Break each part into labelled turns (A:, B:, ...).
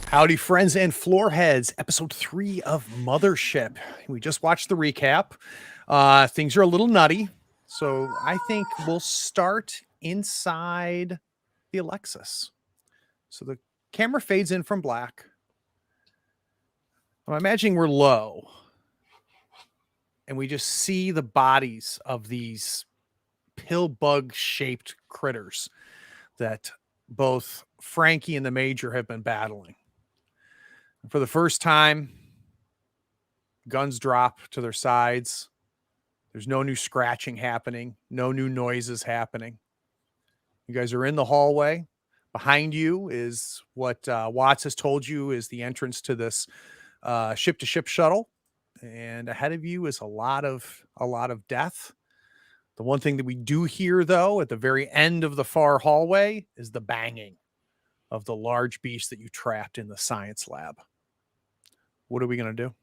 A: Howdy, friends and floorheads. Episode 3 of Mothership. We just watched the recap. Things are a little nutty, so I think we'll start inside the Alexis. So the camera fades in from black. I'm imagining we're low, and we just see the bodies of these pill bug shaped critters that both Frankie and the Major have been battling. For the first time, guns drop to their sides. There's no new scratching happening, no new noises happening. You guys are in the hallway. Behind you is what Watts has told you is the entrance to this ship-to-ship shuttle, and ahead of you is a lot of death. The one thing that we do hear, though, at the very end of the far hallway is the banging of the large beast that you trapped in the science lab. What are we going to do?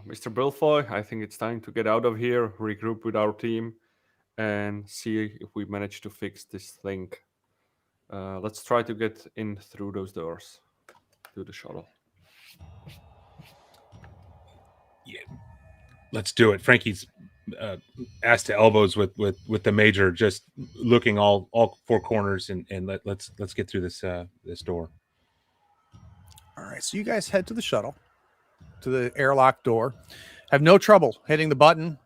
B: Mr. Bilfoy, I think it's time to get out of here, regroup with our team, and see if we manage to fix this thing. Let's try to get in through those doors to the shuttle.
C: Yeah, let's do it. Frankie's ass to elbows with the Major, just looking all four corners, and let's get through this door.
A: All right, so you guys head to the shuttle, to the airlock door. Have no trouble hitting the button.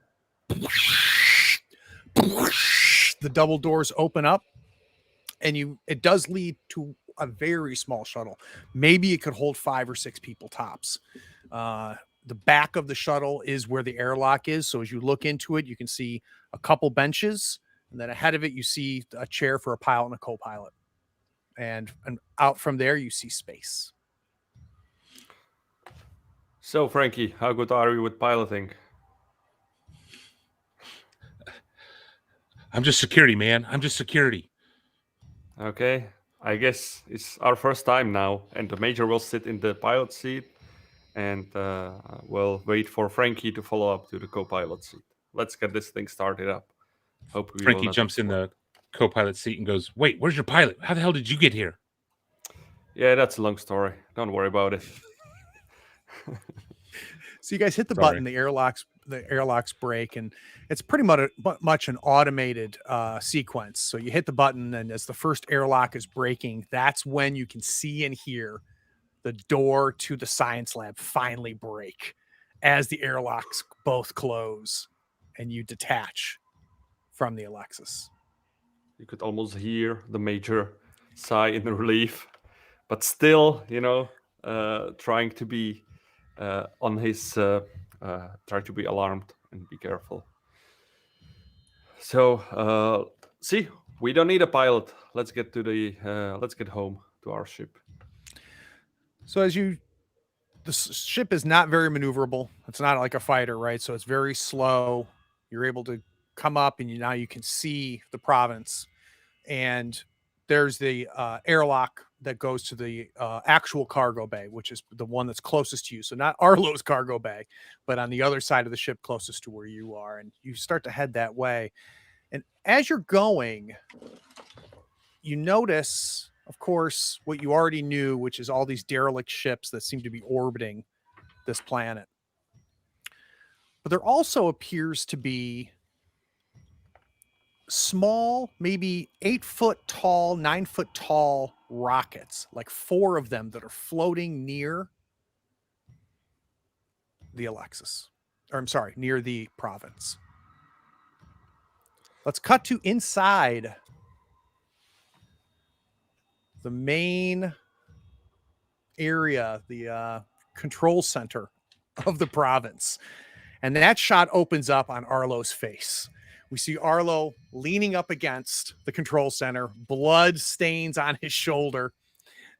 A: The double doors open up, and it does lead to a very small shuttle. Maybe it could hold 5 or 6 people tops. The back of the shuttle is where the airlock is. So as you look into it, you can see a couple benches, and then ahead of it, you see a chair for a pilot and a co-pilot. And out from there, you see space.
B: So, Frankie, how good are you with piloting?
C: I'm just security, man. I'm just security.
B: Okay, I guess it's our first time now, and the Major will sit in the pilot seat, and we'll wait for Frankie to follow up to the co-pilot seat. Let's get this thing started up. Hope we
C: Frankie jumps in the co-pilot seat and goes, "Wait, where's your pilot? How the hell did you get here?"
B: Yeah, that's a long story. Don't worry about it.
A: So you guys hit the button, the airlocks break, and it's pretty much an automated sequence. So you hit the button, and as the first airlock is breaking, that's when you can see and hear the door to the science lab finally break as the airlocks both close and you detach from the Alexis.
B: You could almost hear the Major sigh in relief, but still, trying to be try to be alarmed and be careful. So, see, we don't need a pilot. Let's get home to our ship.
A: So the ship is not very maneuverable. It's not like a fighter, right? So it's very slow. You're able to come up, and now you can see the province, and there's the airlock that goes to the actual cargo bay, which is the one that's closest to you. So not Arlo's cargo bay, but on the other side of the ship closest to where you are. And you start to head that way. And as you're going, you notice, of course, what you already knew, which is all these derelict ships that seem to be orbiting this planet. But there also appears to be small, maybe 8-foot tall, 9-foot tall rockets, like 4 of them that are floating near the Alexis. Or I'm sorry, near the province. Let's cut to inside the main area, the control center of the province. And that shot opens up on Arlo's face. We see Arlo leaning up against the control center, blood stains on his shoulder.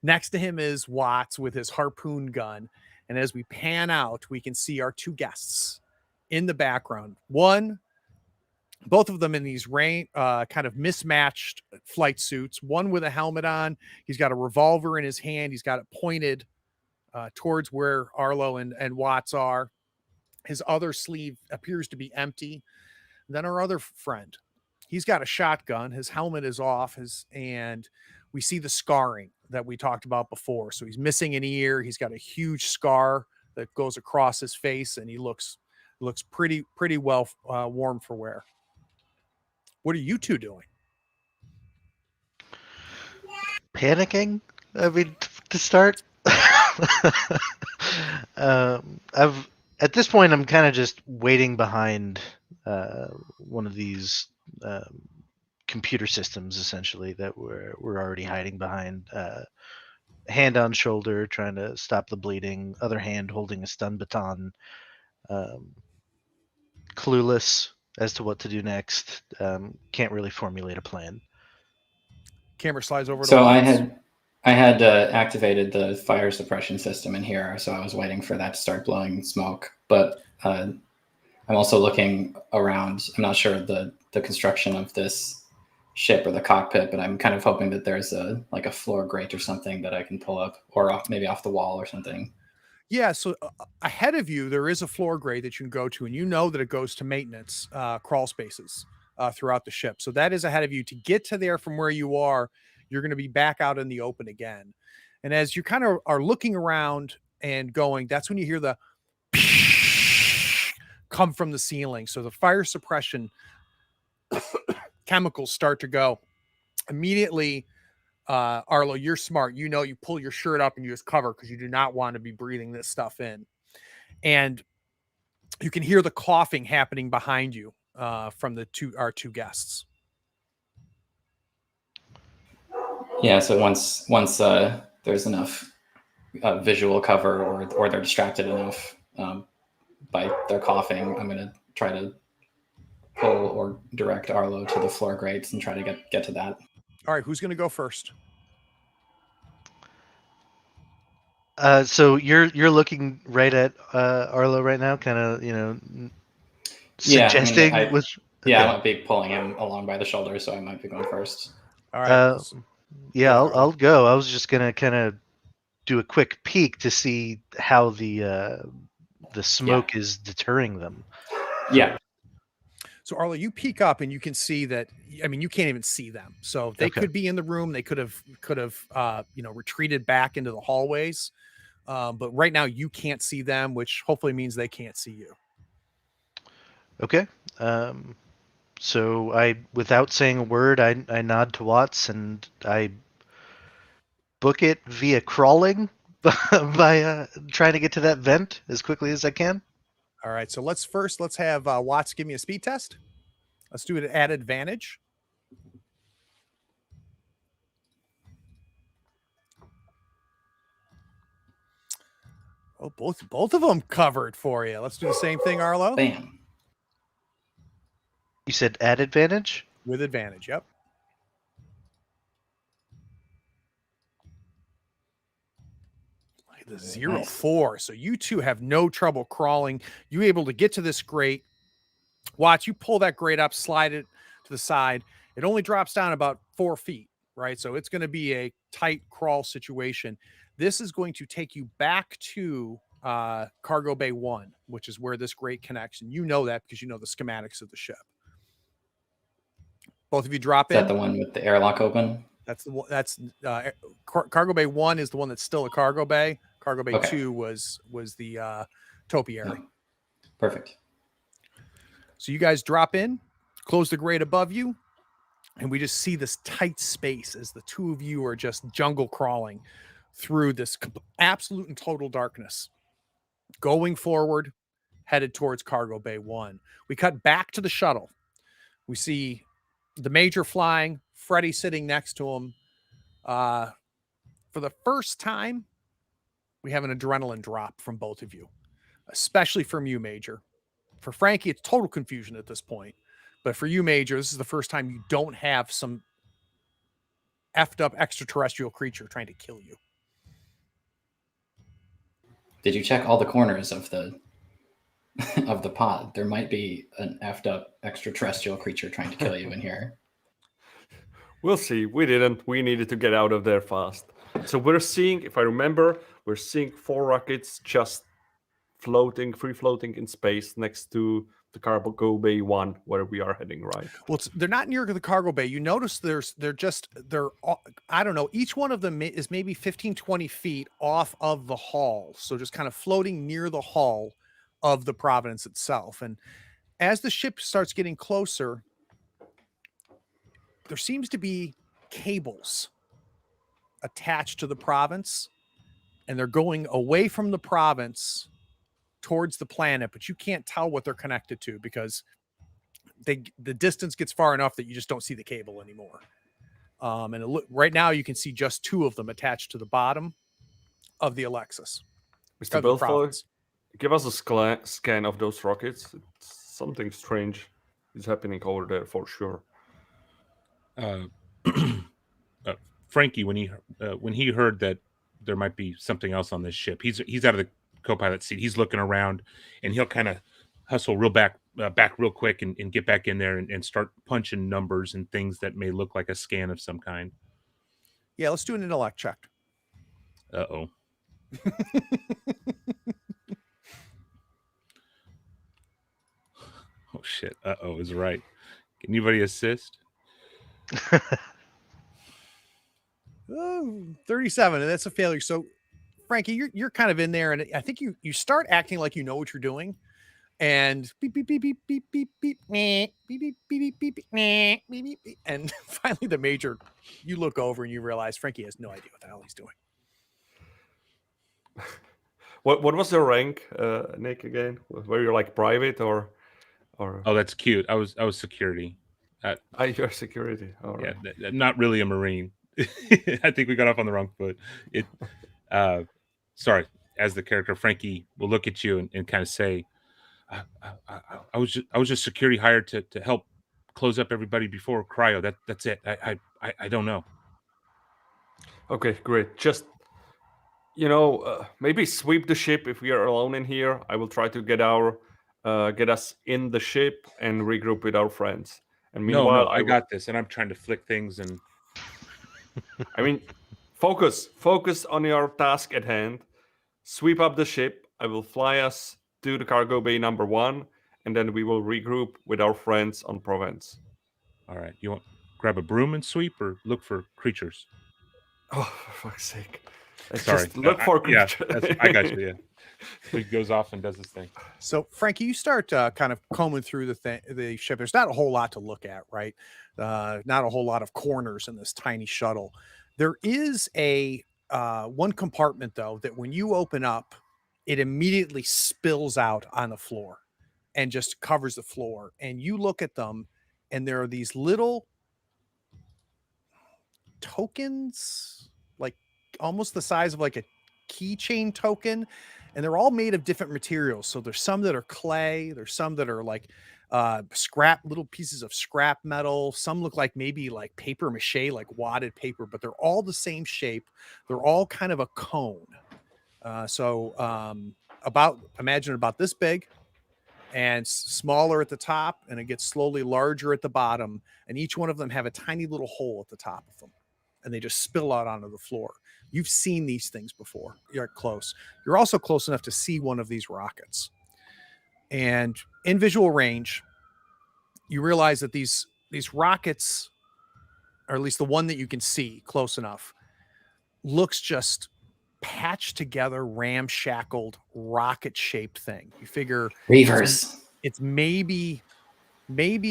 A: Next to him is Watts with his harpoon gun. And as we pan out, we can see our 2 guests in the background. Both of them in these kind of mismatched flight suits. One with a helmet on. He's got a revolver in his hand. He's got it pointed towards where Arlo and Watts are. His other sleeve appears to be empty. Then our other friend, he's got a shotgun. His helmet is off, and we see the scarring that we talked about before. So he's missing an ear. He's got a huge scar that goes across his face, and he looks pretty well warm for wear. What are you two doing?
D: Panicking? I mean, to start. I've at this point I'm kind of just waiting behind one of these computer systems, essentially, that we're already hiding behind. Hand on shoulder, trying to stop the bleeding. Other hand holding a stun baton. Clueless as to what to do next. Can't really formulate a plan.
A: Camera slides over to
E: So
A: Watts.
E: I had activated the fire suppression system in here, so I was waiting for that to start blowing smoke. But I'm also looking around. I'm not sure the construction of this ship or the cockpit, but I'm kind of hoping that there's a floor grate or something that I can pull up, or maybe off the wall or something.
A: Yeah, so ahead of you, there is a floor grade that you can go to, and you know that it goes to maintenance crawl spaces throughout the ship. So that is ahead of you. To get to there from where you are, you're going to be back out in the open again. And as you kind of are looking around and going, that's when you hear the come from the ceiling. So the fire suppression chemicals start to go. Immediately, Arlo, you're smart. You know, you pull your shirt up and you just cover because you do not want to be breathing this stuff in. And you can hear the coughing happening behind you from our two guests.
E: Yeah. So once there's enough visual cover, or they're distracted enough by their coughing, I'm gonna try to pull or direct Arlo to the floor grates and try to get to that.
A: All right, who's going to go first?
D: So you're looking right at Arlo right now, kind of, suggesting.
E: I
D: Okay.
E: might be pulling him along by the shoulder, so I might be going first.
A: All right.
D: Yeah, I'll go. I was just gonna kind of do a quick peek to see how the smoke is deterring them.
E: Yeah.
A: So Arlo, you peek up and you can see that. I mean, you can't even see them. So they could be in the room. They could have retreated back into the hallways. But right now you can't see them, which hopefully means they can't see you.
D: Okay. So I, without saying a word, I nod to Watts and I book it via crawling by trying to get to that vent as quickly as I can.
A: All right. So let's have Watts give me a speed test. Let's do it at advantage. Oh, both of them covered for you. Let's do the same thing, Arlo.
E: Bam.
D: You said at advantage?
A: With advantage, yep. The 0-4. So you two have no trouble crawling. You able to get to this grate. Watch, you pull that grate up, slide it to the side. It only drops down about 4 feet, right? So it's going to be a tight crawl situation. This is going to take you back to Cargo Bay 1, which is where this grate connects. And you know that because you know the schematics of the ship. Both of you drop in.
E: Is that the one with the airlock open?
A: That's the one. That's Cargo Bay 1 is the one that's still a cargo bay. Cargo Bay 2 was the topiary.
E: Oh, perfect.
A: So you guys drop in, close the grate above you, and we just see this tight space as the two of you are just jungle crawling through this absolute and total darkness, going forward, headed towards Cargo Bay 1. We cut back to the shuttle. We see the Major flying, Freddy sitting next to him. For the first time, we have an adrenaline drop from both of you, especially from you, Major. For Frankie, it's total confusion at this point. But for you, Major, this is the first time you don't have some effed up extraterrestrial creature trying to kill you.
E: Did you check all the corners of the pod? There might be an effed up extraterrestrial creature trying to kill you in here.
B: We'll see. We didn't. We needed to get out of there fast. So we're seeing, if I remember, we're seeing 4 rockets just free floating in space next to the cargo bay 1 where we are heading, right?
A: Well, they're not near the cargo bay. You notice they're I don't know, each one of them is maybe 15, 20 feet off of the hull. So just kind of floating near the hull of the Providence itself. And as the ship starts getting closer, there seems to be cables attached to the province, and they're going away from the province towards the planet, but you can't tell what they're connected to because the distance gets far enough that you just don't see the cable anymore. Right now you can see just 2 of them attached to the bottom of the Alexis.
B: Mr. Belfoy, give us a scan of those rockets. Something strange is happening over there for sure.
C: Frankie, when he heard that there might be something else on this ship, he's out of the co-pilot seat. He's looking around, and he'll kind of hustle back real quick and get back in there and start punching numbers and things that may look like a scan of some kind.
A: Yeah, let's do an intellect check.
C: Uh-oh. Oh, shit. Uh-oh is right. Can anybody assist?
A: 37, and that's a failure. So, Frankie, you're kind of in there, and I think you start acting like you know what you're doing, and beep beep beep beep beep beep beep meh, beep beep beep beep beep beep meh, beep beep beep, and finally the major, you look over and you realize Frankie has no idea what the hell he's doing.
B: What was your rank, Nick? Again, were you like private or?
C: Oh, that's cute. I was security.
B: You're security. All right.
C: Yeah, not really a Marine. I think we got off on the wrong foot. Sorry. As the character, Frankie will look at you and kind of say, I was just security hired to help close up everybody before cryo. That's it. I don't know.
B: Okay, great. Just maybe sweep the ship if we are alone in here. I will try to get us in the ship and regroup with our friends. And meanwhile,
C: no, I got this, and I'm trying to flick things and.
B: I mean, focus on your task at hand. Sweep up the ship. I will fly us to the cargo bay number 1, and then we will regroup with our friends on Provence.
C: All right. You want grab a broom and sweep, or look for creatures?
B: Oh, for fuck's sake!
C: Sorry.
B: Just look for creatures.
C: Yeah, I got you. Yeah. He goes off and does his thing.
A: So, Frankie, you start kind of combing through the ship. There's not a whole lot to look at, right? Not a whole lot of corners in this tiny shuttle. There is a one compartment, though, that when you open up, it immediately spills out on the floor and just covers the floor. And you look at them, and there are these little tokens, like almost the size of like a keychain token, and they're all made of different materials. So there's some that are clay, there's some that are like little pieces of scrap metal, some look like maybe like paper mache, like wadded paper, but they're all the same shape. They're all kind of a cone. Imagine about this big and smaller at the top, and it gets slowly larger at the bottom, and each one of them have a tiny little hole at the top of them, and they just spill out onto the floor. You've seen these things before. You're close. You're also close enough to see one of these rockets. And in visual range, you realize that these rockets, or at least the one that you can see close enough, looks just patched together, ramshackled, rocket-shaped thing. You figure
E: Reavers.
A: It's maybe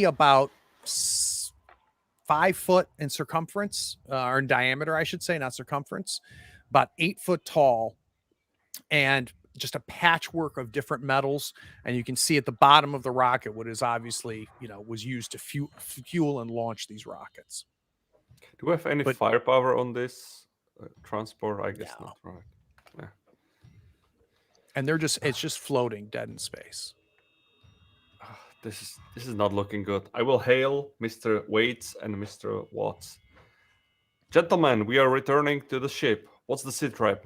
A: about 5 foot in circumference, or in diameter, I should say, not circumference, about 8 foot tall, and just a patchwork of different metals. And you can see at the bottom of the rocket what is obviously, was used to fuel and launch these rockets.
B: Do we have any firepower on this transport? I guess not, right? Yeah.
A: And it's just floating dead in space.
B: This is not looking good. I will hail Mr. Waits and Mr. Watts. Gentlemen, we are returning to the ship. What's the sit rep?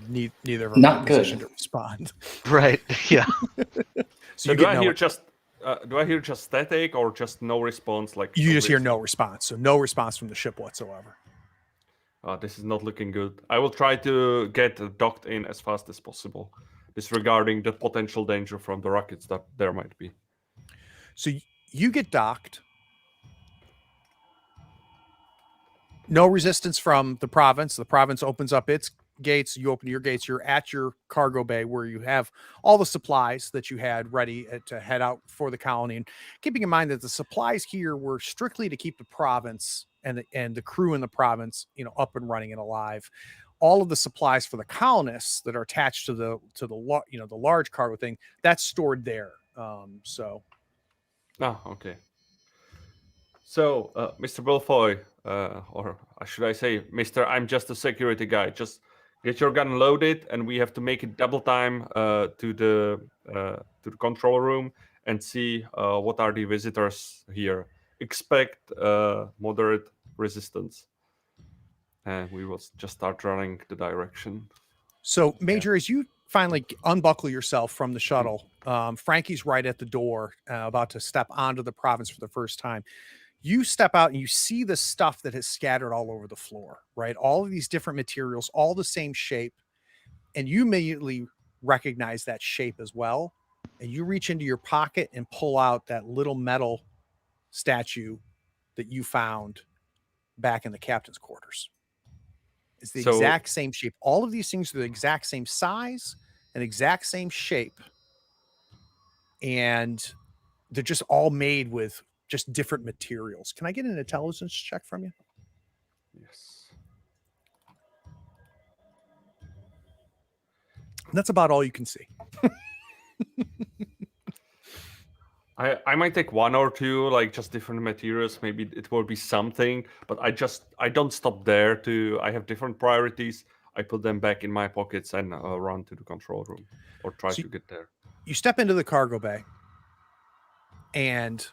A: Neither of them
E: Not
A: are in
E: good.
A: position to respond.
D: Right. Yeah.
B: So do I hear just static or just no response? Like
A: you just hear no response. So no response from the ship whatsoever.
B: This is not looking good. I will try to get docked in as fast as possible. disregarding the potential danger from the rockets that there might be.
A: So you get docked. No resistance from the province. The province opens up its gates. You open your gates. You're at your cargo bay where you have all the supplies that you had ready to head out for the colony. And keeping in mind that the supplies here were strictly to keep the province and the crew in the province, up and running and alive. All of the supplies for the colonists that are attached to the large cargo thing, that's stored there.
B: Okay. So, Mr. Belfoy, or should I say, Mr. I'm just a security guy. Just get your gun loaded, and we have to make it double time to the control room and see what are the visitors here. Expect moderate resistance, and we will just start running the direction.
A: So, Major, as you finally unbuckle yourself from the shuttle, Frankie's right at the door, about to step onto the province for the first time. You step out and you see the stuff that has scattered all over the floor, right? All of these different materials, all the same shape. And you immediately recognize that shape as well. And you reach into your pocket and pull out that little metal statue that you found back in the captain's quarters. It's the exact same shape. All of these things are the exact same size and exact same shape. And they're just all made with just different materials. Can I get an intelligence check from you?
B: Yes.
A: That's about all you can see.
B: I might take one or two, like just different materials. Maybe it will be something, but I don't stop there. I have different priorities. I put them back in my pockets and run to the control room or try to get there.
A: You step into the cargo bay and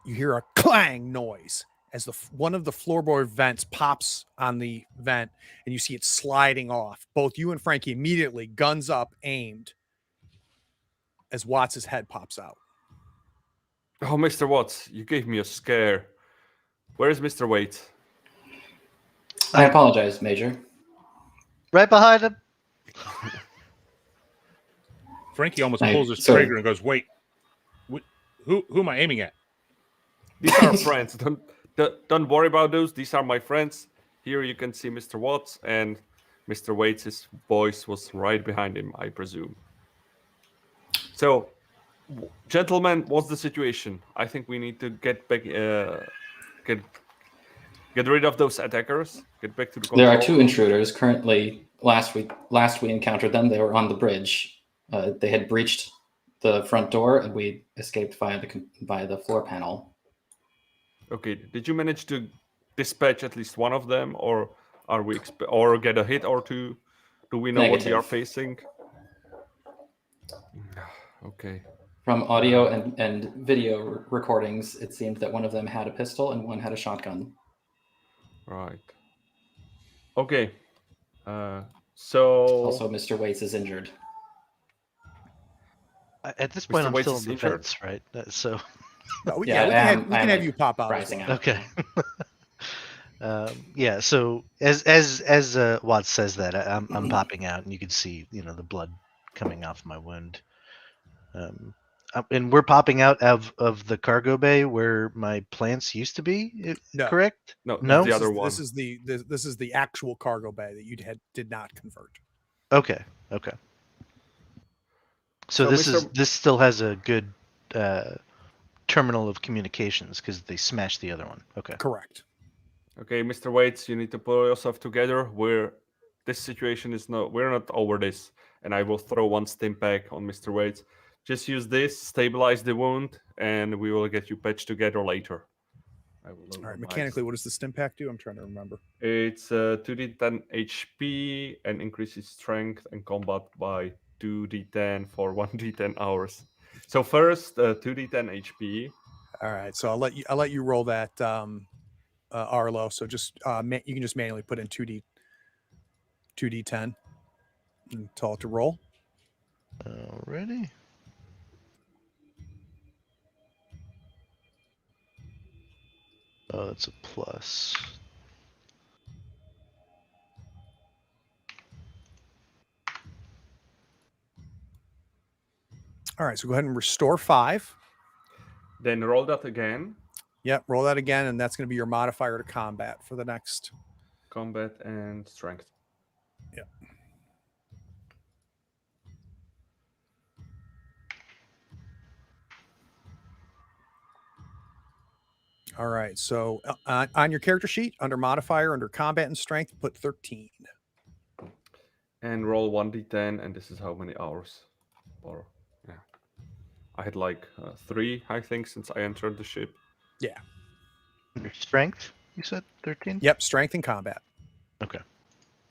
A: you hear a clang noise as one of the floorboard vents pops on the vent, and you see it sliding off. Both you and Frankie immediately, guns up, aimed, as Watts' head pops out.
B: Oh, Mr. Watts, you gave me a scare. Where is Mr. Waite?
E: I apologize, Major.
D: Right behind him.
C: Frankie almost pulls his trigger and goes, "Wait, who am I aiming at?"
B: These are friends. Don't worry about those. These are my friends. Here you can see Mr. Watts, and Mr. Waits' voice was right behind him, I presume. So, gentlemen, what's the situation? I think we need to get back, get rid of those attackers. Get back to the control.
E: There are two intruders currently. Last we encountered them. They were on the bridge. They had breached the front door, and we escaped via the floor panel.
B: Okay. Did you manage to dispatch at least one of them, or are we or get a hit or two? Do we know what we are facing? Okay.
E: From audio and video recordings, it seemed that one of them had a pistol and one had a shotgun.
B: Right. Okay. So
E: also, Mr. Waits is injured.
D: At this point,
B: Mr.
D: I'm
B: Waits
D: still
B: is
D: in the
B: injured?
D: fence, right? So
A: No, we
E: Yeah,
A: can have you pop out.
E: Rising out.
D: okay. Yeah. So as Watts says that, I'm popping out, and you can see the blood coming off my wound. And we're popping out of the cargo bay where my plants used to be.
A: No.
D: Correct?
B: no,
D: No?
B: the other one.
A: This is the actual cargo bay that you did not convert.
D: Okay. So
B: So
D: this still has a good terminal of communications because they smashed the other one. Okay.
A: Correct.
B: Okay, Mr. Waits, you need to pull yourself together. This situation is we're not over this, and I will throw one stim pack on Mr. Waits. Just use this, stabilize the wound, and we will get you patched together later.
A: All right, mechanically, what does the stim pack do? I'm trying to remember.
B: It's 2d10 HP and increases strength and combat by 2d10 for 1d10 hours. So first, 2d10 HP.
A: All right, so I'll let you roll that, Arlo. So just you can just manually put in 2d10 and tell it to roll.
D: Alrighty. Oh, that's a plus.
A: All right, so go ahead and restore 5.
B: Then roll that again.
A: Yep, roll that again, and that's going to be your modifier to combat for the next.
B: Combat and strength.
A: Yep. All right, so on your character sheet, under modifier, under combat and strength, put 13.
B: And roll 1d10, and this is how many hours. Or, yeah. I had like 3, I think, since I entered the ship.
A: Yeah.
D: Under strength, you said 13?
A: Yep, strength and combat.
D: Okay.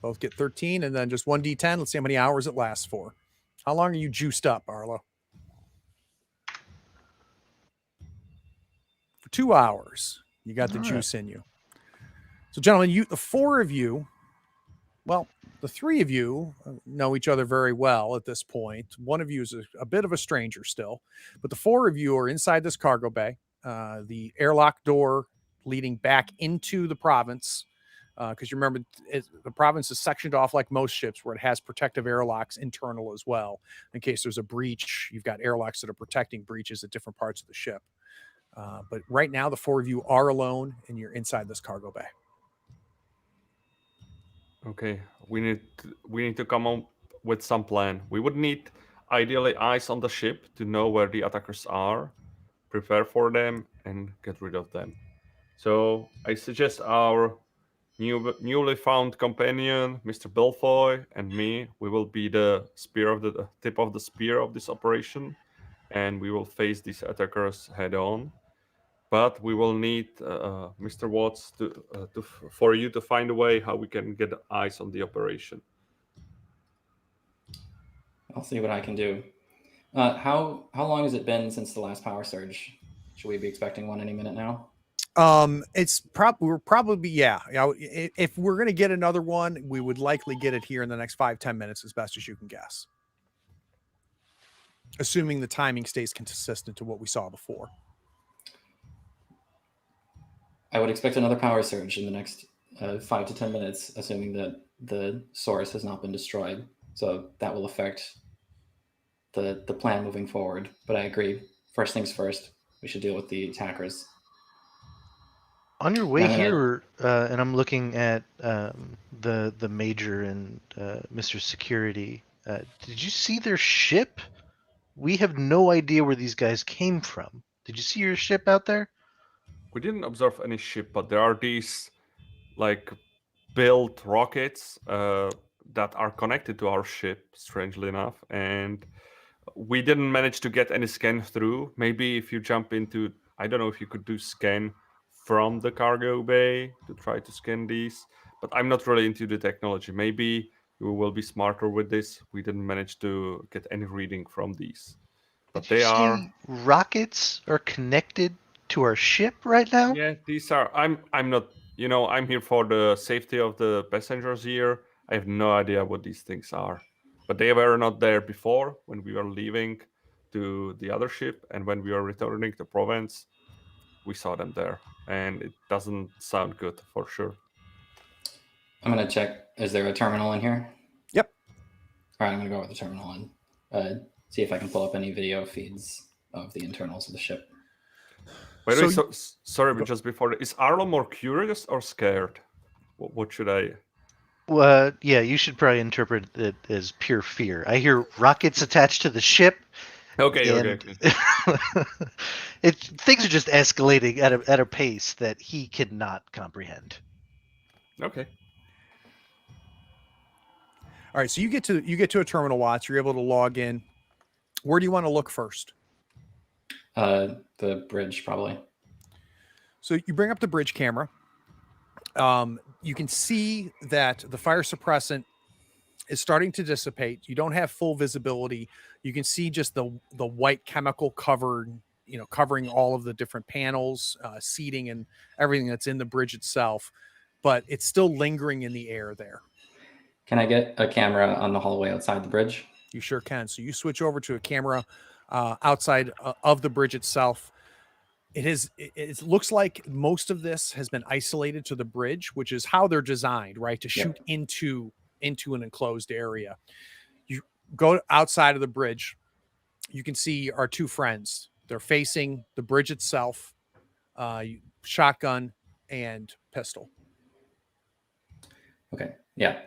A: Both get 13, and then just 1d10. Let's see how many hours it lasts for. How long are you juiced up, Arlo? For 2 hours. You got the
D: All
A: juice in you. So, gentlemen, the 4 of you, well, the 3 of you know each other very well at this point. One of you is a bit of a stranger still, but the 4 of you are inside this cargo bay. The airlock door leading back into the province, because you remember the province is sectioned off like most ships, where it has protective airlocks internal as well. In case there's a breach, you've got airlocks that are protecting breaches at different parts of the ship. But right now, the 4 of you are alone, and you're inside this cargo bay.
B: Okay, we need to come up with some plan. We would need ideally eyes on the ship to know where the attackers are, prepare for them, and get rid of them. So I suggest our newly found companion, Mr. Belfoy, and me, we will be the tip of the spear of this operation, and we will face these attackers head on. But we will need Mr. Watts for you to find a way how we can get eyes on the operation.
E: I'll see what I can do. How long has it been since the last power surge? Should we be expecting one any minute now?
A: We're probably, yeah. If we're going to get another one, we would likely get it here in the next 5-10 minutes, as best as you can guess. Assuming the timing stays consistent to what we saw before.
E: I would expect another power surge in the next 5 to 10 minutes, assuming that the source has not been destroyed. So that will affect the plan moving forward. But I agree. First things first, we should deal with the attackers.
D: On your way here, and I'm looking at the Major and Mr. Security, did you see their ship? We have no idea where these guys came from. Did you see your ship out there?
B: We didn't observe any ship, but there are these like built rockets that are connected to our ship, strangely enough, and we didn't manage to get any scan through. Maybe if you jump into, I don't know if you could do scan from the cargo bay to try to scan these, but I'm not really into the technology. Maybe you will be smarter with this. We didn't manage to get any reading from these, but
D: Did you see rockets are connected to our ship right now?
B: Yeah, these are. I'm not. I'm here for the safety of the passengers here. I have no idea what these things are, but they were not there before when we were leaving to the other ship, and when we were returning to Provence, we saw them there, and it doesn't sound good for sure.
E: I'm gonna check. Is there a terminal in here?
A: Yep.
E: All right, I'm gonna go with the terminal and see if I can pull up any video feeds of the internals of the ship.
B: By the way, sorry, but just before, is Arlo more curious or scared? What should I?
D: Well, yeah, you should probably interpret it as pure fear. I hear rockets attached to the ship.
B: Okay.
D: Things are just escalating at a pace that he cannot comprehend.
B: Okay.
A: All right, so you get to a terminal, Watts. You're able to log in. Where do you want to look first?
E: The bridge, probably.
A: So you bring up the bridge camera. You can see that the fire suppressant is starting to dissipate. You don't have full visibility. You can see just the white chemical covering all of the different panels, seating, and everything that's in the bridge itself. But it's still lingering in the air there.
E: Can I get a camera on the hallway outside the bridge?
A: You sure can. So you switch over to a camera outside of the bridge itself. It looks like most of this has been isolated to the bridge, which is how they're designed, right? To shoot into an enclosed area. You go outside of the bridge, you can see our two friends. They're facing the bridge itself, shotgun and pistol.
E: Okay. Yeah.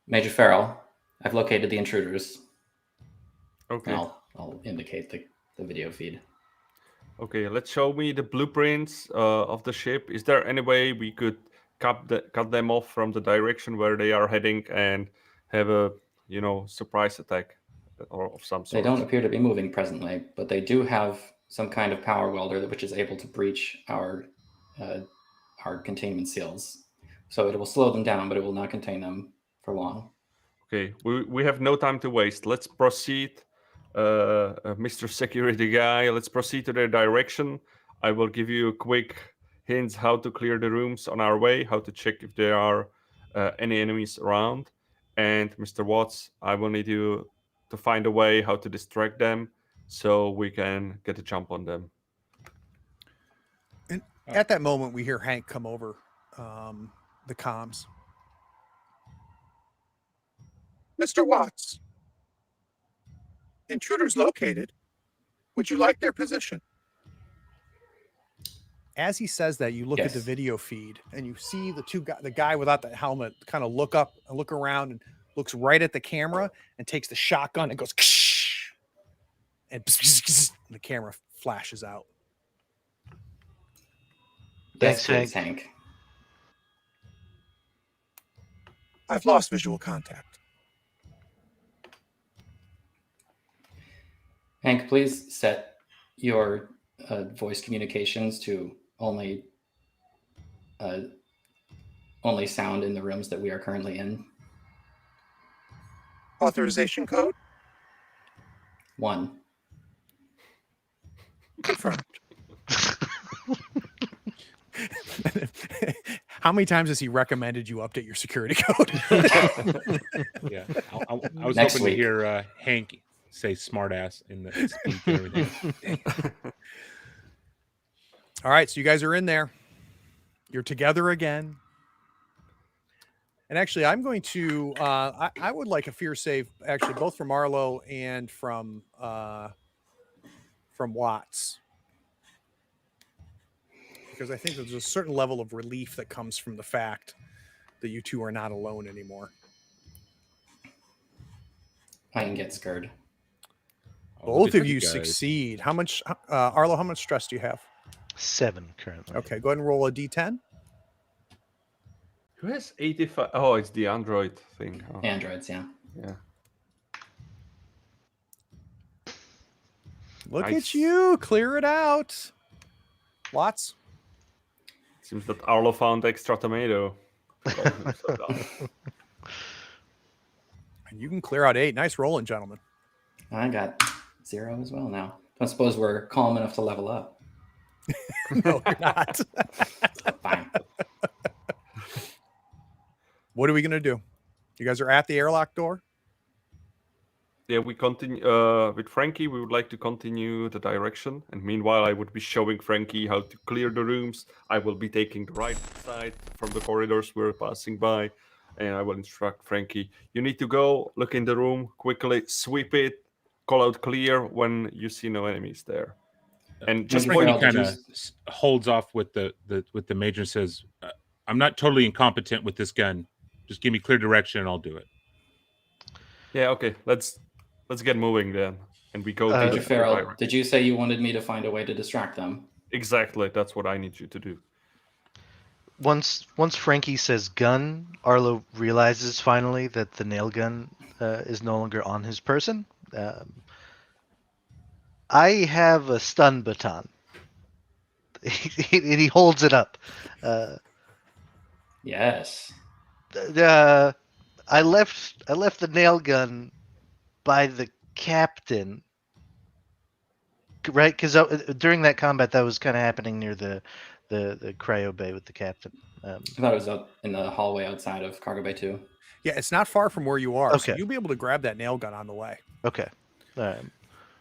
E: Major Farrell, I've located the intruders.
B: Okay.
E: And I'll indicate the video feed.
B: Okay, let's show me the blueprints of the ship. Is there any way we could cut them off from the direction where they are heading and have a surprise attack or of some
E: They
B: sort?
E: don't appear to be moving presently, but they do have some kind of power welder which is able to breach our containment seals. So it will slow them down, but it will not contain them for long.
B: Okay, we have no time to waste. Let's proceed, Mr. Security Guy. Let's proceed to their direction. I will give you quick hints how to clear the rooms on our way, how to check if there are any enemies around. And Mr. Watts, I will need you to find a way how to distract them so we can get a jump on them.
A: And at that moment, we hear Hank come over the comms. Mr. Watts, intruders located. Would you like their position? As he says that, you look at the
E: Yes.
A: video feed and you see the guy without the helmet kind of look up and look around and looks right at the camera and takes the shotgun and goes and the camera flashes out.
E: Yes,
D: Thanks,
E: please, Hank.
A: I've lost visual contact.
E: Hank, please set your voice communications to only sound in the rooms that we are currently in.
A: Authorization code
E: 1.
A: confirmed. How many times has he recommended you update your security code?
C: Yeah, I was
E: Next
C: hoping to
E: week.
C: hear Hank say "smartass" in the speak and everything.
A: All right, so you guys are in there. You're together again. And actually, I'm going to. I would like a fear save, actually, both from Arlo and from Watts, because I think there's a certain level of relief that comes from the fact that you two are not alone anymore.
E: I can get scared.
A: Both of you succeed. How much, Arlo? How much stress do you have?
D: 7 currently.
A: Okay, go ahead and roll a d10.
B: Who has 85? Oh, it's the Android thing. Oh,
E: Androids, yeah.
B: yeah.
A: Look
B: Nice.
A: at you, clear it out. Lots.
B: Seems that Arlo found extra tomato. Call him so dumb.
A: And you can clear out 8. Nice rolling, gentlemen.
E: I got 0 as well now. Don't suppose we're calm enough to level up.
A: No, you're not.
E: Fine.
A: What are we going to do? You guys are at the airlock door?
B: Yeah, we continue with Frankie. We would like to continue the direction, and meanwhile, I would be showing Frankie how to clear the rooms. I will be taking the right side from the corridors we're passing by, and I will instruct Frankie. You need to go look in the room quickly, sweep it, call out clear when you see no enemies there, and just
E: Maybe
B: point.
E: Farrell,
C: Frankie
E: did
C: kind
E: you-
C: of holds off with the major and says, "I'm not totally incompetent with this gun. Just give me clear direction and I'll do it."
B: Yeah, okay. Let's get moving then, and we go to
E: Major
B: the
E: Farrell,
B: direction.
E: did you say you wanted me to find a way to distract them?
B: Exactly. That's what I need you to do.
D: Once Frankie says gun, Arlo realizes finally that the nail gun is no longer on his person. I have a stun baton. He holds it up.
E: Yes.
D: I left the nail gun by the captain, right? Because during that combat, that was kind of happening near the cryo bay with the captain.
E: I thought it was out in the hallway outside of Cargo Bay 2.
A: Yeah, it's not far from where you are. So
D: Okay.
A: you'll be able to grab that nail gun on the way.
D: Okay. All right.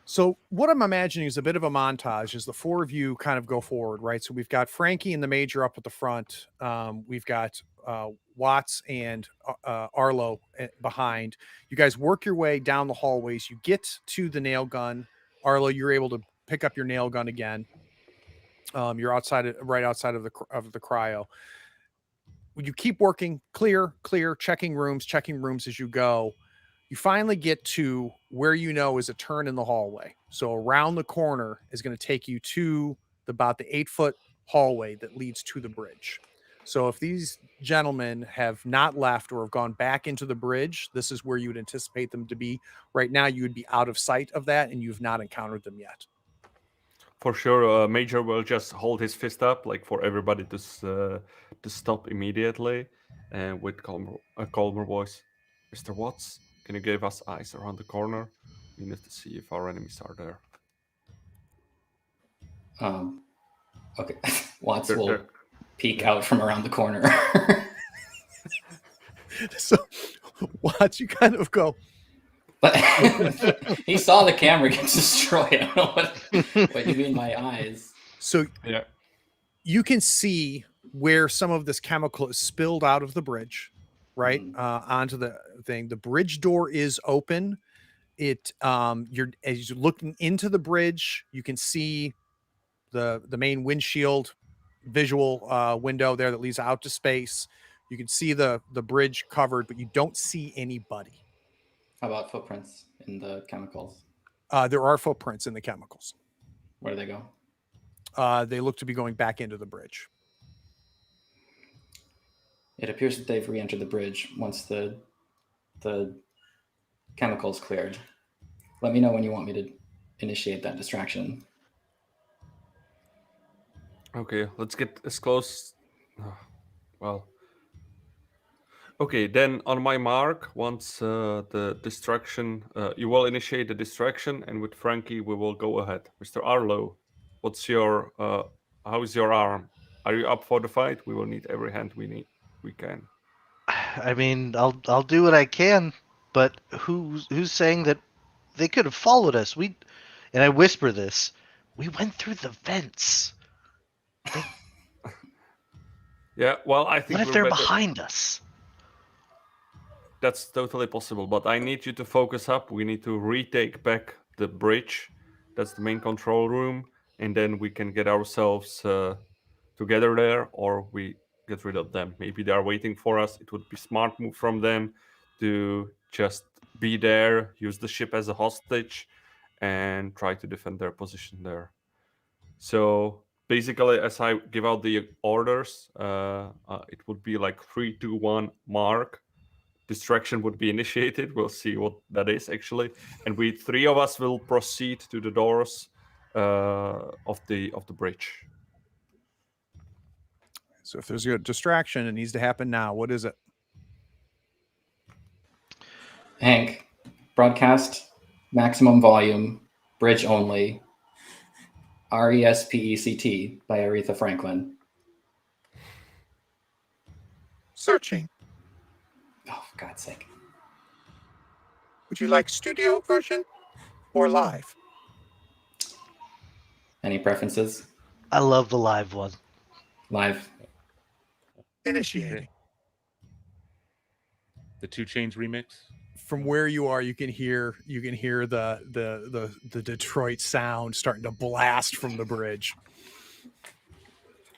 A: So what I'm imagining is a bit of a montage as the four of you kind of go forward, right? So we've got Frankie and the Major up at the front. We've got Watts and Arlo behind. You guys work your way down the hallways. You get to the nail gun. Arlo, you're able to pick up your nail gun again. You're right outside of the cryo. You keep working, clear, checking rooms as you go. You finally get to where you know is a turn in the hallway. So around the corner is going to take you to about the 8-foot hallway that leads to the bridge. So if these gentlemen have not left or have gone back into the bridge, this is where you would anticipate them to be. Right now, you would be out of sight of that, and you've not encountered them yet.
B: For sure, Major will just hold his fist up, like for everybody to stop immediately, and with a calmer voice, Mr. Watts, can you give us eyes around the corner? We need to see if our enemies are there.
E: Okay, Watts
B: They're-
E: will
B: they're-
E: peek out from around the corner.
A: So Watts, you kind of go,
E: But he saw the camera get destroyed. I don't know what you mean by eyes.
A: so
B: Yeah.
A: you can see where some of this chemical is spilled out of the bridge, right? Onto the thing. The bridge door is open. As you're looking into the bridge, you can see the main windshield visual window there that leads out to space. You can see the bridge covered, but you don't see anybody.
E: How about footprints in the chemicals?
A: There are footprints in the chemicals.
E: Where do they go?
A: They look to be going back into the bridge.
E: It appears that they've re-entered the bridge once the chemicals cleared. Let me know when you want me to initiate that distraction.
B: Okay, let's get as close. Well. Okay, then on my mark, once the distraction, you will initiate the distraction, and with Frankie, we will go ahead. Mr. Arlo, what's your, how is your arm? Are you up for the fight? We will need every hand we can.
D: I mean, I'll do what I can, but who's saying that they could have followed us? And I whisper this. We went through the vents.
B: Yeah, well, I think
D: What if they're behind us?
B: That's totally possible, but I need you to focus up. We need to retake back the bridge. That's the main control room, and then we can get ourselves together there, or we get rid of them. Maybe they are waiting for us. It would be smart move from them to just be there, use the ship as a hostage, and try to defend their position there. So basically, as I give out the orders, it would be like 3, 2, 1, mark. Distraction would be initiated. We'll see what that is actually, and we 3 of us will proceed to the doors of the bridge.
A: So if there's a distraction, it needs to happen now. What is it?
E: Hank, broadcast, maximum volume, bridge only, RESPECT by Aretha Franklin.
A: Searching.
E: Oh, for God's sake.
A: Would you like studio version or live?
E: Any preferences?
D: I love the live one.
E: Live.
A: Initiating.
C: The 2 Chainz remix.
A: From where you are, you can hear the Detroit sound starting to blast from the bridge.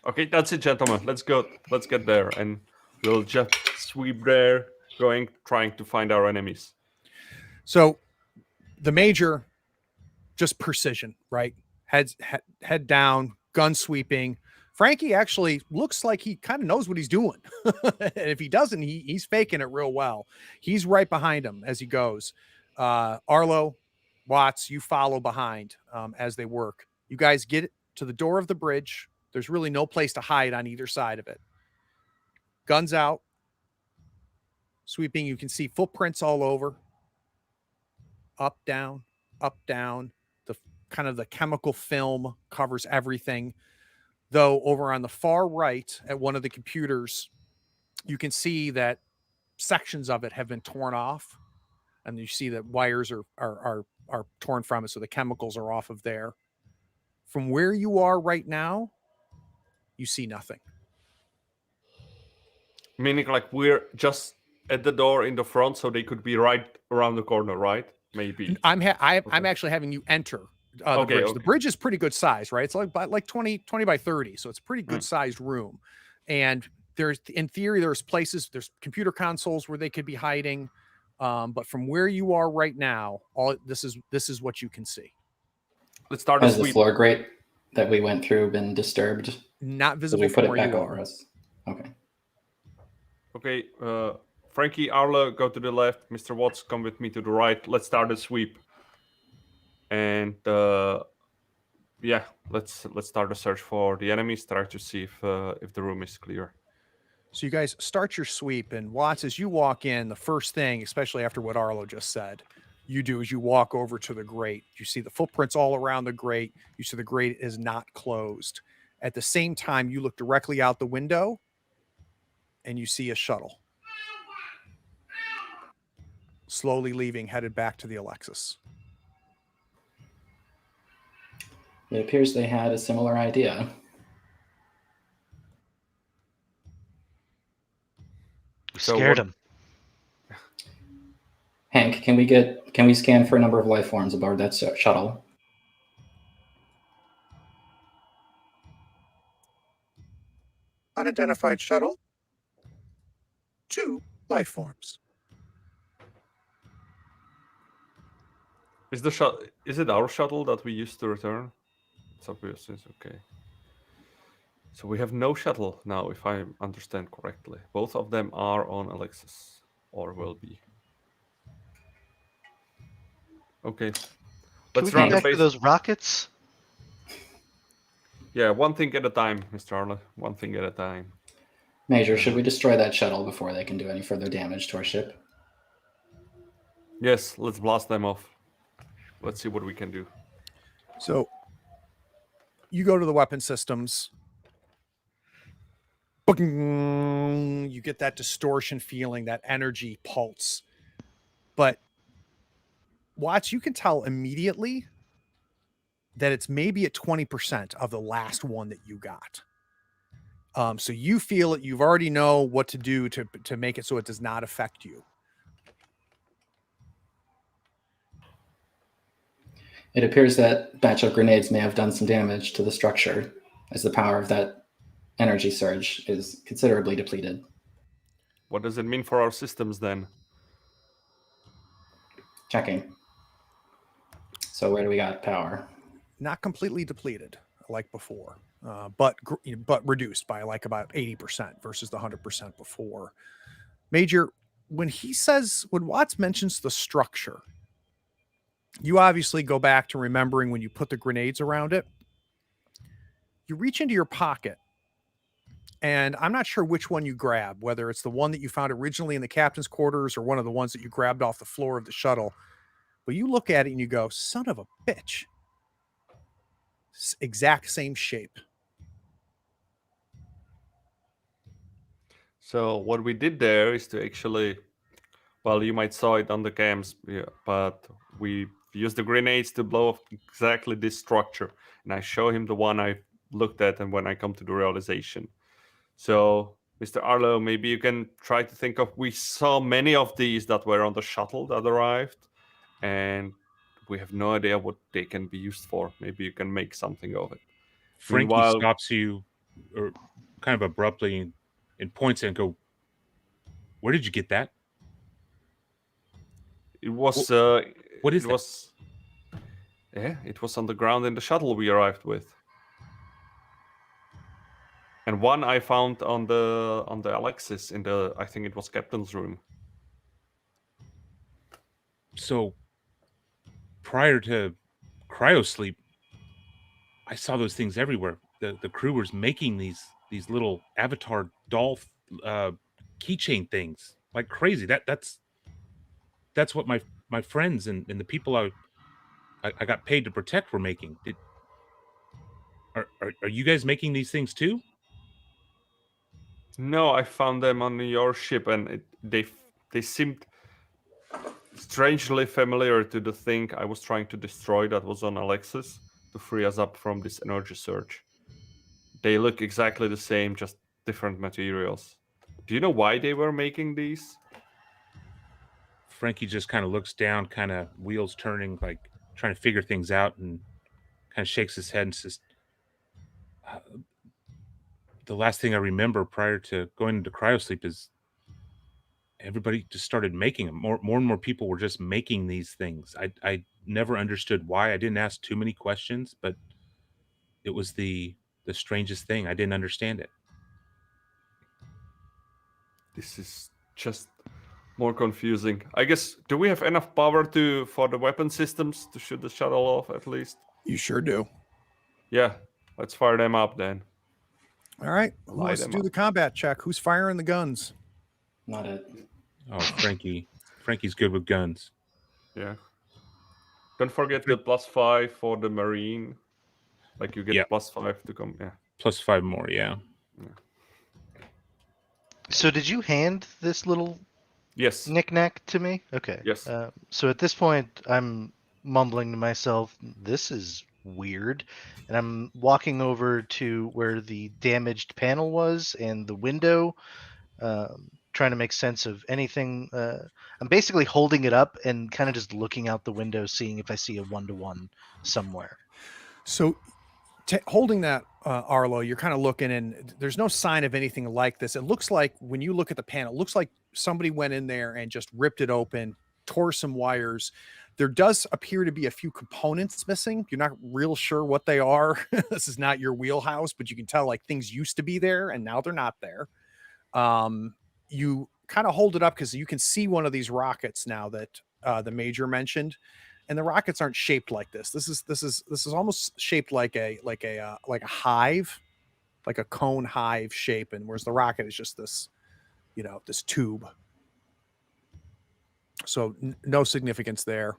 B: Okay, that's it, gentlemen. Let's go. Let's get there, and we'll just sweep there, trying to find our enemies.
A: So the major, just precision, right? Head down, gun sweeping. Frankie actually looks like he kind of knows what he's doing. And if he doesn't, he's faking it real well. He's right behind him as he goes. Arlo, Watts, you follow behind as they work. You guys get to the door of the bridge. There's really no place to hide on either side of it. Guns out. Sweeping, you can see footprints all over. Up, down, up, down. The kind of the chemical film covers everything. Though over on the far right at one of the computers, you can see that sections of it have been torn off, and you see that wires are torn from it, so the chemicals are off of there. From where you are right now, you see nothing.
B: Meaning, like we're just at the door in the front, so they could be right around the corner, right? Maybe.
A: I'm
B: Okay.
A: actually having you enter the
B: Okay,
A: bridge. The
B: okay.
A: bridge is pretty good size, right? It's like 20 by 30, so it's a pretty good
B: Mm.
A: sized room. And there's, in theory, there's computer consoles where they could be hiding. But from where you are right now, this is what you can see.
B: Let's start a
E: Has the
B: sweep.
E: floor grate that we went through been disturbed?
A: Not
E: Did
A: visible
E: we
A: from
E: put it
A: where
E: back
A: you
E: over
A: are.
E: us? Okay.
B: Okay, Frankie, Arlo, go to the left. Mr. Watts, come with me to the right. Let's start a sweep. And yeah, let's start a search for the enemies. Try to see if the room is clear.
A: So you guys start your sweep, and Watts, as you walk in, the first thing, especially after what Arlo just said, you do is you walk over to the grate. You see the footprints all around the grate. You see the grate is not closed. At the same time, you look directly out the window and you see a shuttle slowly leaving, headed back to the Alexis.
E: It appears they had a similar idea.
D: We
B: So
D: scared
B: what-
D: him.
E: Hank, can we scan for a number of life forms aboard that shuttle?
A: Unidentified shuttle. 2 life forms.
B: Is it our shuttle that we used to return? It's obvious. It's okay. So we have no shuttle now, if I understand correctly. Both of them are on Alexis, or will be. Okay.
D: Can
B: Let's
D: we
B: run
D: get
B: the
D: back to
B: base.
D: those rockets?
B: Yeah, one thing at a time, Mr. Arlo. One thing at a time.
E: Major, should we destroy that shuttle before they can do any further damage to our ship?
B: Yes, let's blast them off. Let's see what we can do.
A: So you go to the weapon systems. You get that distortion feeling, that energy pulse. But Watts, you can tell immediately that it's maybe at 20% of the last one that you got. So you feel it. You've already know what to do to make it so it does not affect you.
E: It appears that batch of grenades may have done some damage to the structure, as the power of that energy surge is considerably depleted.
B: What does it mean for our systems then?
E: Checking. So where do we got power?
A: Not completely depleted like before, but reduced by like about 80% versus the 100% before. Major, when Watts mentions the structure, you obviously go back to remembering when you put the grenades around it. You reach into your pocket, and I'm not sure which one you grab, whether it's the one that you found originally in the captain's quarters or one of the ones that you grabbed off the floor of the shuttle. But you look at it and you go, son of a bitch. Exact same shape.
B: So what we did there is to actually, well, you might saw it on the cams, yeah, but we used the grenades to blow up exactly this structure. And I show him the one I looked at and when I come to the realization. So, Mr. Arlo, maybe you can try to think of, we saw many of these that were on the shuttle that arrived, and we have no idea what they can be used for. Maybe you can make something of it.
C: Frankie
B: Meanwhile-
C: stops you, or kind of abruptly, and points and go, "Where did you get that?"
B: It was
C: what is
B: it
C: that?
B: was it was on the ground in the shuttle we arrived with. And one I found on the Alexis in the, I think it was captain's room.
C: So, prior to cryosleep, I saw those things everywhere. The crew was making these little avatar doll keychain things like crazy. That's what my friends and the people I got paid to protect were making. Are you guys making these things too?
B: No, I found them on your ship, and they seemed strangely familiar to the thing I was trying to destroy that was on Alexis to free us up from this energy surge. They look exactly the same, just different materials. Do you know why they were making these?
C: Frankie just kind of looks down, kind of wheels turning, like trying to figure things out, and kind of shakes his head and says, the last thing I remember prior to going into cryosleep is everybody just started making them. More and more people were just making these things. I never understood why. I didn't ask too many questions, but it was the strangest thing. I didn't understand it.
B: This is just more confusing. I guess, do we have enough power for the weapon systems to shoot the shuttle off at least?
A: You sure do.
B: Yeah, let's fire them up then.
A: All right. Who
B: Light
A: wants to
B: them
A: do
B: up.
A: the combat check? Who's firing the guns?
E: Not it.
C: Oh, Frankie's good with guns.
B: Yeah. Don't forget the +5 for the Marine. Like you get
C: Yeah.
B: +5 to come. Yeah.
C: Plus 5 more, yeah.
D: So did you hand this little
B: Yes.
D: knick-knack to me? Okay.
B: Yes.
D: So at this point, I'm mumbling to myself, this is weird. And I'm walking over to where the damaged panel was and the window, trying to make sense of anything. I'm basically holding it up and kind of just looking out the window, seeing if I see a 1-to-1 somewhere.
A: So holding that, Arlo, you're kind of looking and there's no sign of anything like this. It looks like when you look at the panel, it looks like somebody went in there and just ripped it open, tore some wires. There does appear to be a few components missing. You're not real sure what they are. This is not your wheelhouse, but you can tell like things used to be there and now they're not there. You kind of hold it up because you can see one of these rockets now that the Major mentioned, and the rockets aren't shaped like this. This is almost shaped like a hive, like a cone hive shape, and whereas the rocket is just this, this tube. So no significance there.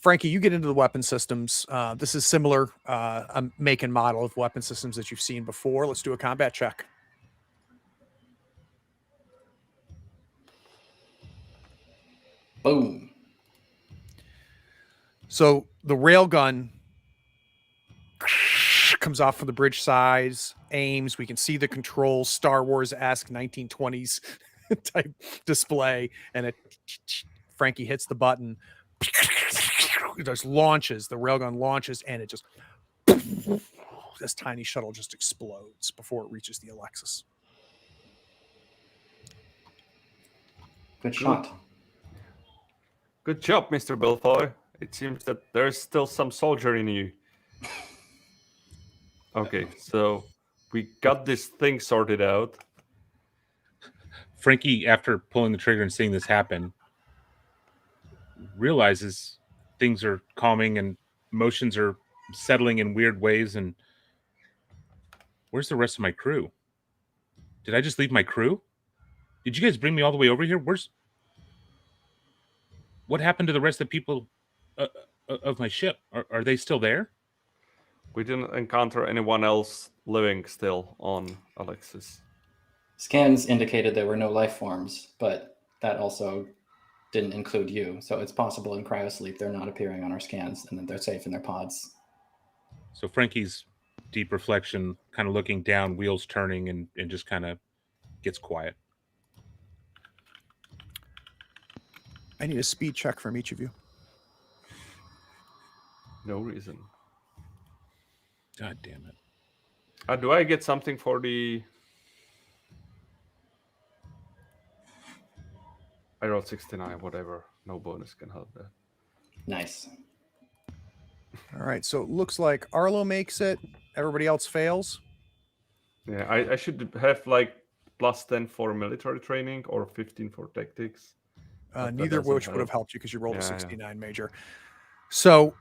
A: Frankie, you get into the weapon systems. This is similar, a make and model of weapon systems that you've seen before. Let's do a combat check.
E: Boom.
A: So the railgun comes off from the bridge sides, aims. We can see the controls, Star Wars-esque 1920s type display, and Frankie hits the button. It just launches. The railgun launches, and it just this tiny shuttle just explodes before it reaches the Alexis.
E: Good shot.
B: Good job, Mr. Belfoy. It seems that there's still some soldier in you. Okay, so we got this thing sorted out.
C: Frankie, after pulling the trigger and seeing this happen, realizes things are calming and emotions are settling in weird ways. And where's the rest of my crew? Did I just leave my crew? Did you guys bring me all the way over here? What happened to the rest of the people of my ship? Are they still there?
B: We didn't encounter anyone else living still on Alexis.
E: Scans indicated there were no life forms, but that also didn't include you. So it's possible in cryosleep they're not appearing on our scans and that they're safe in their pods.
C: So Frankie's deep reflection, kind of looking down, wheels turning, and just kind of gets quiet.
A: I need a speed check from each of you.
B: No reason.
C: God damn it.
B: Do I get something for the... I rolled 69, whatever. No bonus can help that.
E: Nice.
A: All right, so it looks like Arlo makes it. Everybody else fails.
B: Yeah, I should have like +10 for military training or 15 for tactics. But that
A: Neither of
B: doesn't
A: which would have
B: help.
A: helped you because you rolled a
B: Yeah, yeah.
A: 69, Major. So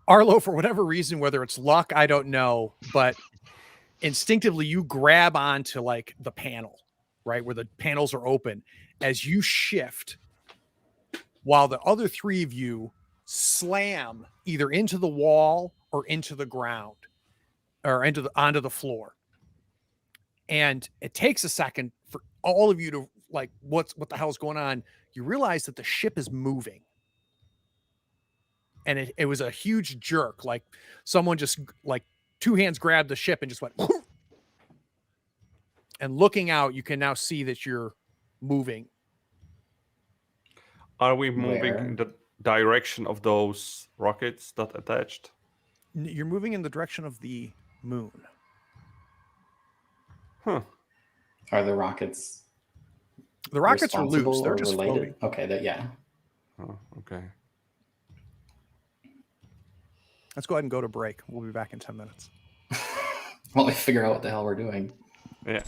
A: Arlo, for whatever reason, whether it's luck, I don't know, but instinctively you grab onto like the panel, right, where the panels are open as you shift, while the other three of you slam either into the wall or into the ground or onto the floor. And it takes a second for all of you to like, what the hell's going on? You realize that the ship is moving. And it was a huge jerk. Like someone just like two hands grabbed the ship and just went, And looking out, you can now see that you're moving.
B: Are we moving
E: Where?
B: in the direction of those rockets that attached?
A: You're moving in the direction of the moon.
B: Huh.
E: Are the rockets
A: The rockets are loose.
E: responsible
A: They're
E: or
A: just
E: related?
A: floating.
E: Okay, yeah.
B: Oh, okay.
A: Let's go ahead and go to break. We'll be back in 10 minutes.
E: While we figure out what the hell we're doing.
B: Yeah.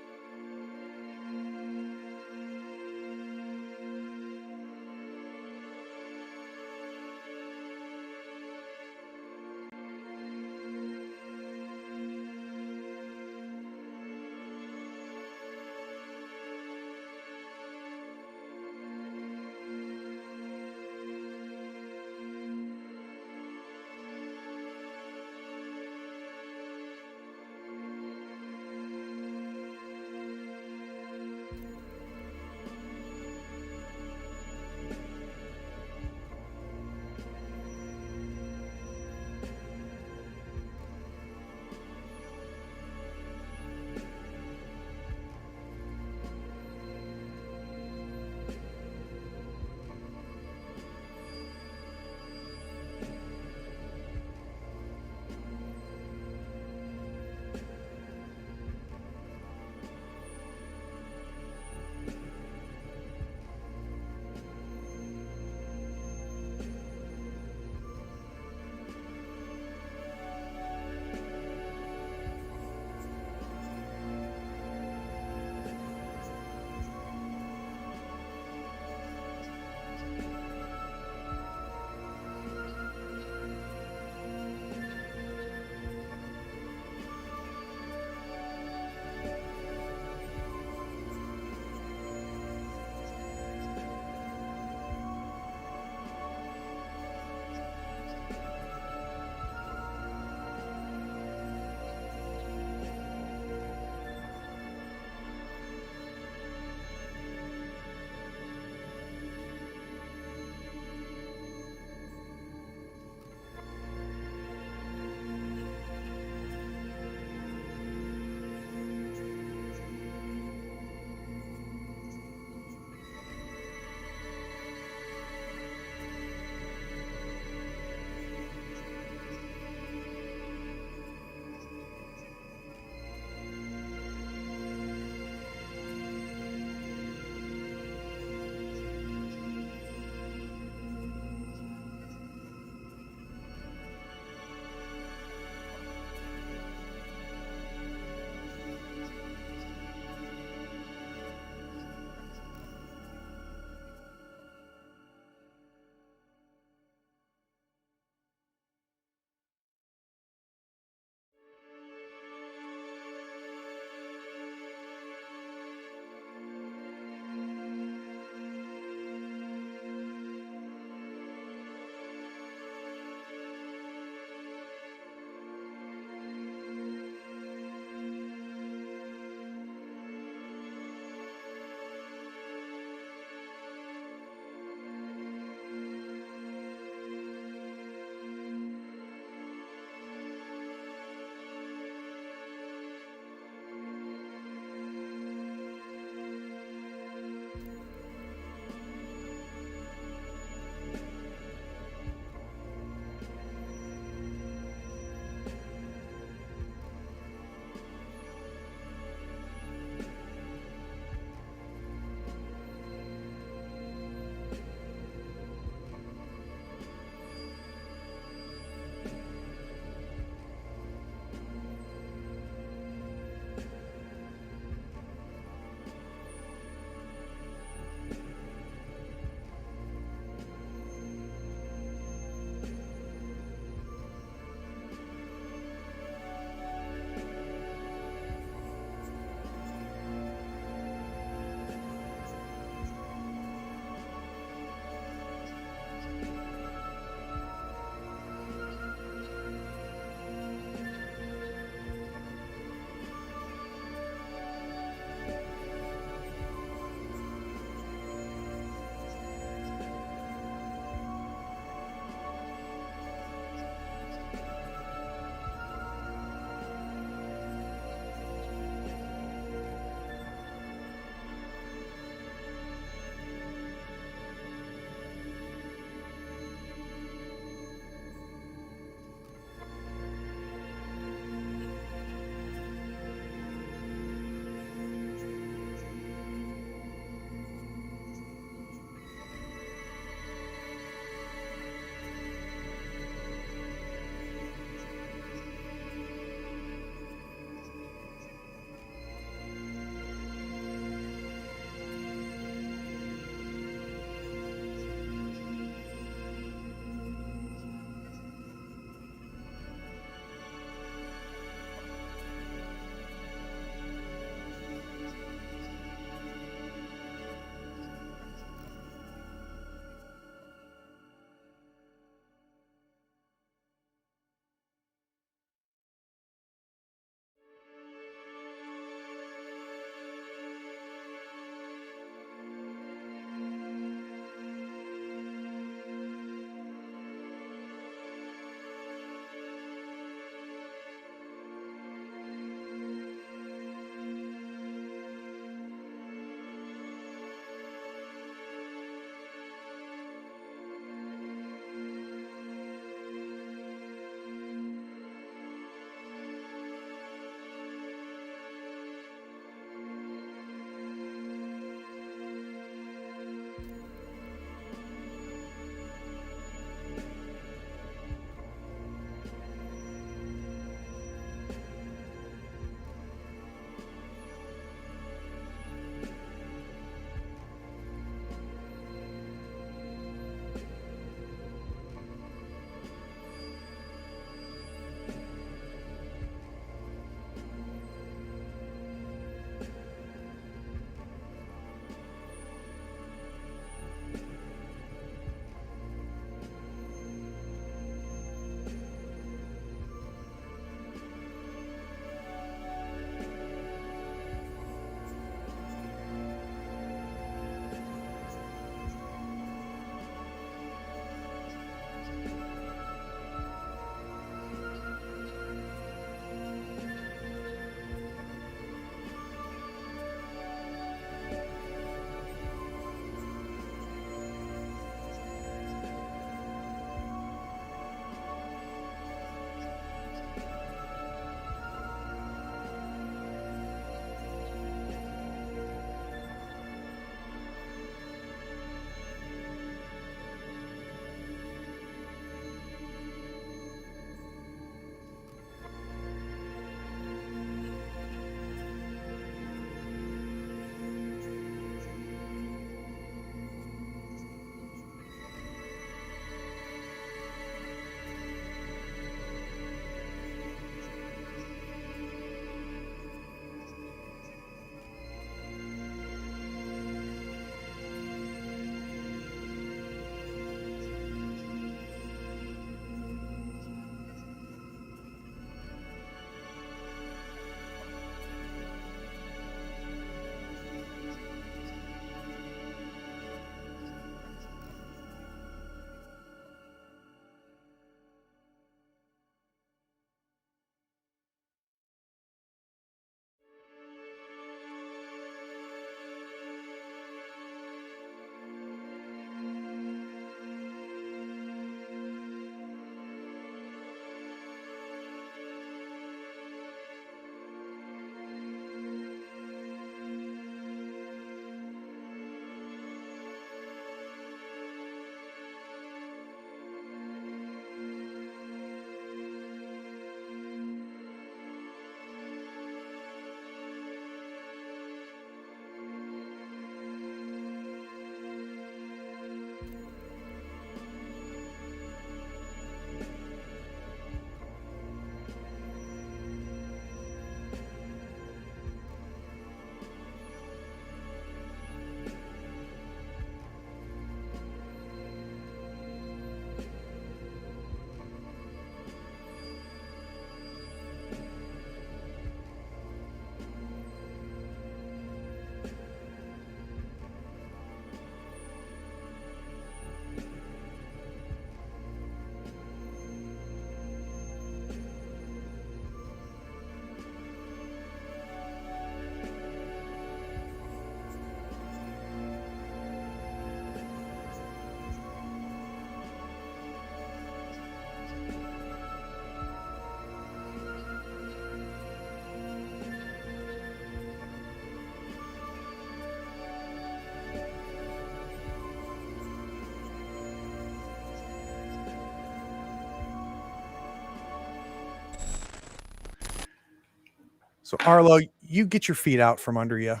A: So Arlo, you get your feet out from under you,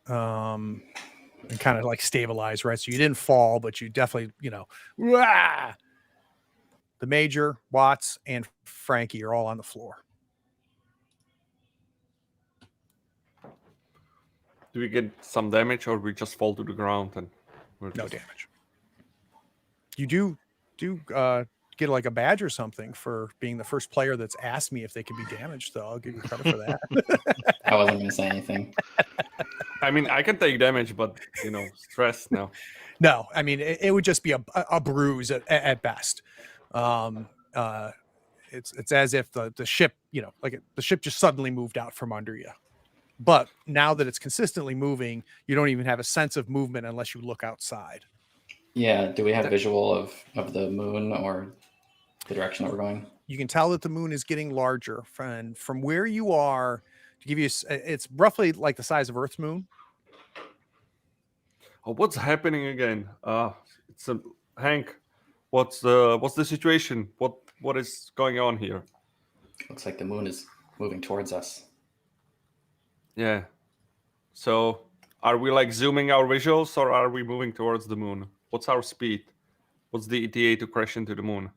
A: and kind of like stabilize, right? So you didn't fall, but you definitely, wah! The Major, Watts, and Frankie are all on the floor.
B: Do we get some damage, or we just fall to the ground and we're
A: No
B: just...
A: damage. You do get like a badge or something for being the first player that's asked me if they could be damaged, though. I'll give you credit for that.
E: I wasn't going to say anything.
B: I mean, I can take damage, but stress now.
A: No, I mean it would just be a bruise at best. It's as if the ship, the ship just suddenly moved out from under you. But now that it's consistently moving, you don't even have a sense of movement unless you look outside.
E: Yeah. Do we have visual of the moon or the direction that we're going?
A: You can tell that the moon is getting larger. From where you are, to give you, it's roughly like the size of Earth's moon.
B: Oh, what's happening again? It's Hank. What's the situation? What is going on here?
E: Looks like the moon is moving towards us.
B: Yeah. So, are we like zooming our visuals, or are we moving towards the moon? What's our speed? What's the ETA to crash into the moon?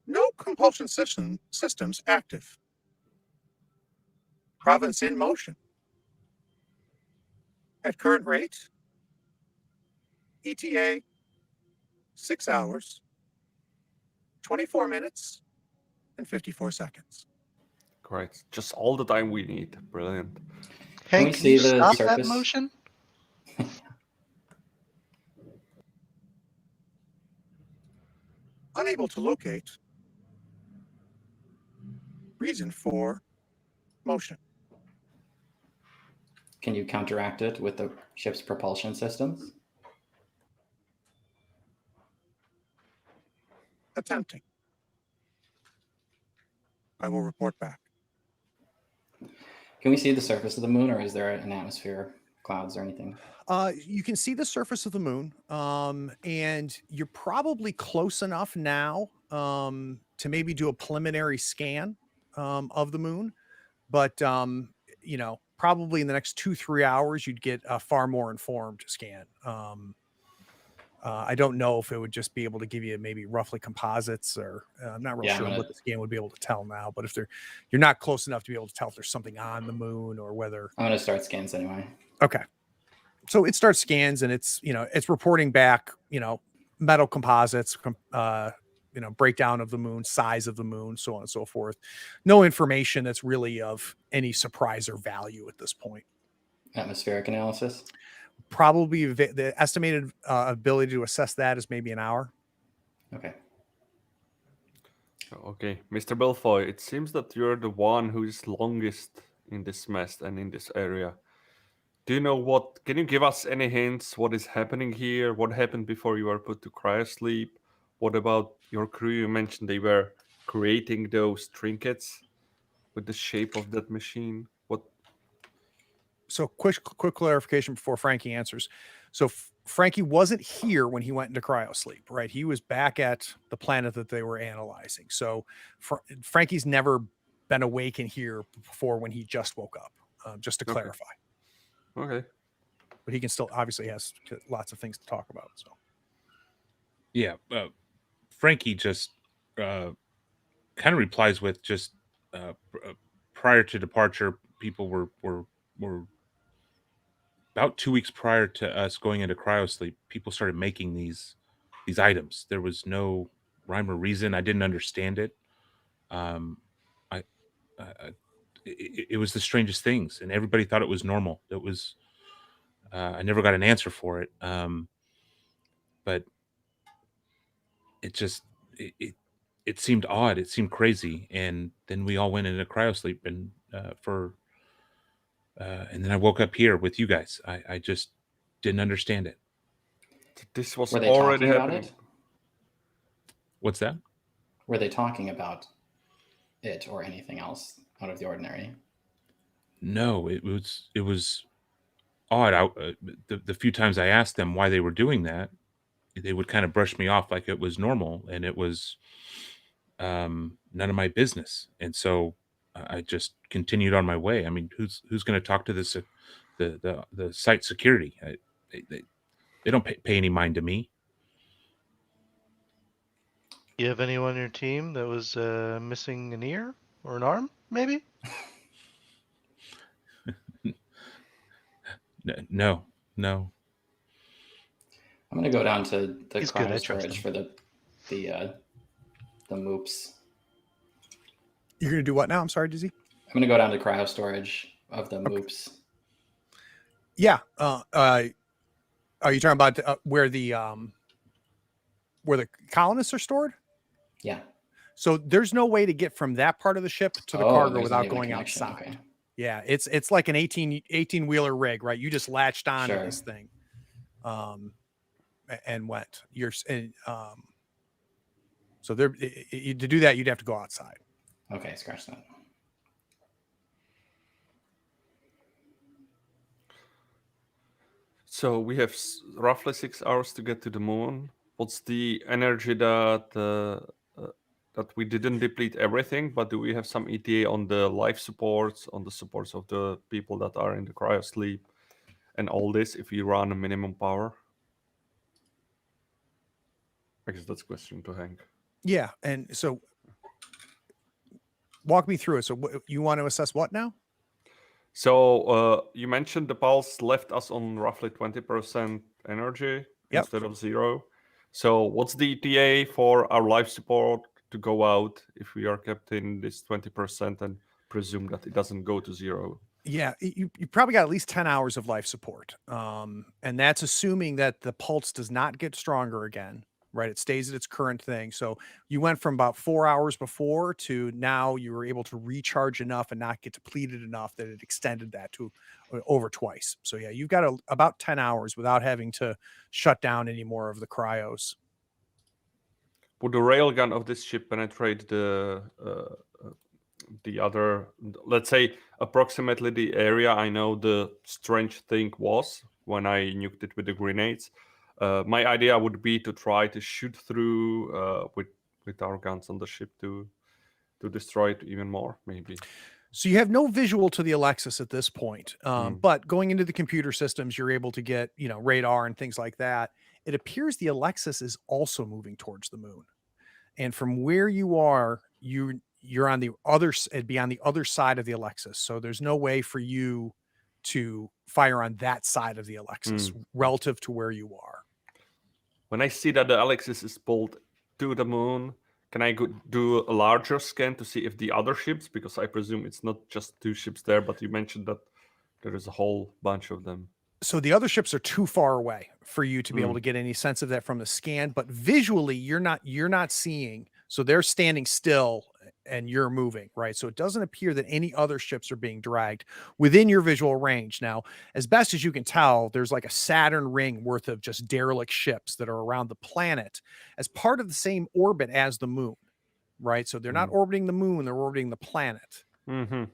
F: No compulsion systems active. Province in motion. At current rate, ETA 6 hours, 24 minutes, and 54 seconds.
B: Great. Just all the time we need. Brilliant.
E: Can we
D: Hank,
E: see
D: you
E: the
D: stop
E: surface?
D: that motion?
F: Unable to locate. Reason for motion.
E: Can you counteract it with the ship's propulsion systems?
F: Attempting. I will report back.
E: Can we see the surface of the moon, or is there an atmosphere, clouds, or anything?
A: You can see the surface of the moon, and you're probably close enough now to maybe do a preliminary scan of the moon. But probably in the next 2-3 hours, you'd get a far more informed scan. I don't know if it would just be able to give you maybe roughly composites, or I'm not real sure what the scan would be able to tell now. But if you're not close enough to be able to tell if there's something on the moon or whether.
E: I'm going to start scans anyway.
A: Okay. So it starts scans, and it's reporting back, metal composites, breakdown of the moon, size of the moon, so on and so forth. No information that's really of any surprise or value at this point.
E: Atmospheric analysis?
A: Probably the estimated ability to assess that is maybe an hour.
E: Okay.
B: Okay, Mr. Belfoy, it seems that you're the one who is longest in this mess and in this area. Do you know can you give us any hints? What is happening here? What happened before you were put to cryosleep? What about your crew? You mentioned they were creating those trinkets with the shape of that machine. What?
A: So quick clarification before Frankie answers. So Frankie wasn't here when he went into cryosleep, right? He was back at the planet that they were analyzing. So Frankie's never been awake in here before when he just woke up, just to clarify.
B: Okay.
A: But he can still obviously has lots of things to talk about. So.
C: Yeah. Frankie just kind of replies with just prior to departure, people were about 2 weeks prior to us going into cryosleep, people started making these items. There was no rhyme or reason. I didn't understand it. It was the strangest things, and everybody thought it was normal. It was I never got an answer for it. But it just it seemed odd. It seemed crazy, and then we all went into cryosleep, and and then I woke up here with you guys. I just didn't understand it.
B: This was
E: Were they
B: already
E: talking about
B: happening.
E: it?
C: What's that?
E: Were they talking about it or anything else out of the ordinary?
C: No, it was odd. The few times I asked them why they were doing that, they would kind of brush me off like it was normal, and it was none of my business. And so I just continued on my way. I mean, who's going to talk to this the site security? They don't pay any mind to me.
D: You have anyone on your team that was missing an ear or an arm, maybe?
C: No.
E: I'm gonna go down to the
D: He's good, I
E: cryo
D: trust
E: storage
D: him.
E: for the moops.
A: You're going to do what now? I'm sorry, Dizzy.
E: I'm gonna go down to cryo storage of the moops.
A: Yeah. Are you talking about where the colonists are stored?
E: Yeah.
A: So there's no way to get from that part of the ship to the
E: Oh,
A: cargo
E: there's not
A: without
E: even a
A: going
E: connection,
A: outside.
E: okay.
A: Yeah, it's like an 18 wheeler rig, right? You just latched onto
E: Sure.
A: this thing, and went. So there to do that, you'd have to go outside.
E: Okay, scratch that.
B: So we have roughly 6 hours to get to the moon. What's the energy that we didn't deplete everything, but do we have some ETA on the life supports, on the supports of the people that are in the cryo sleep, and all this if we run a minimum power? I guess that's a question to Hank.
A: Yeah, and so walk me through it. So you want to assess what now?
B: So you mentioned the pulse left us on roughly 20% energy
A: Yep.
B: instead of 0. So what's the ETA for our life support to go out if we are kept in this 20% and presume that it doesn't go to 0?
A: Yeah, you probably got at least 10 hours of life support. And that's assuming that the pulse does not get stronger again, right? It stays at its current thing. So you went from about 4 hours before to now you were able to recharge enough and not get depleted enough that it extended that to over twice. So yeah, you've got about 10 hours without having to shut down any more of the cryos.
B: Would the railgun of this ship penetrate the other, let's say, approximately the area I know the strange thing was when I nuked it with the grenades? My idea would be to try to shoot through with our guns on the ship to destroy it even more, maybe.
A: So you have no visual to the Alexis at this point, but going into the computer systems, you're able to get, radar and things like that. It appears the Alexis is also moving towards the moon. And from where you are, you're on the it'd be on the other side of the Alexis. So there's no way for you to fire on that side of the Alexis relative to where you are.
B: When I see that the Alexis is pulled to the moon, can I do a larger scan to see if the other ships, because I presume it's not just 2 ships there, but you mentioned that there is a whole bunch of them.
A: So the other ships are too far away for you to be able to get any sense of that from the scan, but visually you're not seeing. So they're standing still and you're moving, right? So it doesn't appear that any other ships are being dragged within your visual range. Now, as best as you can tell, there's like a Saturn ring worth of just derelict ships that are around the planet as part of the same orbit as the moon, right? So they're not orbiting the moon, they're orbiting the planet.
B: Mm-hmm.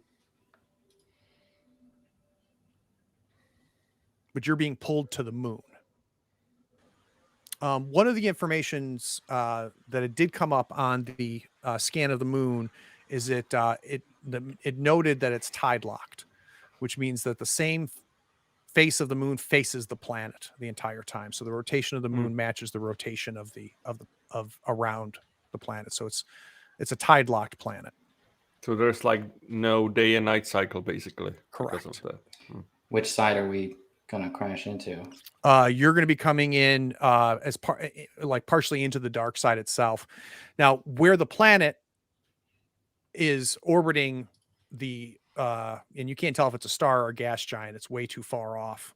A: But you're being pulled to the moon. One of the informations that it did come up on the scan of the moon is it noted that it's tide locked, which means that the same face of the moon faces the planet the entire time. So the rotation of the moon matches the rotation of around the planet. So it's a tide locked planet.
B: So there's like no day and night cycle, basically.
A: Correct.
B: Because of that.
E: Which side are we gonna crash into?
A: You're going to be coming in as partially into the dark side itself. Now, where the planet is orbiting the and you can't tell if it's a star or a gas giant, it's way too far off.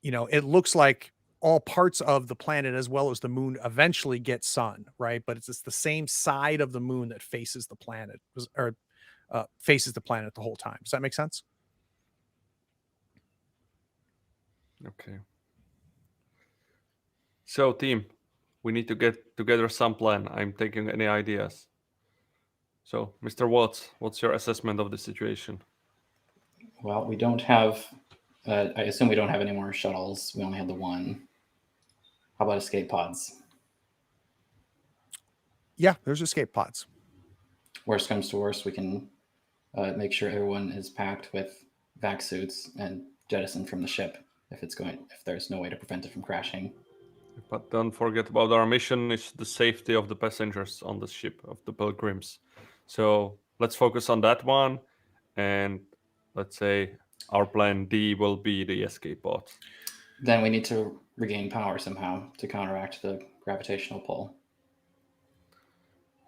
A: It looks like all parts of the planet as well as the moon eventually get sun, right? But it's just the same side of the moon that faces the planet or faces the planet the whole time. Does that make sense?
B: Okay. So, team, we need to get together some plan. I'm taking any ideas. So, Mr. Watts, what's your assessment of the situation?
E: Well, we don't have. I assume we don't have any more shuttles. We only have the one. How about escape pods?
A: Yeah, there's escape pods.
E: Worst comes to worst, we can make sure everyone is packed with vac suits and jettisoned from the ship if there's no way to prevent it from crashing.
B: But don't forget about our mission is the safety of the passengers on the ship, of the pilgrims. So let's focus on that one. And let's say our plan D will be the escape pod.
E: Then we need to regain power somehow to counteract the gravitational pull.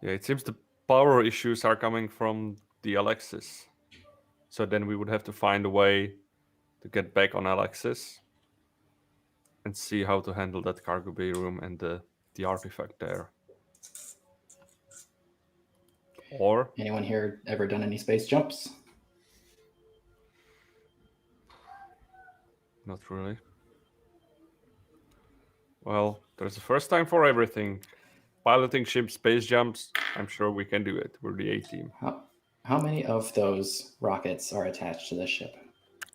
B: Yeah, it seems the power issues are coming from the Alexis. So then we would have to find a way to get back on Alexis and see how to handle that cargo bay room and the artifact there. Or
E: Anyone here ever done any space jumps?
B: not really. Well, there's a first time for everything. Piloting ship space jumps, I'm sure we can do it. We're the A team.
E: How many of those rockets are attached to this ship?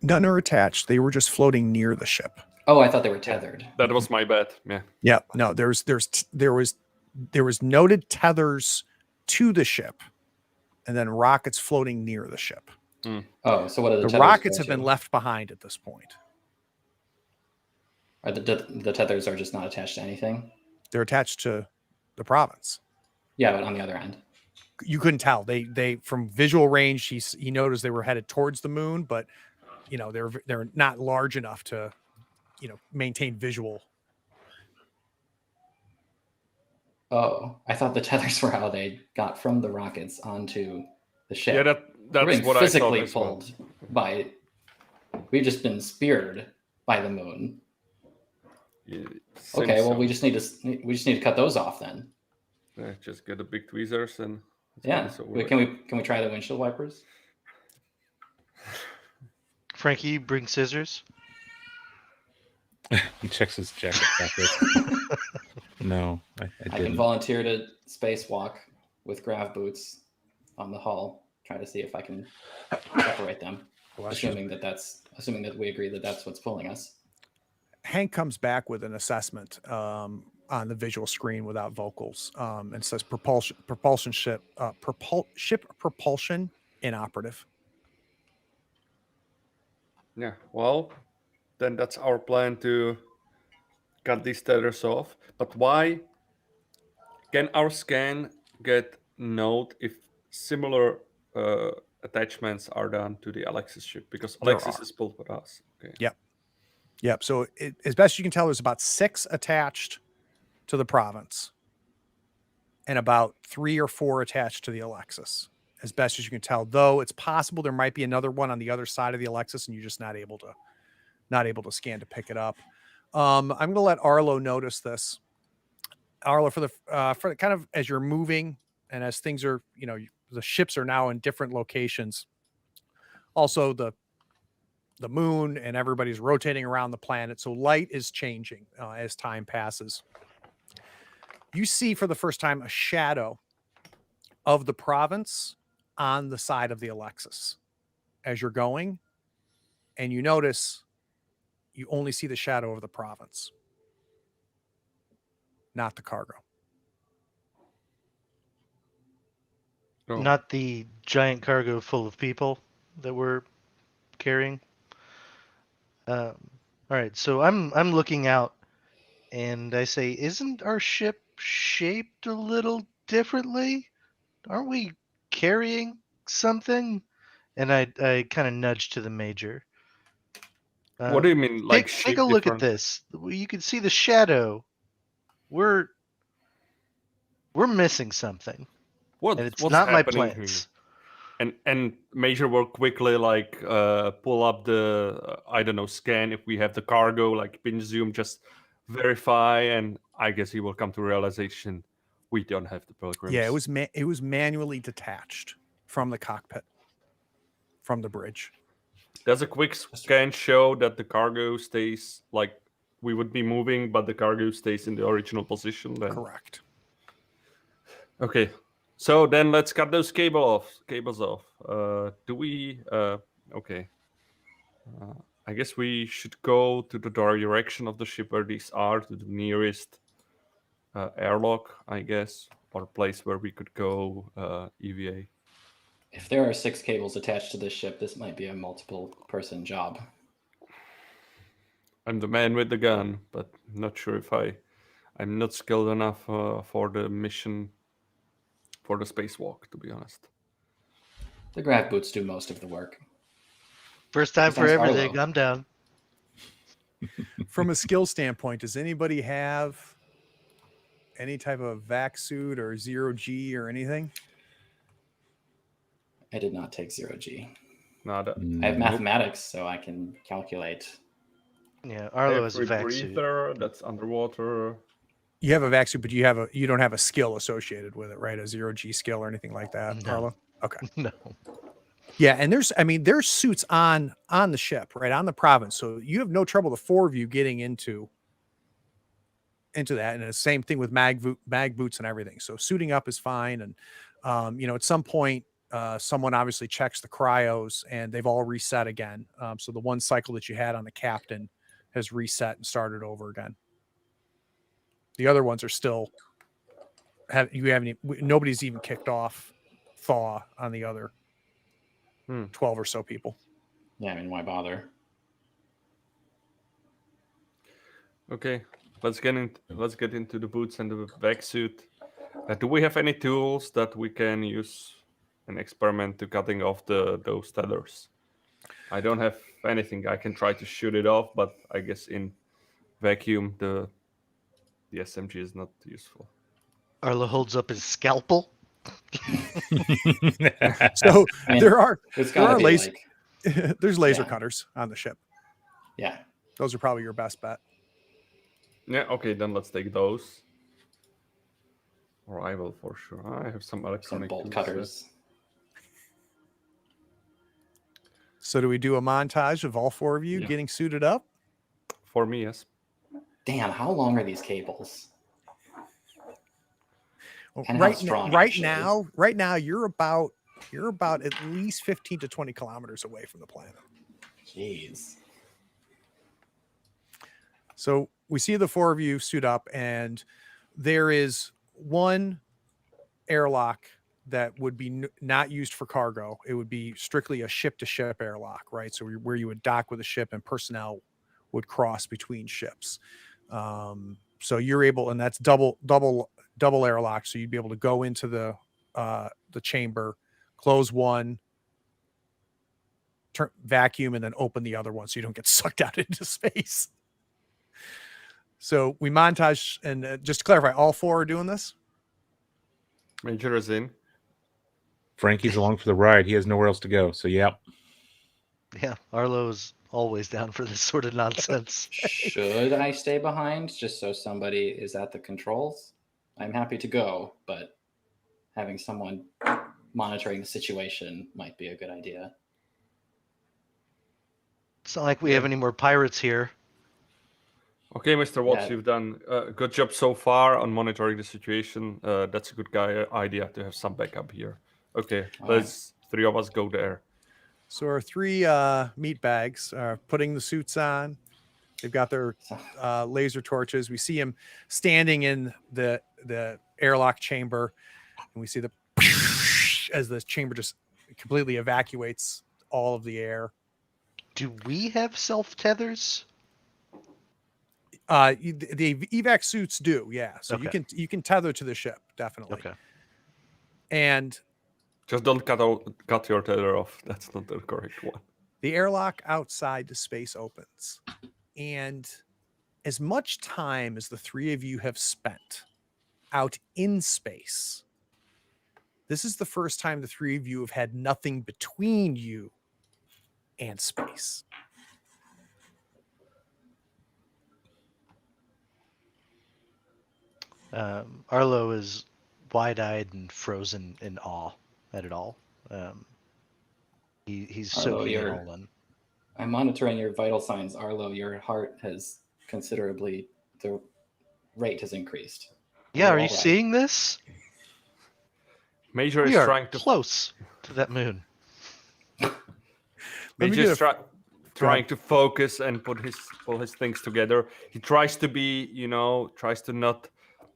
A: None are attached. They were just floating near the ship.
E: Oh, I thought they were tethered.
B: That was my bet. Yeah.
A: Yeah. No, there was noted tethers to the ship, and then rockets floating near the ship.
E: Oh, so what are the
A: The
E: tethers
A: rockets
E: go
A: have been
E: to?
A: left behind at this point.
E: Are the tethers are just not attached to anything?
A: They're attached to the province.
E: Yeah, but on the other end.
A: You couldn't tell. They from visual range, he noticed they were headed towards the moon, but they're not large enough to maintain visual.
E: Oh, I thought the tethers were how they got from the rockets onto the ship.
B: Yeah,
E: We're
B: that's
E: being
B: what I thought
E: physically
B: as well.
E: pulled by. We've just been speared by the moon.
B: Yeah,
E: Okay,
B: seems
E: well
B: so.
E: we just need to cut those off then.
B: Yeah, just get the big tweezers and let's get
E: Yeah.
B: this over
E: Wait,
B: with.
E: can we try the windshield wipers?
D: Frankie, bring scissors.
C: He checks his jacket pocket. No, I
E: I can
C: didn't.
E: volunteer to spacewalk with grav boots on the hull. Try to see if I can separate them. Assuming that we agree that that's what's pulling us.
A: Hank comes back with an assessment on the visual screen without vocals, and says ship propulsion inoperative.
B: Yeah, well, then that's our plan to cut these tethers off. But why can our scan get note if similar attachments are done to the Alexis ship? Because
A: There
B: Alexis
A: are.
B: is pulled with us. Okay.
A: Yep. So as best you can tell, there's about 6 attached to the province, and about 3 or 4 attached to the Alexis. As best as you can tell, though, it's possible there might be another one on the other side of the Alexis, and you're just not able to scan to pick it up. I'm going to let Arlo notice this. Arlo, for the kind of as you're moving and as things are, the ships are now in different locations. Also, the moon and everybody's rotating around the planet, so light is changing as time passes. You see for the first time a shadow of the province on the side of the Alexis as you're going, and you notice you only see the shadow of the province, not the cargo.
B: Oh.
D: Not the giant cargo full of people that we're carrying. All right, so I'm looking out, and I say, "Isn't our ship shaped a little differently? Aren't we carrying something?" And I kind of nudge to the major.
B: What do you mean, like
D: Take
B: shape
D: a look
B: different?
D: at this. You can see the shadow. We're missing something, and it's
B: What's
D: not my
B: happening here?
D: plans.
B: And Major will quickly pull up the I don't know, scan if we have the cargo, like pin zoom, just verify, and I guess he will come to realization we don't have the pilgrims.
A: Yeah, it was manually detached from the cockpit, from the bridge.
B: Does a quick scan show that the cargo stays like we would be moving, but the cargo stays in the original position then?
A: Correct.
B: Okay. So then let's cut those cables off. Do we okay. I guess we should go to the direction of the ship where these are, to the nearest airlock, I guess, or place where we could go EVA.
E: If there are 6 cables attached to this ship, this might be a multiple-person job.
B: I'm the man with the gun, but not sure if I'm not skilled enough for the mission, for the spacewalk, to be honest.
E: The grav boots do most of the work.
D: First time for
E: Besides
D: everything.
E: Arlo.
D: I'm down.
A: From a skill standpoint, does anybody have any type of vac suit or 0G or anything?
E: I did not take 0G.
B: Nada.
E: I have mathematics, so I can calculate.
D: Yeah, Arlo has a
B: Every
D: vac suit.
B: breather that's underwater.
A: You have a vac suit, but you don't have a skill associated with it, right? A 0G skill or anything like that,
D: No.
A: Arlo? Okay.
D: No.
A: Yeah, and there's suits on the ship, right, on the province, so you have no trouble, the 4 of you, getting into that, and the same thing with mag boots and everything. So suiting up is fine, and at some point, someone obviously checks the cryos, and they've all reset again. So the one cycle that you had on the captain has reset and started over again. The other ones are still nobody's even kicked off thaw on the other 12 or so people.
E: Yeah, I mean, why bother?
B: Okay, let's get into the boots and the vac suit. Do we have any tools that we can use and experiment to cutting off those tethers? I don't have anything. I can try to shoot it off, but I guess in vacuum the SMG is not useful.
D: Arlo holds up his scalpel.
A: So
E: I mean,
A: there are
E: laser.
A: there's laser
E: Yeah.
A: cutters on the ship.
E: Yeah.
A: Those are probably your best bet.
B: Yeah, okay, then let's take those. Or I will for sure. I have some
E: Some
B: electronic
E: bolt
B: tools,
E: cutters.
A: So do we do a montage of all 4 of you
B: Yeah.
A: getting suited up?
B: For me, yes.
E: Damn, how long are these cables?
A: Well,
E: And how strong, actually.
A: right now you're about at least 15 to 20 kilometers away from the planet.
E: Jeez.
A: So we see the 4 of you suit up, and there is one airlock that would be not used for cargo. It would be strictly a ship-to-ship airlock, right? So where you would dock with a ship and personnel would cross between ships. So you're able, and that's double airlock. So you'd be able to go into the chamber, close one, turn vacuum, and then open the other one, so you don't get sucked out into space. So we montage, and just to clarify, all 4 are doing this.
B: Major is in.
C: Frankie's along for the ride. He has nowhere else to go. So, yeah.
D: Yeah, Arlo's always down for this sort of nonsense.
E: Should I stay behind just so somebody is at the controls? I'm happy to go, but having someone monitoring the situation might be a good idea.
D: It's not like we have any more pirates here.
B: Okay, Mr. Watts,
E: Yeah.
B: you've done a good job so far on monitoring the situation. That's a good idea to have some backup here. Okay,
E: All
B: let's 3 of us go there.
A: So our 3 meat bags are putting the suits on. They've got their laser torches. We see him standing in the airlock chamber, and we see as the chamber just completely evacuates all of the air.
D: Do we have self-tethers?
A: The evac suits do, yeah. So
D: Okay.
A: you can tether to the ship, definitely.
D: Okay.
A: And
B: Just don't cut your tether off. That's not the correct one.
A: the airlock outside the space opens, and as much time as the 3 of you have spent out in space, this is the first time the 3 of you have had nothing between you and space.
D: Arlo is wide-eyed and frozen in awe at it all. He's
E: Arlo,
D: soaking it
E: you're-
D: all in.
E: I'm monitoring your vital signs, Arlo. Your heart has considerably, the rate has increased.
D: Yeah, are
E: You're
D: you
E: all right.
D: seeing this?
B: Major
D: We
B: is
D: are
B: trying to
D: close to that moon.
A: me
B: Major
A: get
B: is trying to focus and pull his things together. He tries to be, tries to not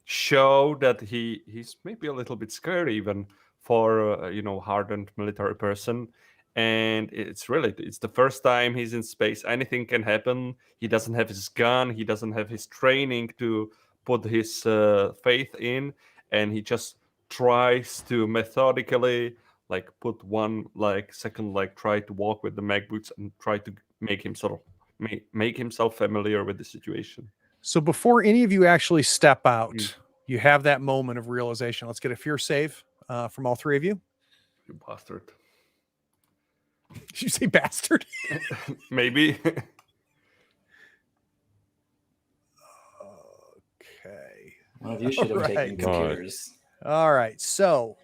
B: show that he's maybe a little bit scared even for hardened military person. And it's the first time he's in space. Anything can happen. He doesn't have his gun. He doesn't have his training to put his faith in, and he just tries to methodically put one second try to walk with the mag boots and try to make himself familiar with the situation.
A: So before any of you actually step out, you have that moment of realization. Let's get a fear save from all three of you.
B: You bastard.
A: Did you say bastard?
B: Maybe.
A: Okay.
E: One of you should have
A: Alright.
E: taken computers.
A: All right. So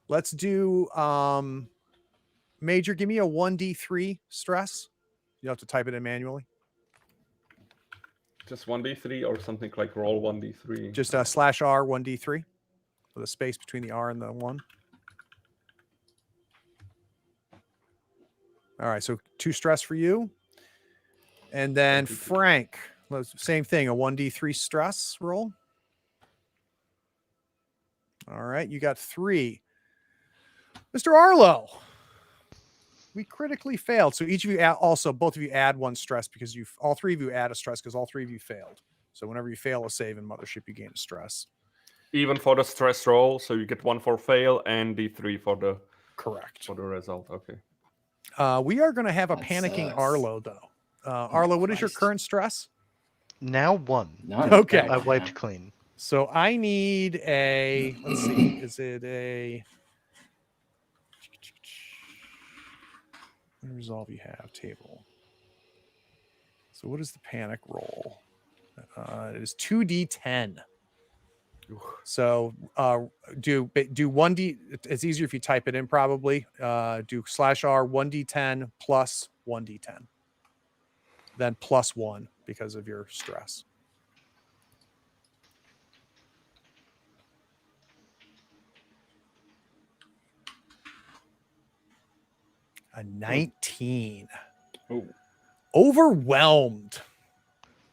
A: let's do Major, give me a 1d3 stress. You have to type it in manually.
B: Just 1d3 or something like roll 1d3.
A: Just /R 1d3 with a space between the R and the 1. All right, so 2 stress for you. And then Frank, same thing, a 1d3 stress roll. All right, you got 3. Mr. Arlo, we critically failed. So each of you both of you add 1 stress because all 3 of you add a stress because all 3 of you failed. So whenever you fail a save in Mothership, you gain a stress.
B: Even for the stress roll, so you get 1 for fail and d3 for the
A: correct
B: for the result. Okay.
A: We are going to have a
E: That
A: panicking
E: sucks.
A: Arlo though. Arlo, what is your
E: Christ.
A: current stress?
D: Now 1.
E: None.
A: Okay.
D: I
E: Oh,
D: wiped
E: yeah.
D: clean.
A: So I need a, let's see, is it a, what resolve you have table? So what is the panic roll? It is 2d10. So do 1d, it's easier if you type it in probably. Do /R 1d10 plus 1d10. Then plus 1 because of your stress. A 19.
B: Oh.
A: Overwhelmed.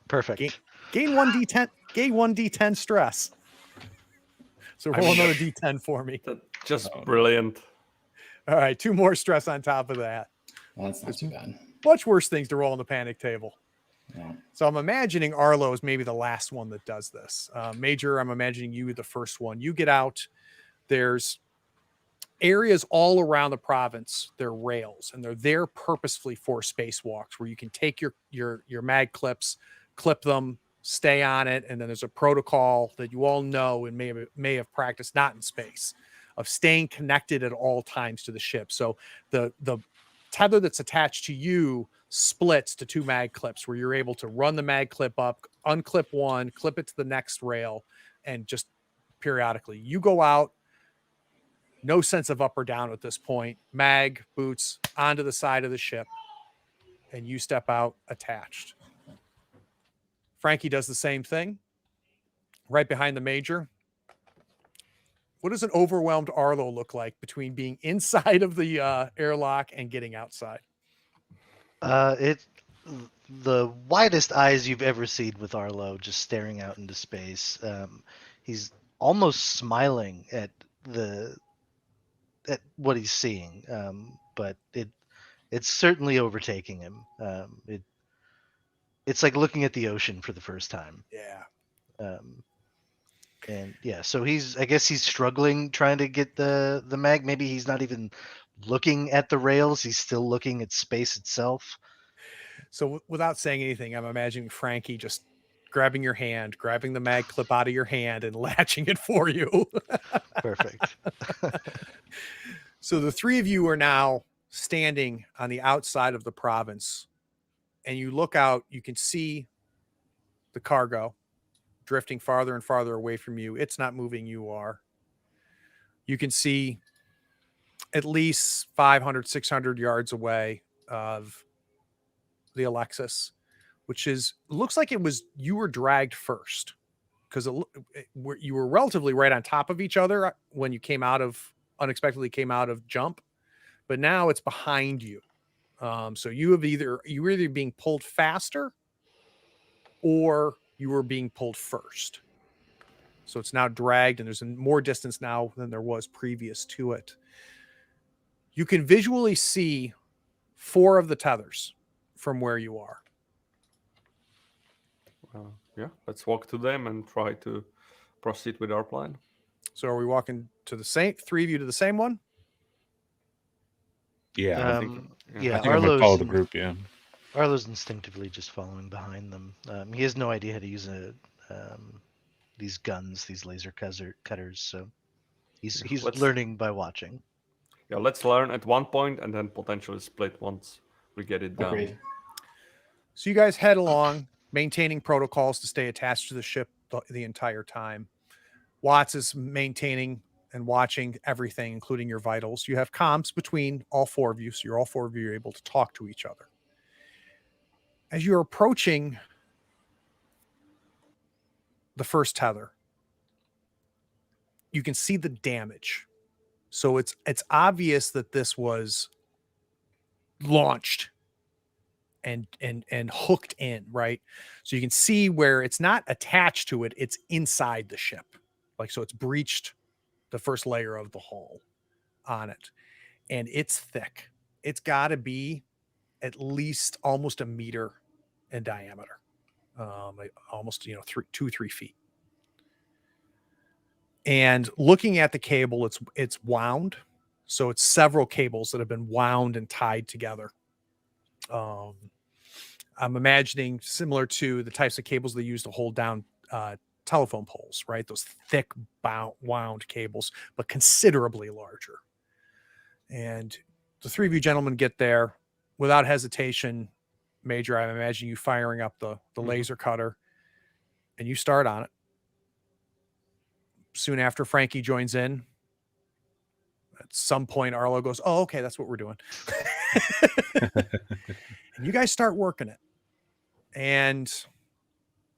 D: Perfect.
A: Gain 1d10. Gain 1d10 stress. So roll another d10 for me.
B: That's just brilliant.
A: All right, 2 more stress on top of that.
E: Well, that's not too bad.
A: Much worse things to roll on the panic table.
E: Yeah.
A: So I'm imagining Arlo is maybe the last one that does this. Major, I'm imagining you the first one. You get out. There's areas all around the province. They're rails, and they're there purposefully for spacewalks where you can take your mag clips, clip them, stay on it, and then there's a protocol that you all know and may have practiced, not in space, of staying connected at all times to the ship. So the tether that's attached to you splits to 2 mag clips where you're able to run the mag clip up, unclip one, clip it to the next rail, and just periodically. You go out, no sense of up or down at this point. Mag, boots, onto the side of the ship, and you step out attached. Frankie does the same thing, right behind the Major. What does an overwhelmed Arlo look like between being inside of the airlock and getting outside?
D: It's the widest eyes you've ever seen with Arlo, just staring out into space. He's almost smiling at what he's seeing, but it's certainly overtaking him. It's like looking at the ocean for the first time.
A: Yeah.
D: And yeah, so I guess he's struggling trying to get the mag. Maybe he's not even looking at the rails. He's still looking at space itself.
A: So without saying anything, I'm imagining Frankie just grabbing your hand, grabbing the mag clip out of your hand and latching it for you.
D: Perfect.
A: So the 3 of you are now standing on the outside of the province, and you look out, you can see the cargo drifting farther and farther away from you. It's not moving, you are. You can see at least 500, 600 yards away of the Alexis, which looks like you were dragged first because you were relatively right on top of each other when you unexpectedly came out of jump, but now it's behind you. So you were either being pulled faster or you were being pulled first. So it's now dragged, and there's more distance now than there was previous to it. You can visually see 4 of the tethers from where you are.
B: Yeah, let's walk to them and try to proceed with our plan.
A: So are we walking to the same 3 of you to the same one?
C: Yeah,
B: I think,
C: I think I'm gonna follow the group. Yeah.
D: Arlo's instinctively just following behind them. He has no idea how to use these guns, these laser cutters. So he's learning by watching.
B: Yeah, let's learn at one point and then potentially split once we get it down.
E: Agreed.
A: So you guys head along, maintaining protocols to stay attached to the ship the entire time. Watts is maintaining and watching everything, including your vitals. You have comms between all 4 of you, so all 4 of you are able to talk to each other. As you're approaching the first tether, you can see the damage. So it's obvious that this was launched and hooked in, right? So you can see where it's not attached to it, it's inside the ship. Like, so it's breached the first layer of the hull on it. And it's thick. It's got to be at least almost a meter in diameter. Like almost, 2-3 feet. And looking at the cable, it's wound. So it's several cables that have been wound and tied together. I'm imagining similar to the types of cables they use to hold down telephone poles, right? Those thick wound cables, but considerably larger. And the 3 of you gentlemen get there without hesitation. Major, I imagine you firing up the laser cutter, and you start on it. Soon after, Frankie joins in. At some point, Arlo goes, "Oh, okay, that's what we're doing." And you guys start working it. And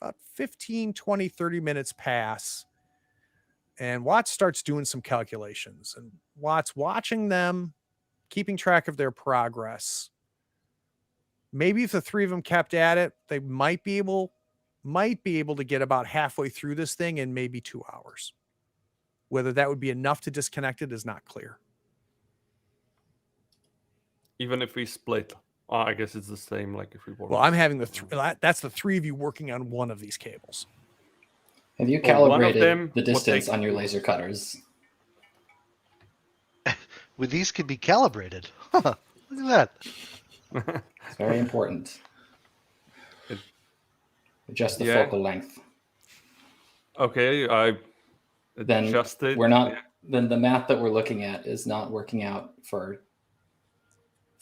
A: about 15, 20, 30 minutes pass. And Watts starts doing some calculations. And Watts watching them, keeping track of their progress. Maybe if the 3 of them kept at it, they might be able to get about halfway through this thing in maybe 2 hours. Whether that would be enough to disconnect it is not clear.
B: Even if we split, I guess it's the same. Like if we work.
A: Well, I'm having that's the 3 of you working on one of these cables.
E: Have you
B: Well, one of
E: calibrated
B: them
E: the
B: will
E: distance
B: take-
E: on your laser cutters?
D: Well, these could be calibrated. Huh, look at that.
E: It's very important.
B: It-
E: Adjust the
B: Yeah.
E: focal length.
B: Okay, I
E: Then
B: adjusted.
E: we're not. Then the math that we're looking at is not working out for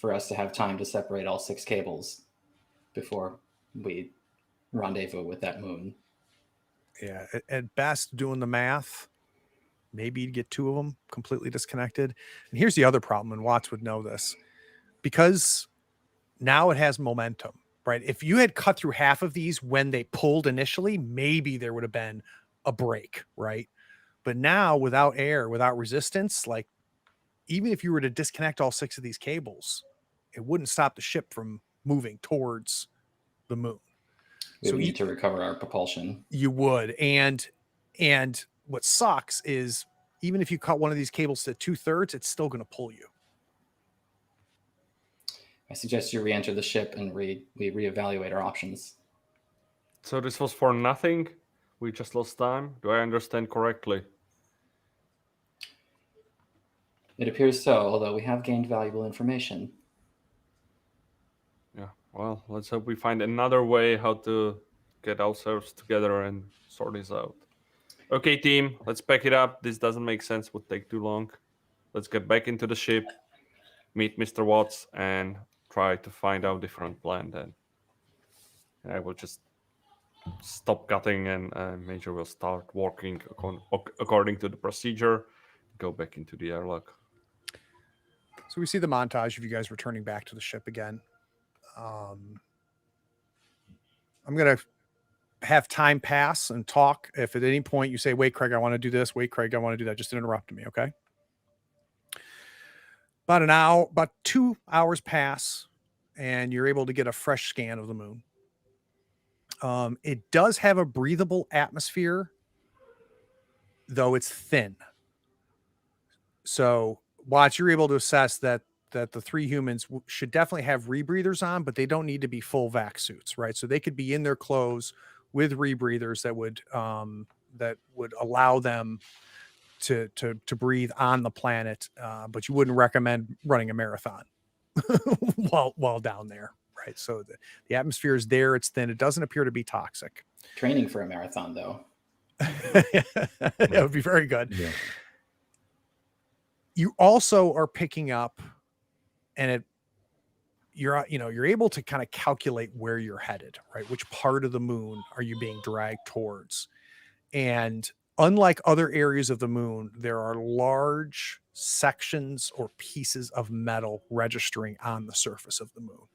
E: us to have time to separate all 6 cables before we rendezvous with that moon.
A: Yeah, at best, doing the math, maybe you'd get 2 of them completely disconnected. And here's the other problem, and Watts would know this, because now it has momentum, right? If you had cut through half of these when they pulled initially, maybe there would have been a break, right? But now, without air, without resistance, like even if you were to disconnect all 6 of these cables, it wouldn't stop the ship from moving towards the moon.
E: We would need to recover our propulsion.
A: You would. And what sucks is even if you cut one of these cables to 2/3, it's still going to pull you.
E: I suggest you re-enter the ship and we reevaluate our options.
B: So this was for nothing? We just lost time? Do I understand correctly?
E: It appears so, although we have gained valuable information.
B: Yeah, well, let's hope we find another way how to get ourselves together and sort this out. Okay, team, let's pack it up. This doesn't make sense, would take too long. Let's get back into the ship, meet Mr. Watts, and try to find out different plan then. And I will just stop cutting and Major will start working according to the procedure, go back into the airlock.
A: So we see the montage of you guys returning back to the ship again. I'm going to have time pass and talk. If at any point you say, "Wait, Craig, I want to do this. Wait, Craig, I want to do that," just interrupt me, okay? About 2 hours pass, and you're able to get a fresh scan of the moon. It does have a breathable atmosphere, though it's thin. So Watts, you're able to assess that the 3 humans should definitely have rebreathers on, but they don't need to be full vac suits, right? So they could be in their clothes with rebreathers that would allow them to breathe on the planet, but you wouldn't recommend running a marathon while down there, right? So the atmosphere is there, it's thin, it doesn't appear to be toxic.
E: Training for a marathon, though.
A: That would be very good.
C: Yeah.
A: You also are picking up, and you're able to kind of calculate where you're headed, right? Which part of the moon are you being dragged towards? And unlike other areas of the moon, there are large sections or pieces of metal registering on the surface of the moon.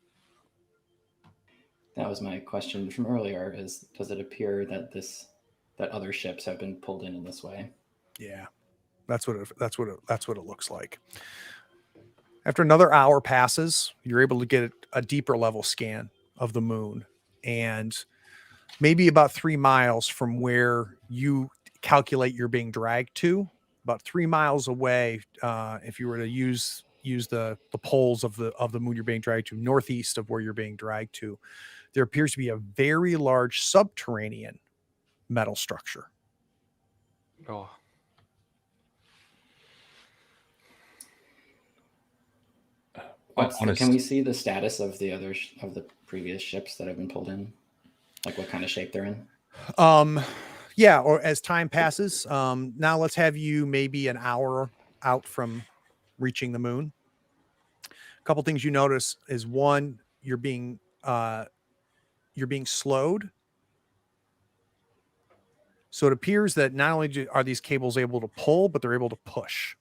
E: That was my question from earlier, is does it appear that other ships have been pulled in this way?
A: Yeah. That's what it looks like. After another hour passes, you're able to get a deeper level scan of the moon, and maybe about 3 miles from where you calculate you're being dragged to, about 3 miles away, if you were to use the poles of the moon you're being dragged to, northeast of where you're being dragged to, there appears to be a very large subterranean metal structure.
B: Oh,
E: Can we see the status of the of the previous ships that have been pulled in? Like what kind of shape they're in?
A: Yeah, or as time passes. Now let's have you maybe an hour out from reaching the moon. A couple things you notice is, one, you're being slowed. So it appears that not only are these cables able to pull, but they're able to push.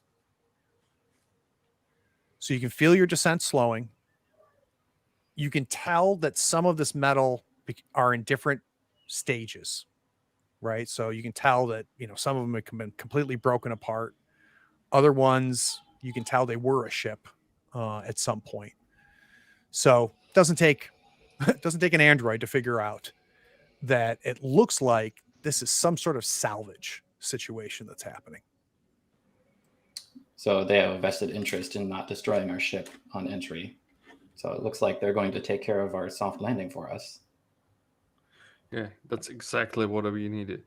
A: So you can feel your descent slowing. You can tell that some of this metal are in different stages, right? So you can tell that, some of them have been completely broken apart. Other ones, you can tell they were a ship at some point. So it doesn't take an android to figure out that it looks like this is some sort of salvage situation that's happening.
E: So they have a vested interest in not destroying our ship on entry. So it looks like they're going to take care of our soft landing for us.
B: yeah, that's exactly what we needed.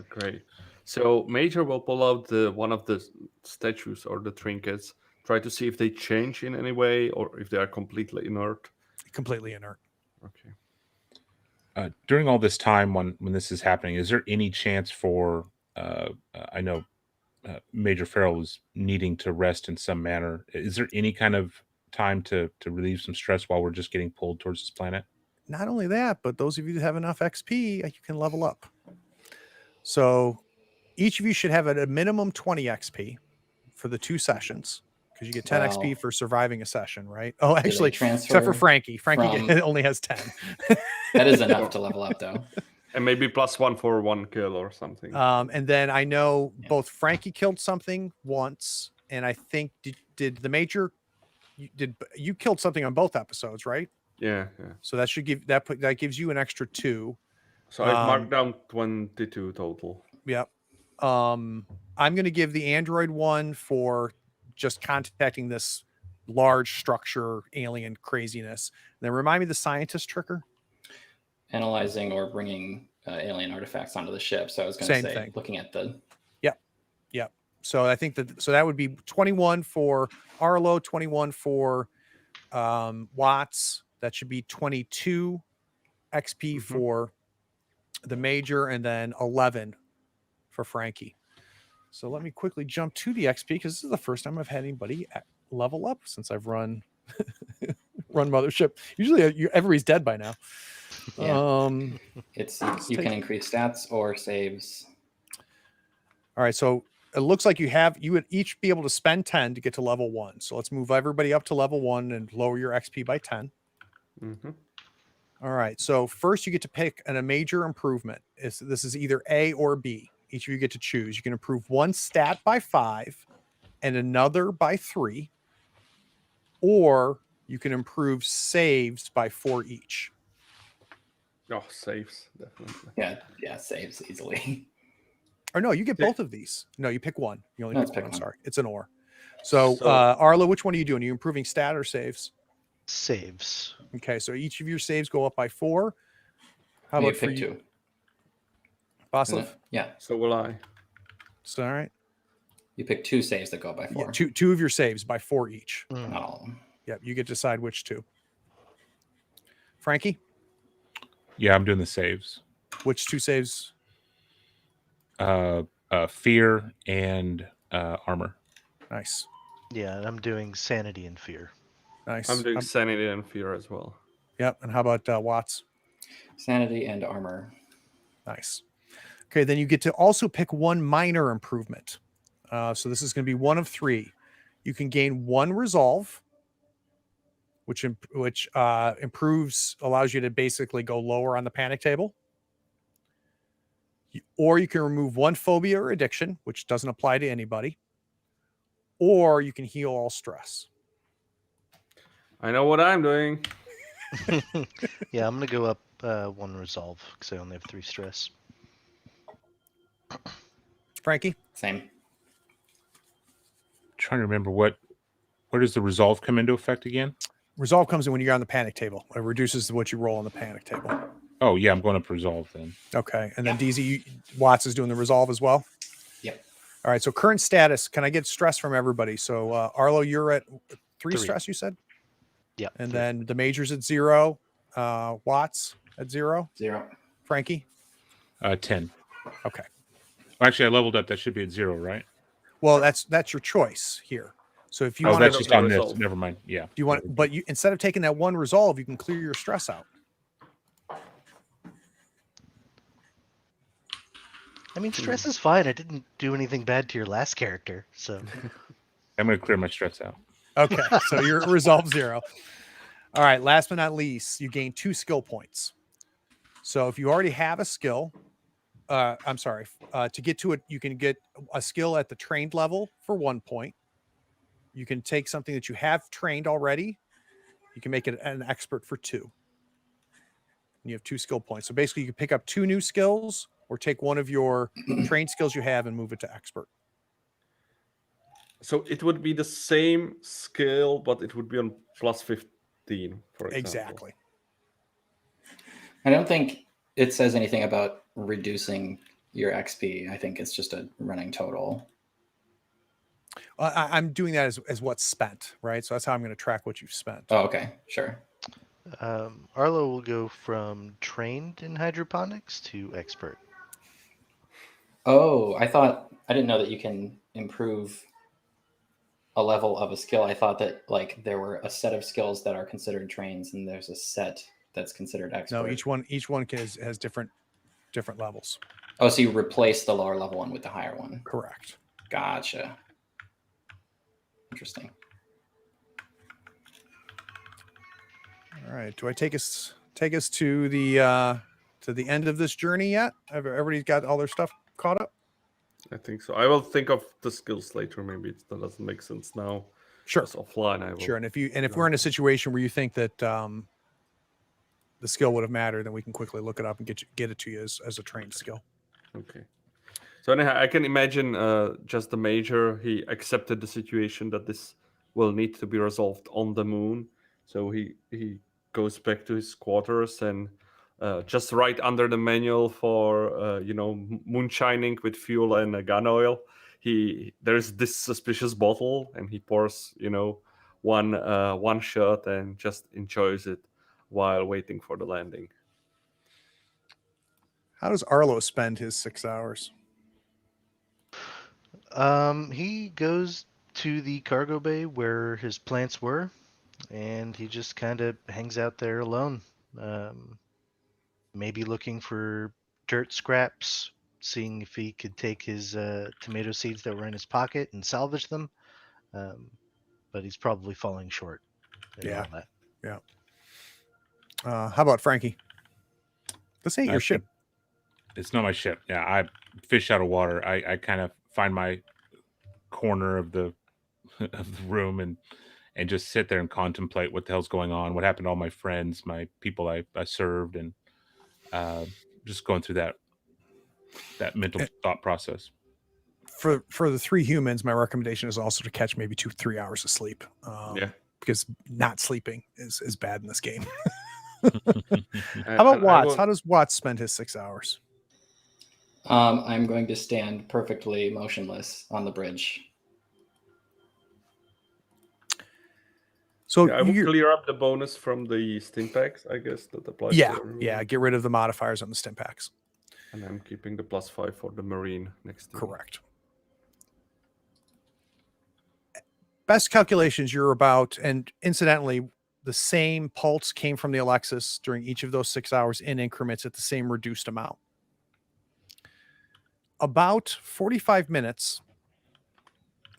B: Great. So Major will pull out one of the statues or the trinkets, try to see if they change in any way or if they are completely inert.
A: Completely inert.
B: Okay.
C: During all this time when this is happening, is there any chance for I know Major Farrell was needing to rest in some manner. Is there any kind of time to relieve some stress while we're just getting pulled towards this planet?
A: Not only that, but those of you that have enough XP, you can level up. So each of you should have at a minimum 20 XP for the 2 sessions, because you get 10 XP for surviving a session, right? Oh, actually, except for Frankie. Frankie only has 10.
E: That is enough to level up, though.
B: And maybe +1 for 1 kill or something.
A: And then I know both Frankie killed something once, and I think did the Major, you killed something on both episodes, right?
B: Yeah.
A: So that should give that gives you an extra 2.
B: So I've marked down 22 total.
A: Yep. I'm going to give the android one for just contacting this large structure, alien craziness. And then remind me the scientist tricker.
E: Analyzing or bringing alien artifacts onto the ship. So I was going to say,
A: thing.
E: Looking at the.
A: Yep. So I think that would be 21 for Arlo, 21 for Watts. That should be 22 XP for the Major, and then 11 for Frankie. So let me quickly jump to the XP, because this is the first time I've had anybody level up since I've run Mothership. Usually everybody's dead by now.
E: Yeah. You can increase stats or saves.
A: All right, so it looks like you would each be able to spend 10 to get to level 1. So let's move everybody up to level 1 and lower your XP by 10. All right, so first you get to pick a major improvement. This is either A or B. Each of you get to choose. You can improve one stat by 5 and another by 3, or you can improve saves by 4 each.
B: Oh, saves, definitely.
E: Yeah, saves easily.
A: Or no, you get
B: Yeah.
A: both of these. No, you pick one. You only
E: No,
A: pick
E: it's
A: one.
E: pick
A: I'm
E: one.
A: sorry. It's an or. So,
B: So-
A: Arlo, which one are you doing? Are you improving stat or saves?
D: Saves.
A: Okay, so each of your saves go up by 4. How
E: You
A: about for
E: pick
A: you,
E: 2. isn't
A: Boslov?
E: it? Yeah.
B: So will I.
A: So, all right.
E: You pick 2 saves that go by 4.
A: Yeah, two of your saves by 4 each.
D: Mm.
E: Not all of them.
A: Yep, you get to decide which 2. Frankie,
C: Yeah, I'm doing the saves.
A: which 2 saves?
C: Fear and armor.
A: Nice.
D: Yeah, and I'm doing sanity and fear.
A: Nice.
B: I'm doing sanity and fear as well.
A: Yep. And how about Watts?
E: Sanity and armor.
A: Nice. Okay, then you get to also pick one minor improvement. So this is going to be one of 3. You can gain 1 resolve, which improves, allows you to basically go lower on the panic table. Or you can remove 1 phobia or addiction, which doesn't apply to anybody. Or you can heal all stress.
B: I know what I'm doing.
D: Yeah, I'm gonna go up 1 resolve because I only have 3 stress.
A: Frankie?
E: Same.
C: Trying to remember where does the resolve come into effect again?
A: Resolve comes in when you're on the panic table. It reduces what you roll on the panic table.
C: Oh yeah, I'm going up resolve then.
A: Okay. And then DZ Watts is doing the resolve as well.
E: Yep.
A: All right. So current status. Can I get stress from everybody? So Arlo, you're at 3
D: 3.
A: stress, you said?
D: Yeah.
A: And
D: 3.
A: then the major's at 0. Watts at 0.
E: 0.
A: Frankie?
C: 10.
A: Okay.
C: Actually, I leveled up. That should be at 0, right?
A: Well, that's your choice here. So if you
C: Oh,
A: want
C: that's
A: to,
C: just on this.
B: resolve.
C: Never mind. Yeah.
A: do you want, but you, instead of taking that 1 resolve, you can clear your stress out.
D: I mean, stress is fine. I didn't do anything bad to your last character, so
C: I'm going to clear my stress out.
A: Okay. So you're at resolve 0. All right. Last but not least, you gain 2 skill points. So if you already have a skill, to get to it, you can get a skill at the trained level for 1 point. You can take something that you have trained already. You can make it an expert for 2. And you have 2 skill points. So basically, you can pick up 2 new skills or take one of your trained skills you have and move it to expert.
B: So it would be the same skill, but it would be on plus 15, for example.
A: Exactly.
E: I don't think it says anything about reducing your XP. I think it's just a running total.
A: I'm doing that as what's spent, right? So that's how I'm going to track what you've spent.
E: Oh, okay. Sure.
D: Arlo will go from trained in hydroponics to expert.
E: Oh, I didn't know that you can improve a level of a skill. I thought that like there were a set of skills that are considered trains and there's a set that's considered expert.
A: No, each one has different levels.
E: Oh, so you replace the lower level one with the higher one.
A: Correct.
E: Gotcha. Interesting.
A: All right. Do I take us to the end of this journey yet? Have everybody's got all their stuff caught up?
B: I think so. I will think of the skills later. Maybe that doesn't make sense now.
A: Sure.
B: Just offline, I will.
A: Sure. And if we're in a situation where you think that the skill would have mattered, then we can quickly look it up and get it to you as a trained skill.
B: Okay. So anyhow, I can imagine just the major. He accepted the situation that this will need to be resolved on the moon. So he goes back to his quarters and just right under the manual for moonshining with fuel and gun oil, there's this suspicious bottle, and he pours one shot and just enjoys it while waiting for the landing.
A: How does Arlo spend his 6 hours?
D: He goes to the cargo bay where his plants were, and he just kind of hangs out there alone. Maybe looking for dirt scraps, seeing if he could take his tomato seeds that were in his pocket and salvage them. But he's probably falling short. in
A: Yeah.
D: all that.
A: How about Frankie? This ain't your ship.
C: It's not my ship. Yeah, I fish out of water. I kind of find my corner of the room and just sit there and contemplate what the hell's going on, what happened to all my friends, my people I served, and just going through that. that mental thought process.
A: For the 3 humans, my recommendation is also to catch maybe 2-3 hours of sleep.
B: Yeah.
A: Because not sleeping is bad in this game.
B: And-
A: How about
B: and I
A: Watts?
B: will-
A: How does Watts spend his 6 hours?
E: I'm going to stand perfectly motionless on the bridge.
A: So
B: I will
A: you're,
B: clear up the bonus from the stim packs, I guess, that applies
A: yeah,
B: to everyone.
A: yeah, get rid of the modifiers on the stim packs.
B: And I'm keeping the +5 for the Marine next to me.
A: Correct. Best calculations you're about, and incidentally, the same pulse came from the Alexis during each of those 6 hours in increments at the same reduced amount. About 45 minutes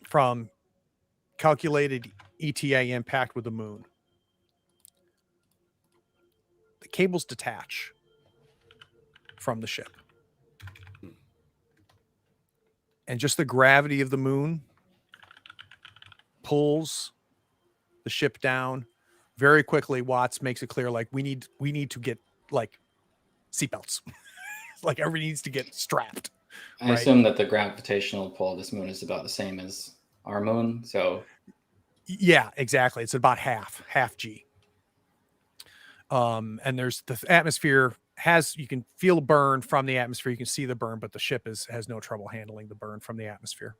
A: from calculated ETA impact with the moon, the cables detach from the ship. And just the gravity of the moon pulls the ship down very quickly. Watts makes it clear, like, we need to get like seatbelts. Like everybody needs to get strapped.
E: I
A: Right.
E: assume that the gravitational pull of this moon is about the same as our moon. So
A: Yeah, exactly. It's about half G. And there's the atmosphere you can feel a burn from the atmosphere. You can see the burn, but the ship has no trouble handling the burn from the atmosphere.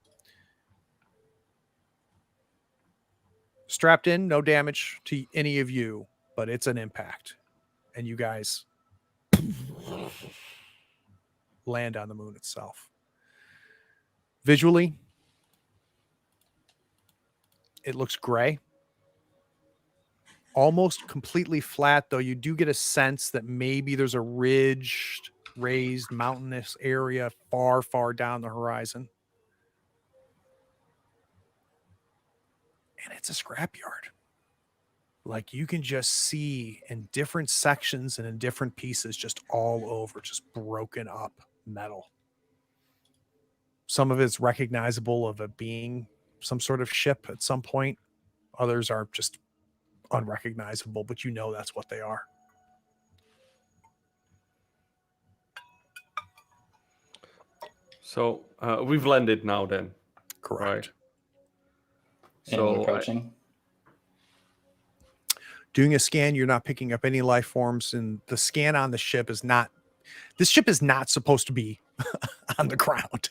A: Strapped in, no damage to any of you, but it's an impact. And you guys land on the moon itself. Visually, it looks gray. Almost completely flat, though you do get a sense that maybe there's a raised mountainous area far, far down the horizon. And it's a scrapyard. Like you can just see in different sections and in different pieces, just all over, just broken up metal. Some of it's recognizable of it being some sort of ship at some point. Others are just unrecognizable, but you know that's what they are.
B: So we've landed now then.
A: Correct.
B: Right.
E: and we're
B: So
E: approaching.
A: Doing a scan, you're not picking up any life forms, and the scan on the ship is not. This ship is not supposed to be on the ground,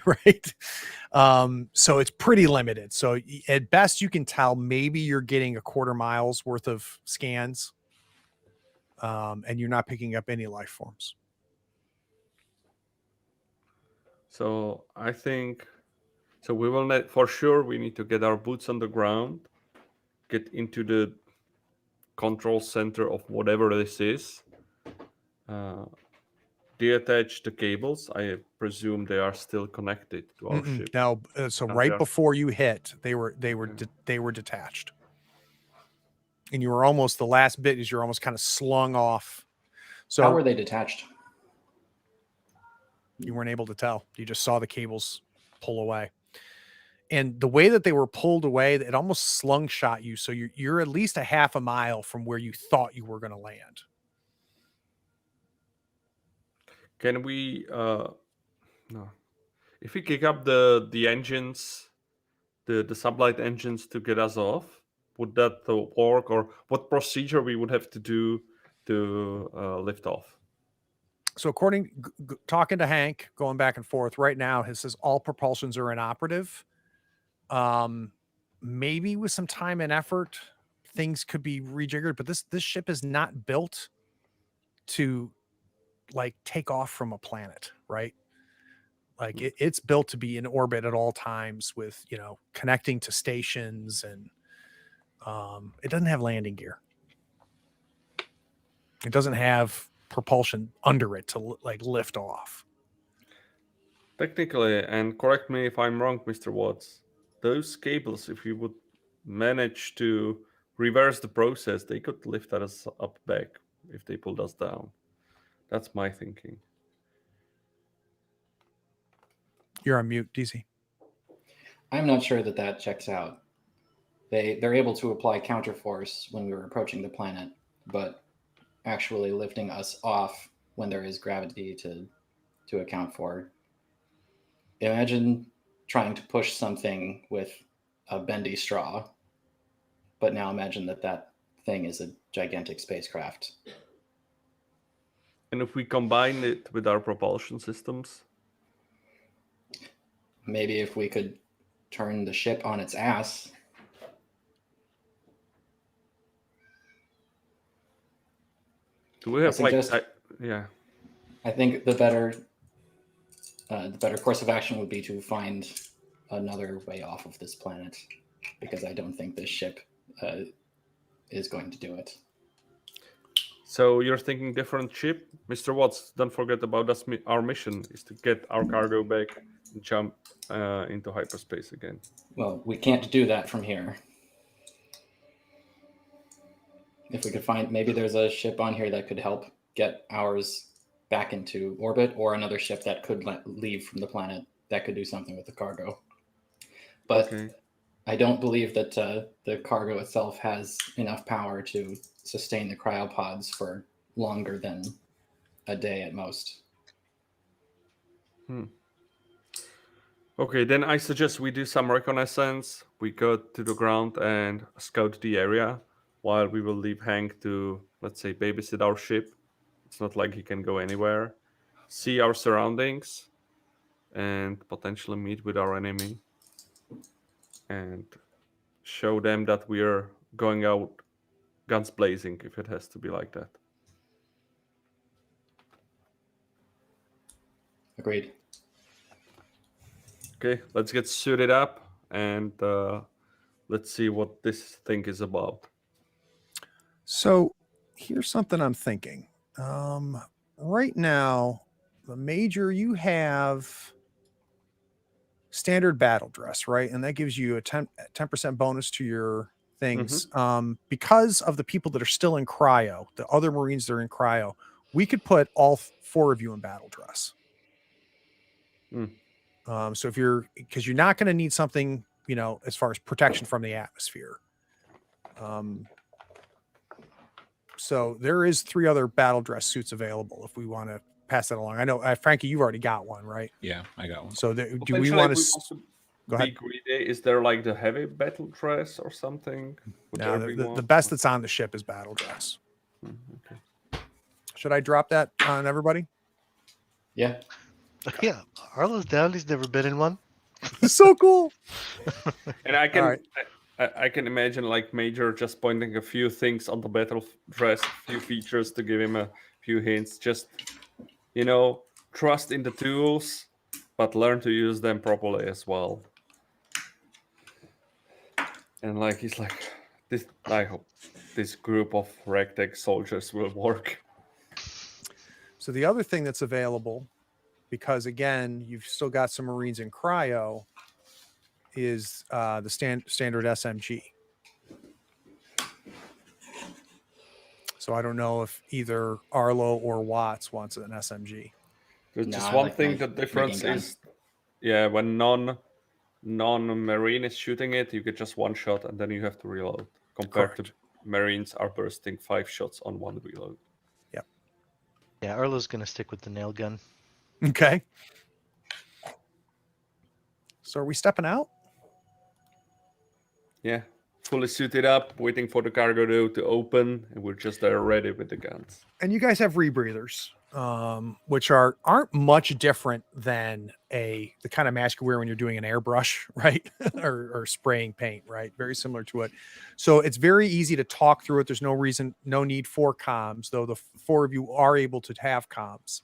A: right? So it's pretty limited. So at best, you can tell maybe you're getting a quarter mile's worth of scans, and you're not picking up any life forms.
B: So I think, so we will need, for sure, we need to get our boots on the ground, get into the control center of whatever this is, deattach the cables. I presume they are still connected to our ship.
A: Now, so
B: No,
A: right
B: they are-
A: before you hit, they were detached, and you were almost, the last bit is you're almost kind of slung off. So
E: How were they detached?
A: you weren't able to tell. You just saw the cables pull away. And the way that they were pulled away, it almost slungshot you. So you're at least a half a mile from where you thought you were going to land.
B: Can we, no, if we kick up the engines, the sublight engines to get us off, would that work, or what procedure we would have to do to lift off?
A: So according, talking to Hank, going back and forth right now, he says all propulsions are inoperative. Maybe with some time and effort, things could be rejiggered, but this ship is not built to like take off from a planet, right? Like it's built to be in orbit at all times with, connecting to stations, and it doesn't have landing gear. It doesn't have propulsion under it to like lift off.
B: Technically, and correct me if I'm wrong, Mr. Watts, those cables, if you would manage to reverse the process, they could lift us up back if they pulled us down. That's my thinking.
A: You're on mute, DZ.
E: I'm not sure that checks out. They're able to apply counterforce when we were approaching the planet, but actually lifting us off when there is gravity to to account for. Imagine trying to push something with a bendy straw, but now imagine that thing is a gigantic spacecraft.
B: And if we combine it with our propulsion systems,
E: Maybe if we could turn the ship on its ass.
B: do we have
E: suggest-
B: yeah?
E: I think the better course of action would be to find another way off of this planet, because I don't think this ship is going to do it.
B: So you're thinking different ship, Mr. Watts? Don't forget about us. Our mission is to get our cargo back and jump into hyperspace again.
E: Well, we can't do that from here. If we could find, maybe there's a ship on here that could help get ours back into orbit, or another ship that could leave from the planet that could do something with the cargo. But
B: Okay.
E: I don't believe that the cargo itself has enough power to sustain the cryopods for longer than a day at most.
B: Okay, then I suggest we do some reconnaissance. We go to the ground and scout the area, while we will leave Hank to, let's say, babysit our ship. It's not like he can go anywhere. See our surroundings and potentially meet with our enemy and show them that we're going out guns blazing, if it has to be like that.
E: Agreed.
B: Okay, let's get suited up and let's see what this thing is about.
A: So here's something I'm thinking. Right now, the Major, you have standard battle dress, right? And that gives you a 10% bonus to your things. Because of the people that are still in cryo, the other Marines that are in cryo, we could put all 4 of you in battle dress. So because you're not going to need something, as far as protection from the atmosphere. So there is 3 other battle dress suits available if we want to pass that along. I know, Frankie, you've already got one, right?
C: Yeah, I got one.
A: So do we want to go
B: be
A: ahead?
B: greedy? Is there like the heavy battle dress or something? Would
A: No,
B: there be
A: the
B: one?
A: best that's on the ship is battle dress.
B: Okay.
A: Should I drop that on everybody?
E: Yeah.
D: Yeah, Arlo's down. He's never been in one.
A: So cool.
B: And I can
A: All right.
B: I can imagine like Major just pointing a few things on the battle dress, a few features to give him a few hints. Just trust in the tools, but learn to use them properly as well. And like he's like, this. I hope this group of ragtag soldiers will work.
A: So the other thing that's available, because again, you've still got some Marines in cryo, is the standard SMG. So I don't know if either Arlo or Watts wants an SMG.
B: There's
E: No,
B: just
E: I
B: one
E: like
B: thing.
E: my
B: The difference
E: rigging gun.
B: is, when non-marine is shooting it, you get just one shot and then you have to reload. Compared
A: Correct.
B: to Marines are bursting 5 shots on one reload.
D: Yeah, Arlo's gonna stick with the nail gun.
A: Okay. So are we stepping out?
B: Yeah, fully suited up, waiting for the cargo door to open, and we're just there ready with the guns.
A: And you guys have rebreathers, which aren't much different than the kind of mask you wear when you're doing an airbrush, right? or spraying paint, right? Very similar to it. So it's very easy to talk through it. There's no need for comms, though the 4 of you are able to have comms.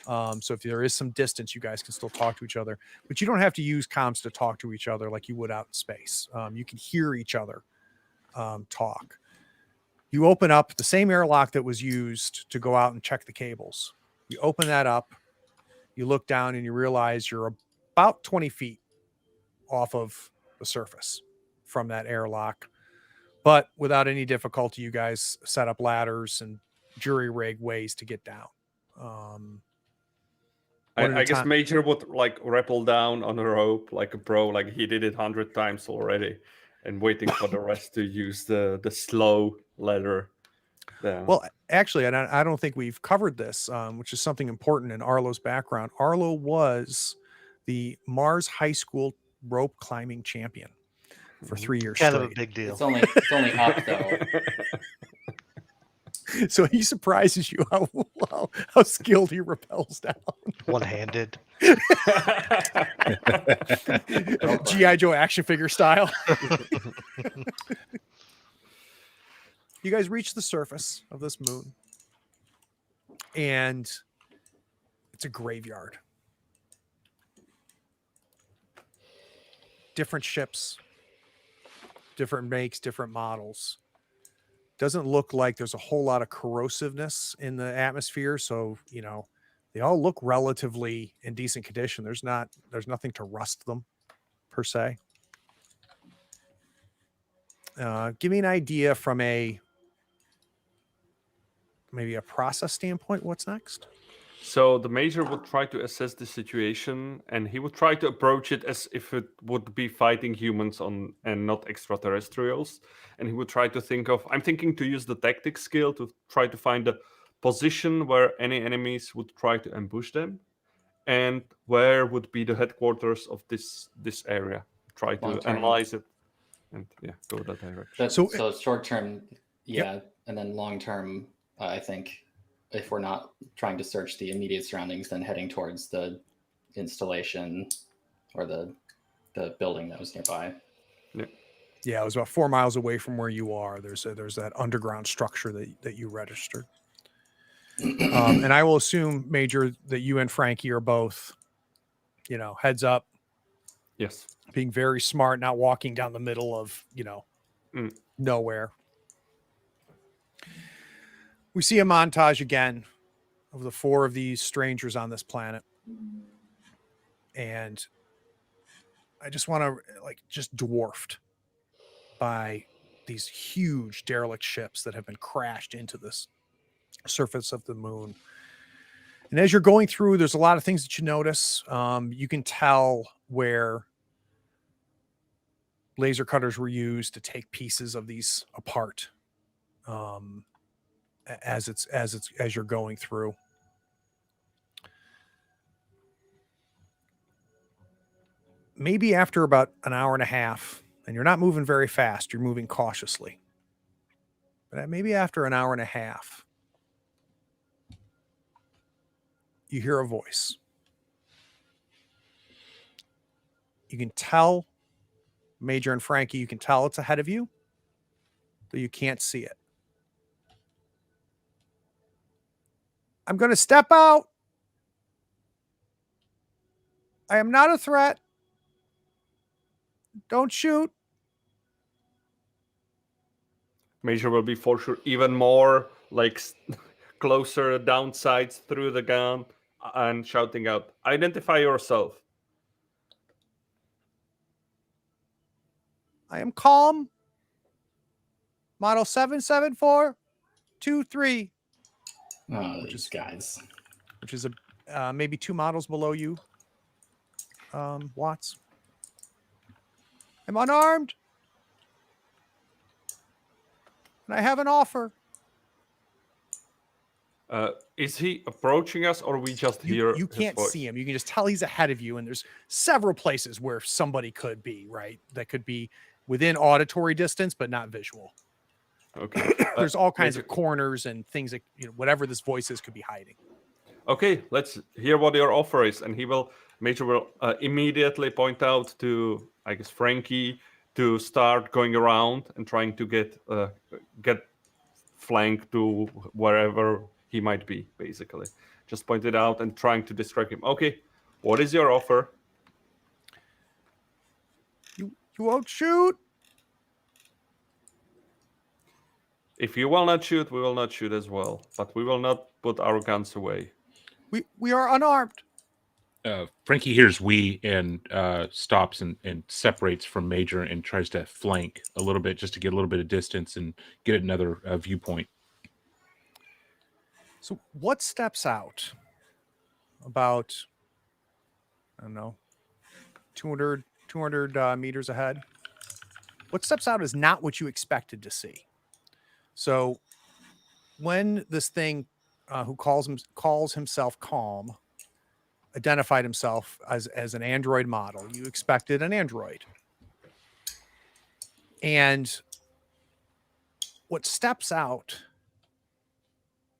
A: So if there is some distance, you guys can still talk to each other, but you don't have to use comms to talk to each other like you would out in space. You can hear each other talk. You open up the same airlock that was used to go out and check the cables. You open that up, you look down and you realize you're about 20 feet off of the surface from that airlock. But without any difficulty, you guys set up ladders and jury rig ways to get down. One at a
B: I guess
A: time.
B: Major would like rappel down on a rope like a pro, like he did it 100 times already, and waiting for the rest to use the slow ladder. Yeah.
A: Well, actually, I don't think we've covered this, which is something important in Arlo's background. Arlo was the Mars High School rope climbing champion for 3 years
D: Kind of a
A: straight.
D: big deal.
E: It's only up though.
A: So he surprises you how skilled he rappels down.
D: One-handed.
A: G.I. Joe action figure style. You guys reach the surface of this moon, and it's a graveyard. Different ships, different makes, different models. Doesn't look like there's a whole lot of corrosiveness in the atmosphere, so they all look relatively in decent condition. There's nothing to rust them per se. Give me an idea from maybe a process standpoint. What's next?
B: So the Major would try to assess the situation, and he would try to approach it as if it would be fighting humans and not extraterrestrials. And he would try to I'm thinking to use the tactics skill to try to find a position where any enemies would try to ambush them, and where would be the headquarters of this area. Try to
E: Long-term.
B: analyze it, and go that direction.
E: So short term, and then long term, I think if we're not trying to search the immediate surroundings, then heading towards the installation or the building that was nearby.
A: Yeah, it was about 4 miles away from where you are. There's that underground structure that you registered. And I will assume, Major, that you and Frankie are both, heads up.
B: Yes.
A: Being very smart, not walking down the middle of, nowhere. We see a montage again of the 4 of these strangers on this planet. And I just want to just dwarfed by these huge derelict ships that have been crashed into this surface of the moon. And as you're going through, there's a lot of things that you notice. You can tell where laser cutters were used to take pieces of these apart. As you're going through. Maybe after about an hour and a half, and you're not moving very fast, you're moving cautiously. But maybe after an hour and a half, you hear a voice. You can tell, Major and Frankie, you can tell it's ahead of you, though you can't see it. I'm going to step out. I am not a threat. Don't shoot.
B: Major will be for sure even more closer downsides through the gun and shouting out, "Identify yourself."
A: I am calm. Model 77423.
E: Oh, these guys.
A: Which is maybe 2 models below you, Watts. I'm unarmed. And I have an offer.
B: Is he approaching us, or we just hear
A: You
B: his
A: can't
B: voice?
A: see him. You can just tell he's ahead of you, and there's several places where somebody could be, right? That could be within auditory distance, but not visual.
B: Okay.
A: There's all kinds
B: Major-
A: of corners and things that, whatever this voice is could be hiding.
B: Okay, let's hear what your offer is, and Major will immediately point out to, I guess, Frankie to start going around and trying to get flank to wherever he might be. Basically, just point it out and trying to distract him. Okay, what is your offer?
A: You won't shoot.
B: If you will not shoot, we will not shoot as well. But we will not put our guns away.
A: We are unarmed.
C: Frankie hears "we" and stops and separates from Major and tries to flank a little bit just to get a little bit of distance and get another viewpoint.
A: So what steps out about, I don't know, 200 meters ahead? What steps out is not what you expected to see. So when this thing who calls himself Calm identified himself as an android model, you expected an android. And what steps out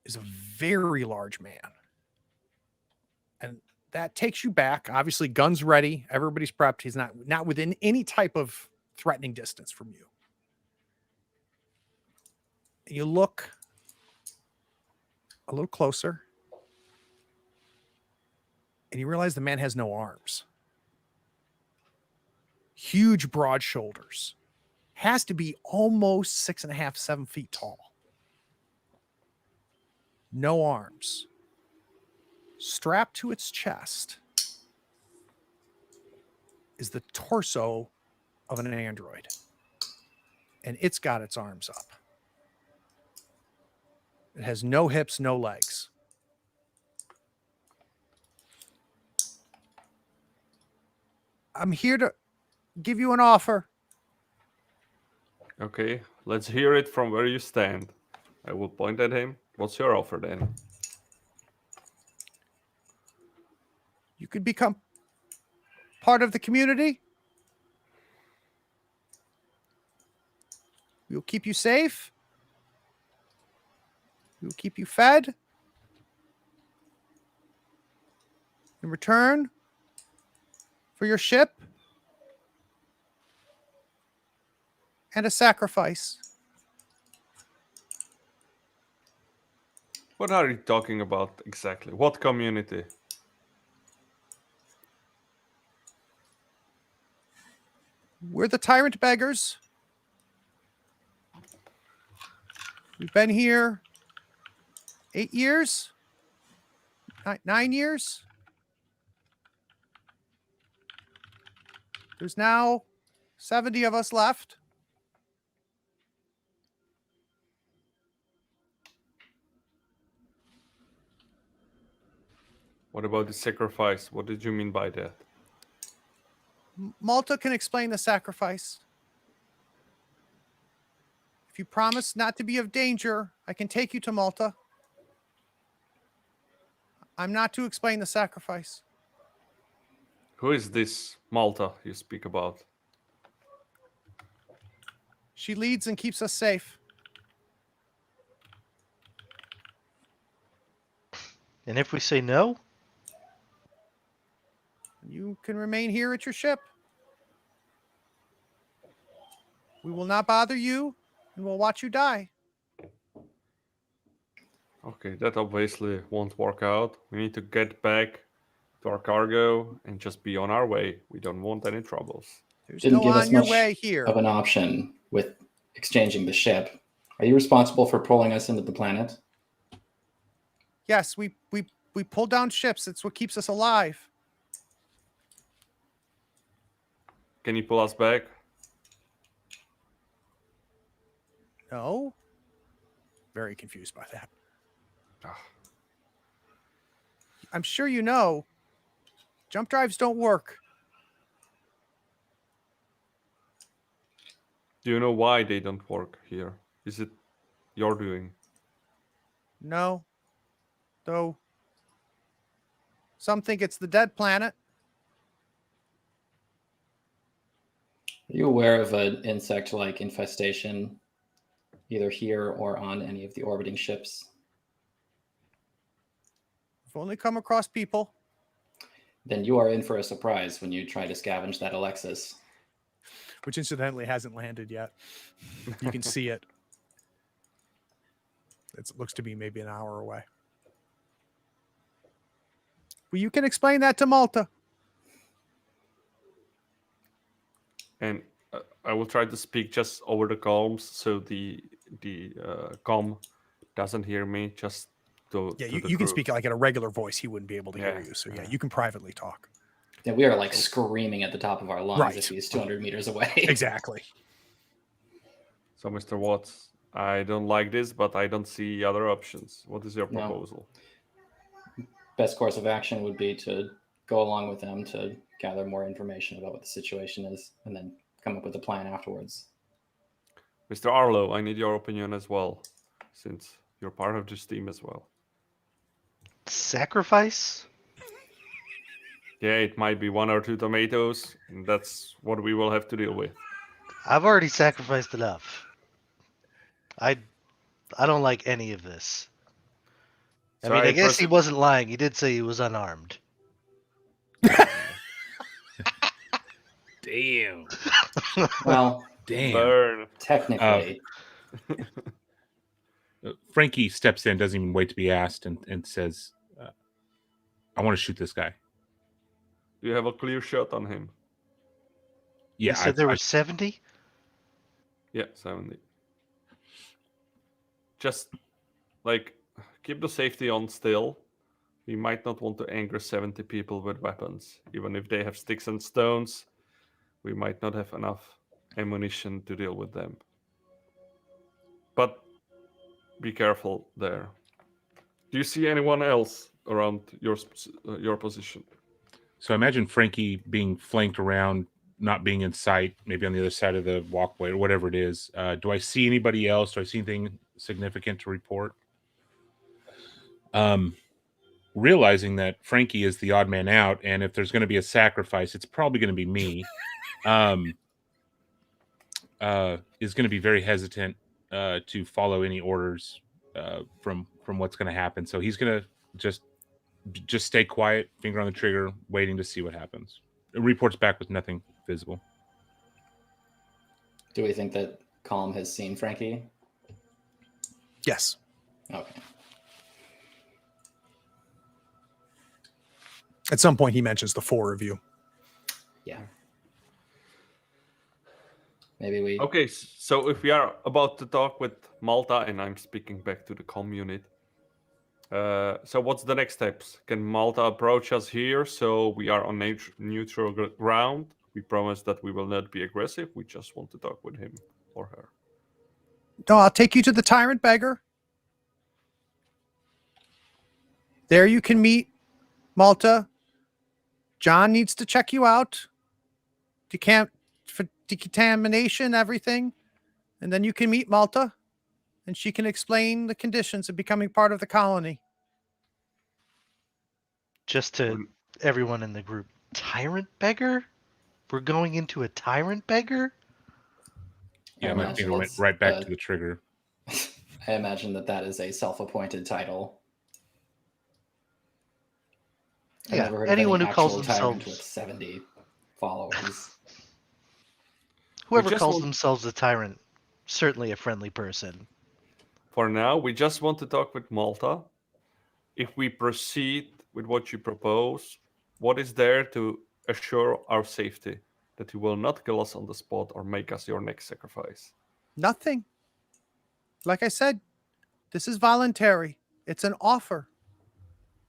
A: is a very large man. And that takes you back. Obviously, guns ready. Everybody's prepped. He's not within any type of threatening distance from you. You look a little closer, and you realize the man has no arms. Huge, broad shoulders. Has to be almost 6.5, 7 feet tall. No arms. Strapped to its chest is the torso of an android. And it's got its arms up. It has no hips, no legs. I'm here to give you an offer.
B: Okay, let's hear it from where you stand. I will point at him. What's your offer then?
A: You could become part of the community. We'll keep you safe. We'll keep you fed. In return for your ship and a sacrifice.
B: What are you talking about exactly? What community?
A: We're the tyrant beggars. We've been here 8 years, 9 years. There's now 70 of us left.
B: What about the sacrifice? What did you mean by that?
A: Malta can explain the sacrifice. If you promise not to be of danger, I can take you to Malta. I'm not to explain the sacrifice.
B: Who is this Malta you speak about?
A: She leads and keeps us safe.
D: And if we say no?
A: You can remain here at your ship. We will not bother you, and we'll watch you die.
B: Okay, that obviously won't work out. We need to get back to our cargo and just be on our way. We don't want any troubles.
A: There's
E: Didn't
A: no
E: give us
A: on your
E: much
A: way here.
E: of an option with exchanging the ship. Are you responsible for pulling us into the planet?
A: Yes, we pull down ships. It's what keeps us alive.
B: Can you pull us back?
A: No. Very confused by that.
B: Ah.
A: I'm sure you know, jump drives don't work.
B: Do you know why they don't work here? Is it your doing?
A: No. Though some think it's the dead planet.
E: Are you aware of an insect-like infestation, either here or on any of the orbiting ships?
A: We've only come across people.
E: Then you are in for a surprise when you try to scavenge that Alexis.
A: Which incidentally hasn't landed yet. You can see it. It looks to be maybe an hour away. Well, you can explain that to Malta.
B: And I will try to speak just over the comms so the comm doesn't hear me. Just to
A: Yeah,
B: to
A: you
B: the
A: can
B: crew.
A: speak like at a regular voice. He wouldn't be able to hear
B: Yeah,
A: you. So yeah,
B: yeah.
A: you can privately talk.
E: Yeah, we are like screaming at the top of our lungs
A: Right.
E: if he's 200 meters away.
A: Exactly.
B: So, Mr. Watts, I don't like this, but I don't see other options. What is your
E: No.
B: proposal?
E: Best course of action would be to go along with them to gather more information about what the situation is and then come up with a plan afterwards.
B: Mr. Arlo, I need your opinion as well, since You're part of this team as well.
D: Sacrifice?
B: Yeah, it might be 1 or 2 tomatoes, and that's what we will have to deal with.
D: I've already sacrificed enough. I don't like any of this.
B: So
D: I guess he
B: proceed-
D: wasn't lying. He did say he was unarmed.
C: Damn.
E: Well,
C: Damn.
B: Burn.
E: technically,
C: Frankie steps in, doesn't even wait to be asked, and says, I want to shoot this guy.
B: You have a clear shot on him.
C: Yeah,
D: You said there were 70?
B: Yeah, 70. Just like keep the safety on still. We might not want to anger 70 people with weapons. Even if they have sticks and stones, we might not have enough ammunition to deal with them. But be careful there. Do you see anyone else around your position?
C: So I imagine Frankie being flanked around, not being in sight, maybe on the other side of the walkway or whatever it is. Do I see anybody else? Do I see anything significant to report? Realizing that Frankie is the odd man out, and if there's going to be a sacrifice, it's probably going to be me. Is going to be very hesitant to follow any orders from what's going to happen. So he's going to just stay quiet, finger on the trigger, waiting to see what happens. It reports back with nothing visible.
E: do we think that Calm has seen Frankie?
A: Yes.
E: Okay.
A: At some point, he mentions the 4 of you.
E: Yeah. Maybe we.
B: Okay, so if we are about to talk with Malta, and I'm speaking back to the comm unit, so what's the next steps? Can Malta approach us here so we are on neutral ground? We promise that we will not be aggressive. We just want to talk with him or her.
A: No, I'll take you to the Tyrant Beggar. There you can meet Malta. John needs to check you out. For decontamination, everything. And then you can meet Malta, and she can explain the conditions of becoming part of the colony.
D: Just to everyone in the group. Tyrant beggar? We're going into a tyrant beggar?
C: Yeah,
E: I
C: my
E: imagine
C: finger went
E: it's,
C: right back to the trigger.
E: I imagine that is a self-appointed title. I've
D: Yeah,
E: never heard
D: anyone
E: of
D: who
E: any
D: calls
E: actual tyrant with
D: themselves
E: 70 followers.
D: whoever
B: just
D: calls
B: want-
D: themselves a tyrant, certainly a friendly person.
B: For now, we just want to talk with Malta. If we proceed with what you propose, what is there to assure our safety? That you will not kill us on the spot or make us your next sacrifice?
A: Nothing. Like I said, this is voluntary. It's an offer.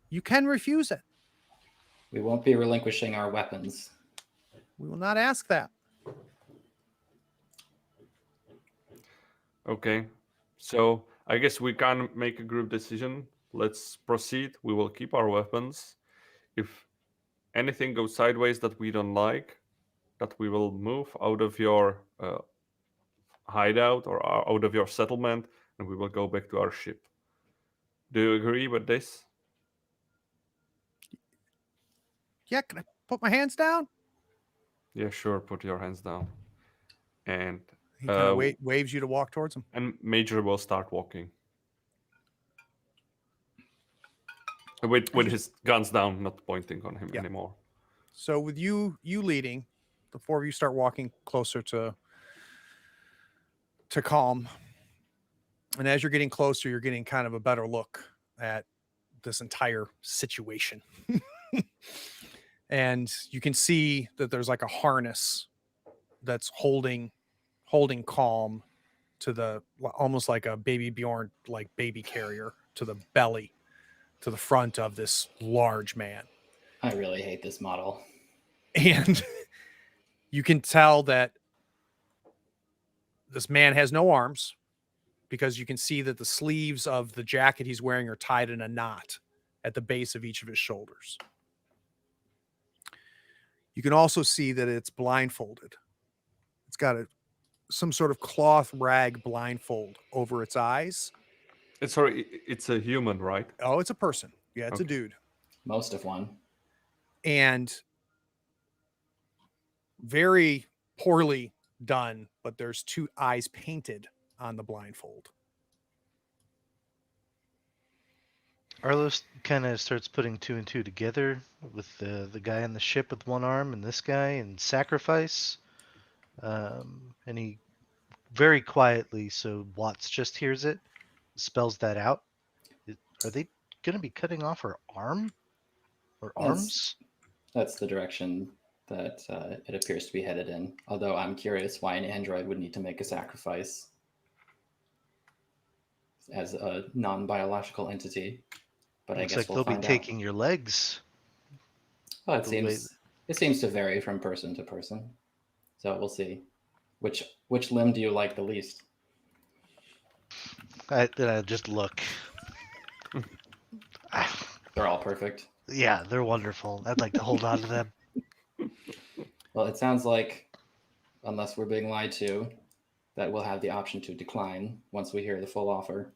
A: You can refuse it.
E: We won't be relinquishing our weapons.
A: We will not ask that.
B: Okay, so I guess we can make a group decision. Let's proceed. We will keep our weapons. If anything goes sideways that we don't like, that we will move out of your hideout or out of your settlement, and we will go back to our ship. Do you agree with this?
A: Yeah, can I put my hands down?
B: Yeah, sure. Put your hands down. And
A: He kind of waves you to walk towards him.
B: and Major will start walking. With his guns down, not pointing on him
A: Yeah.
B: anymore.
A: So with you leading, the 4 of you start walking closer to Calm. And as you're getting closer, you're getting kind of a better look at this entire situation. And you can see that there's like a harness that's holding Calm to the almost like a baby Bjorn, like baby carrier, to the belly, to the front of this large man.
E: I really hate this model.
A: And you can tell that this man has no arms, because you can see that the sleeves of the jacket he's wearing are tied in a knot at the base of each of his shoulders. You can also see that it's blindfolded. It's got some sort of cloth rag blindfold over its eyes.
B: It's a human, right?
A: Oh, it's a person. Yeah, it's a
B: Okay.
A: dude.
E: Most of one.
A: And very poorly done, but there's 2 eyes painted on the blindfold.
D: Arlos kind of starts putting 2 and 2 together with the guy on the ship with one arm and this guy and sacrifice. And he very quietly, so Watts just hears it, spells that out. Are they going to be cutting off her arm or arms?
E: That's the direction that it appears to be headed in. Although I'm curious why an android would need to make a sacrifice as a non-biological entity. But
D: Looks
E: I guess
D: like
E: we'll
D: they'll be
E: find
D: taking your legs.
E: out. Well,
D: the way-
E: it seems to vary from person to person. So we'll see. Which limb do you like the least?
D: I just look.
E: They're all perfect.
D: Yeah, they're wonderful. I'd like to hold on to them.
E: Well, it sounds like, unless we're being lied to, that we'll have the option to decline once we hear the full offer.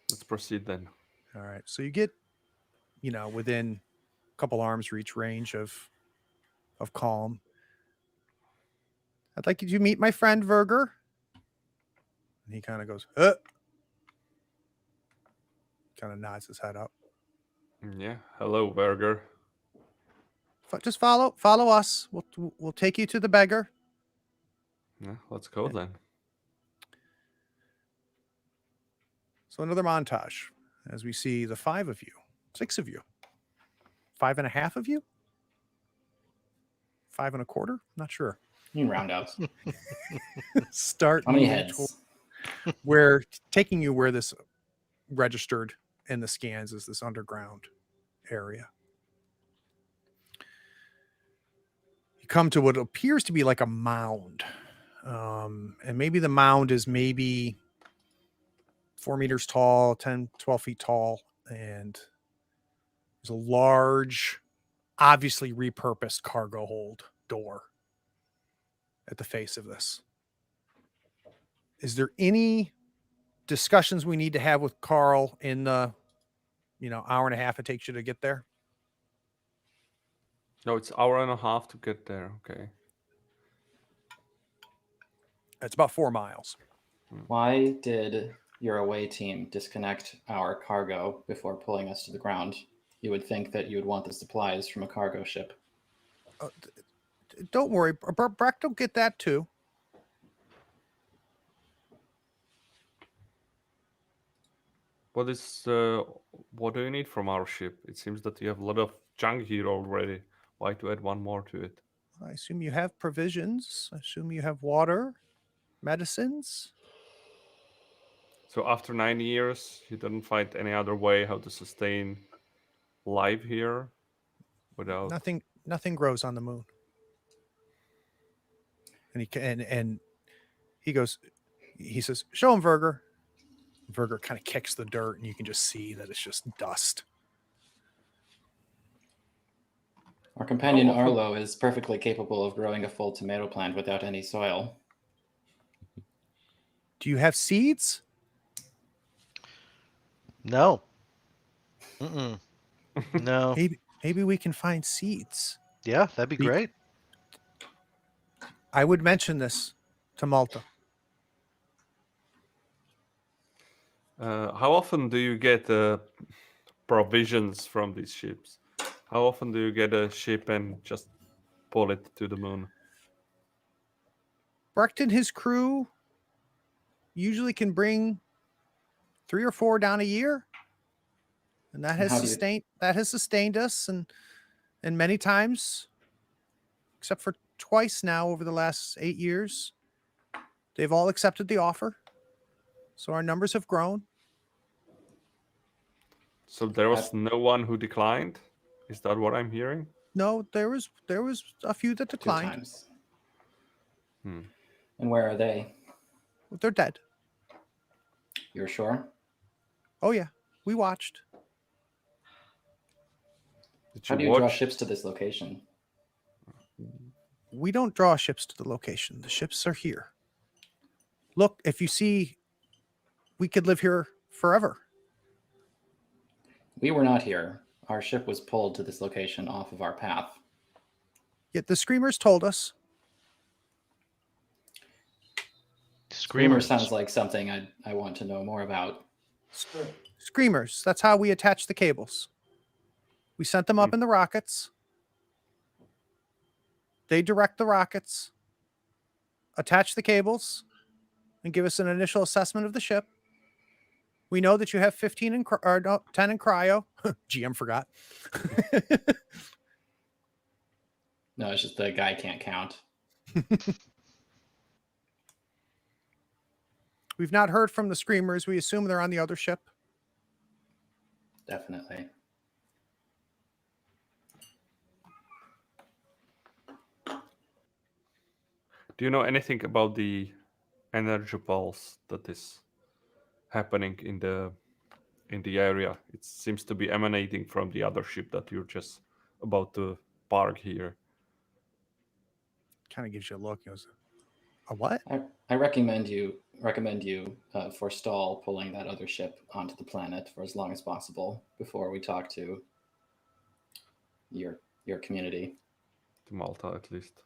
B: Let's proceed then.
A: All right. So you get, within a couple arms reach range of calm. I'd like you to meet my friend Verger. And he kind of goes, kind of nods his head up.
B: Yeah. Hello, Berger.
A: Just follow us. We'll take you to the beggar.
B: Yeah, let's go then.
A: So another montage as we see the 5 of you, 6 of you, 5 and a half of you, 5 and a quarter. Not sure.
E: You can round out.
A: Start
E: How many
A: moving
E: heads?
A: where taking you where this registered in the scans is this underground area. You come to what appears to be like a mound. And maybe the mound is maybe 4 meters tall, 10, 12 feet tall. And there's a large, obviously repurposed cargo hold door at the face of this. Is there any discussions we need to have with Carl in the, hour and a half it takes you to get there?
B: No, it's hour and a half to get there. Okay.
A: It's about 4 miles.
E: Why did your away team disconnect our cargo before pulling us to the ground? You would think that you would want the supplies from a cargo ship.
A: Don't worry, Breck will get that too.
B: What do you need from our ship? It seems that you have a lot of junk here already. Why to add one more to it?
A: I assume you have provisions. I assume you have water, medicines.
B: So after 9 years, you didn't find any other way how to sustain life here without
A: Nothing grows on the moon. And he goes, he says, "Show him, Verger." Verger kind of kicks the dirt, and you can just see that it's just dust.
E: Our companion
B: Oh.
E: Arlo is perfectly capable of growing a full tomato plant without any soil.
A: Do you have seeds?
D: No. Mm-mm. No.
A: Maybe we can find seeds.
D: Yeah, that'd be great.
A: I would mention this to Malta.
B: How often do you get provisions from these ships? How often do you get a ship and just pull it to the moon?
A: Brecht and his crew usually can bring 3 or 4 down a year, and that has sustained us, and many times, except for twice now over the last 8 years, they've all accepted the offer. So our numbers have grown.
B: So there was no one who declined? Is that what I'm hearing?
A: No, there was a few that
E: 2
A: declined.
E: times.
B: Hmm.
E: And where are they?
A: They're dead.
E: You're sure?
A: Oh yeah, we watched.
B: Did
E: How
B: you
E: do you draw
B: watch?
E: ships to this location?
A: We don't draw ships to the location. The ships are here. Look, if you see, we could live here forever.
E: We were not here. Our ship was pulled to this location off of our path.
A: Yet the screamers told us.
E: Screamer sounds like something I want to know more about.
A: Screamers. That's how we attach the cables. We sent them up in the rockets. They direct the rockets, attach the cables, and give us an initial assessment of the ship. We know that you have 10 in cryo. GM forgot.
E: No, it's just the guy can't count.
A: We've not heard from the screamers. We assume they're on the other ship.
E: Definitely.
B: Do you know anything about the energy pulse that is happening in the area? It seems to be emanating from the other ship that you're just about to park here.
A: Kind of gives you a look. He goes, a what?
E: I recommend you forestall pulling that other ship onto the planet for as long as possible before we talk to your community.
B: To Malta, at least.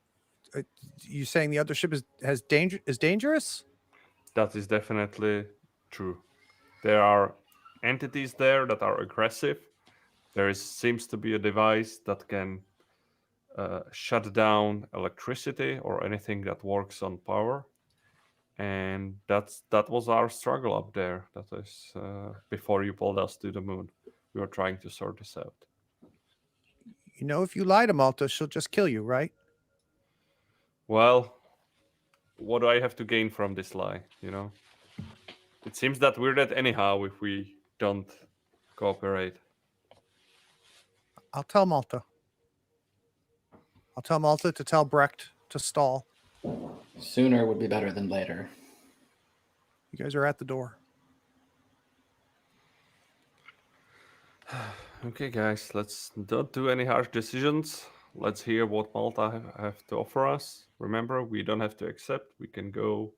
A: You saying the other ship is dangerous?
B: That is definitely true. There are entities there that are aggressive. Seems to be a device that can shut down electricity or anything that works on power. And that was our struggle up there. That is before you pulled us to the moon. We were trying to sort this out.
A: You know, if you lie to Malta, she'll just kill you, right?
B: Well, what do I have to gain from this lie, you know? It seems that we're dead anyhow if we don't cooperate.
A: I'll tell Malta. I'll tell Malta to tell Brecht to stall.
E: Sooner would be better than later.
A: You guys are at the door.
B: Okay, guys, let's not do any harsh decisions. Let's hear what Malta have to offer us. Remember, we don't have to accept. We can go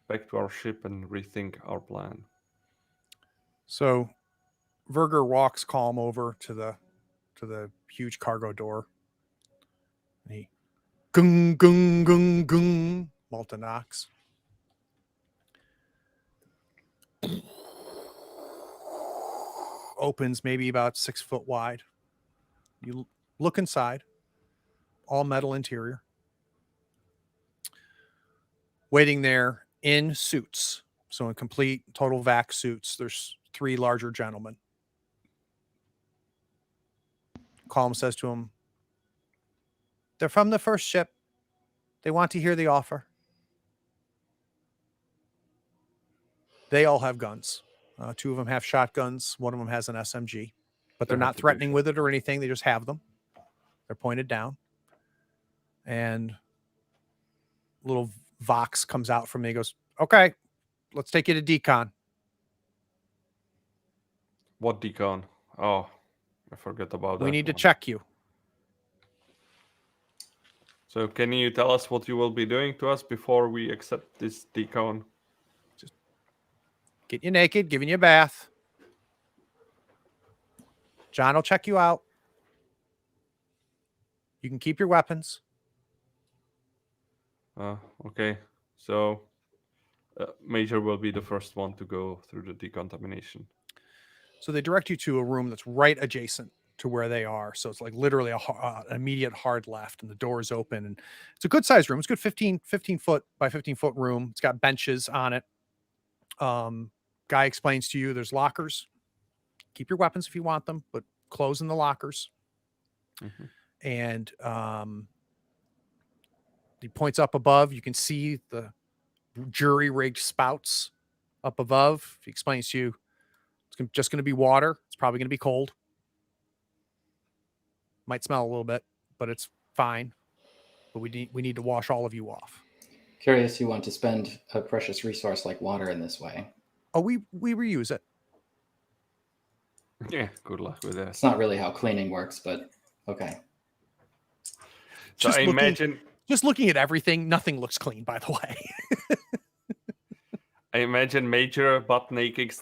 B: back to our ship and rethink our plan.
A: So Verger walks calm over to the huge cargo door. And he gung gung gung gung. Malta knocks. Opens maybe about 6 foot wide. You look inside. All metal interior. Waiting there in suits. So in complete total vac suits, there's 3 larger gentlemen. Calm says to him, they're from the first ship. They want to hear the offer. They all have guns. 2 of them have shotguns. 1 of them has an SMG. But they're not threatening with it or anything. They just have them. They're pointed down. And little Vox comes out from me and goes, okay, let's take you to Decon.
B: What Decon? Oh, I forgot about that.
A: We need to check you.
B: So can you tell us what you will be doing to us before we accept this Decon?
A: Get you naked, giving you a bath. John will check you out. You can keep your weapons.
B: Okay. So Major will be the first one to go through the decontamination.
A: So they direct you to a room that's right adjacent to where they are. So it's like literally an immediate hard left, and the door is open. And it's a good sized room. It's a good 15 foot by 15 foot room. It's got benches on it. Guy explains to you there's lockers. Keep your weapons if you want them, but close in the lockers.
B: Mm-hmm.
A: And he points up above. You can see the jury rigged spouts up above. He explains to you it's just going to be water. It's probably going to be cold. Might smell a little bit, but it's fine. But we need to wash all of you off.
E: Curious you want to spend a precious resource like water in this way.
A: Oh, we reuse it.
B: Yeah, good luck with that.
E: It's not really how cleaning works, but okay.
B: So I imagine
A: Just looking at everything, nothing looks clean, by the way.
B: I imagine Major butt naked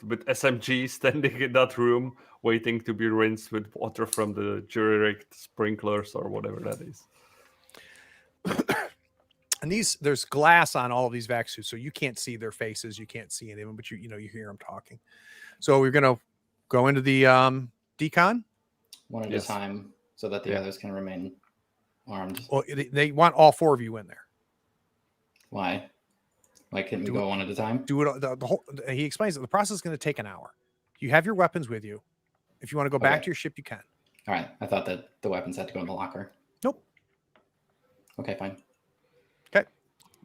B: with SMG standing in that room, waiting to be rinsed with water from the derelict sprinklers or whatever that is.
A: And there's glass on all of these vac suits, so you can't see their faces, you can't see any of them, but you hear them talking. So we're gonna go into the decon.
E: One at
B: Yes.
E: a time, so that the
B: Yeah.
E: others can remain armed.
A: Well, they want all 4 of you in there.
E: Why? Why couldn't we
A: Do
E: go one at a time?
A: Do it. The whole. He explains that the process is going to take an hour. You have your weapons with you. If you want to go back
E: Okay.
A: to your ship, you can.
E: All right. I thought that the weapons had to go in the locker.
A: Nope.
E: Okay, fine.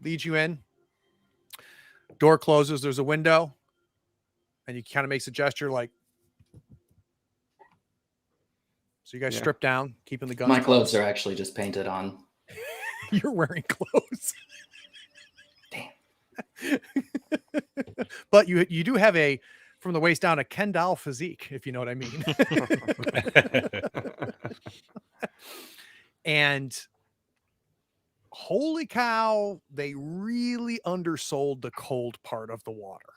A: Leads you in. Door closes. There's a window, and he kind of makes a gesture like. So you guys
B: Yeah.
A: strip down, keeping the guns.
E: My clothes
A: closed.
E: are actually just painted on.
A: You're wearing clothes.
E: Damn.
A: But you do have from the waist down a Ken doll physique, if you know what I mean. And holy cow, they really undersold the cold part of the water,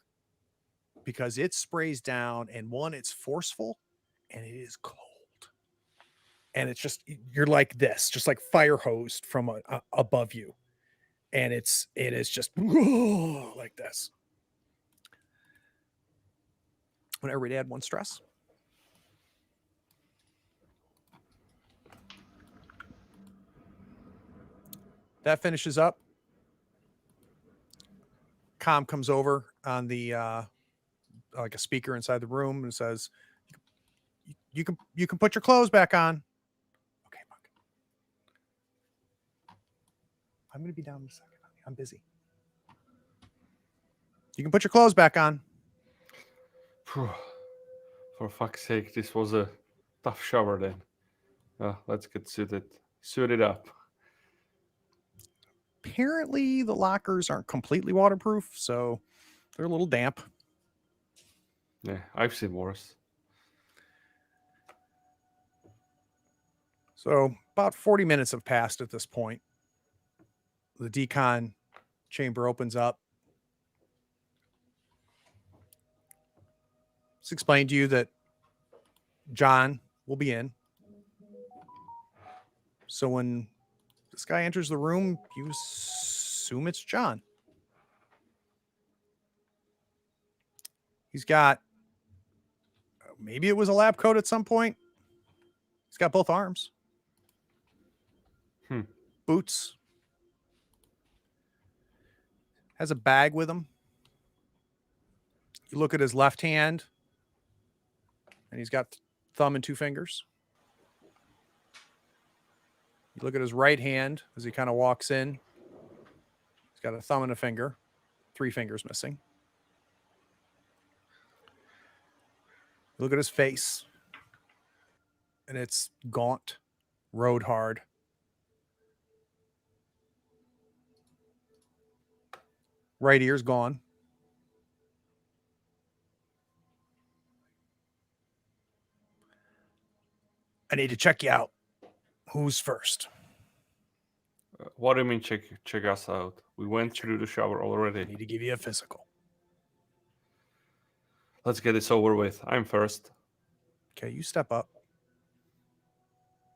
A: because it sprays down, and it's forceful and it is cold. And it's just, you're like this, just like fire hosed from above you. And it is just like this. When everybody add 1 stress. That finishes up. Comm comes over on the like a speaker inside the room and says, "You can put your clothes back on." Okay, Monk. I'm going to be down in a second. I'm busy. You can put your clothes back on.
B: For fuck's sake, this was a tough shower then. Let's get suited up.
A: Apparently, the lockers aren't completely waterproof, so they're a little damp.
B: Yeah, I've seen worse.
A: So about 40 minutes have passed at this point. The decon chamber opens up. It's explained to you that John will be in. So when this guy enters the room, you assume it's John. He's got, maybe it was a lab coat at some point. He's got both arms. Boots. Has a bag with him. You look at his left hand, and he's got thumb and 2 fingers. You look at his right hand as he kind of walks in. He's got a thumb and a finger, 3 fingers missing. You look at his face, and it's gaunt, rode hard. Right ear's gone. I need to check you out. Who's first?
B: What do you mean check us out? We went through the shower
A: I
B: already.
A: need to give you a physical.
B: Let's get this over with. I'm first.
A: Okay, you step up.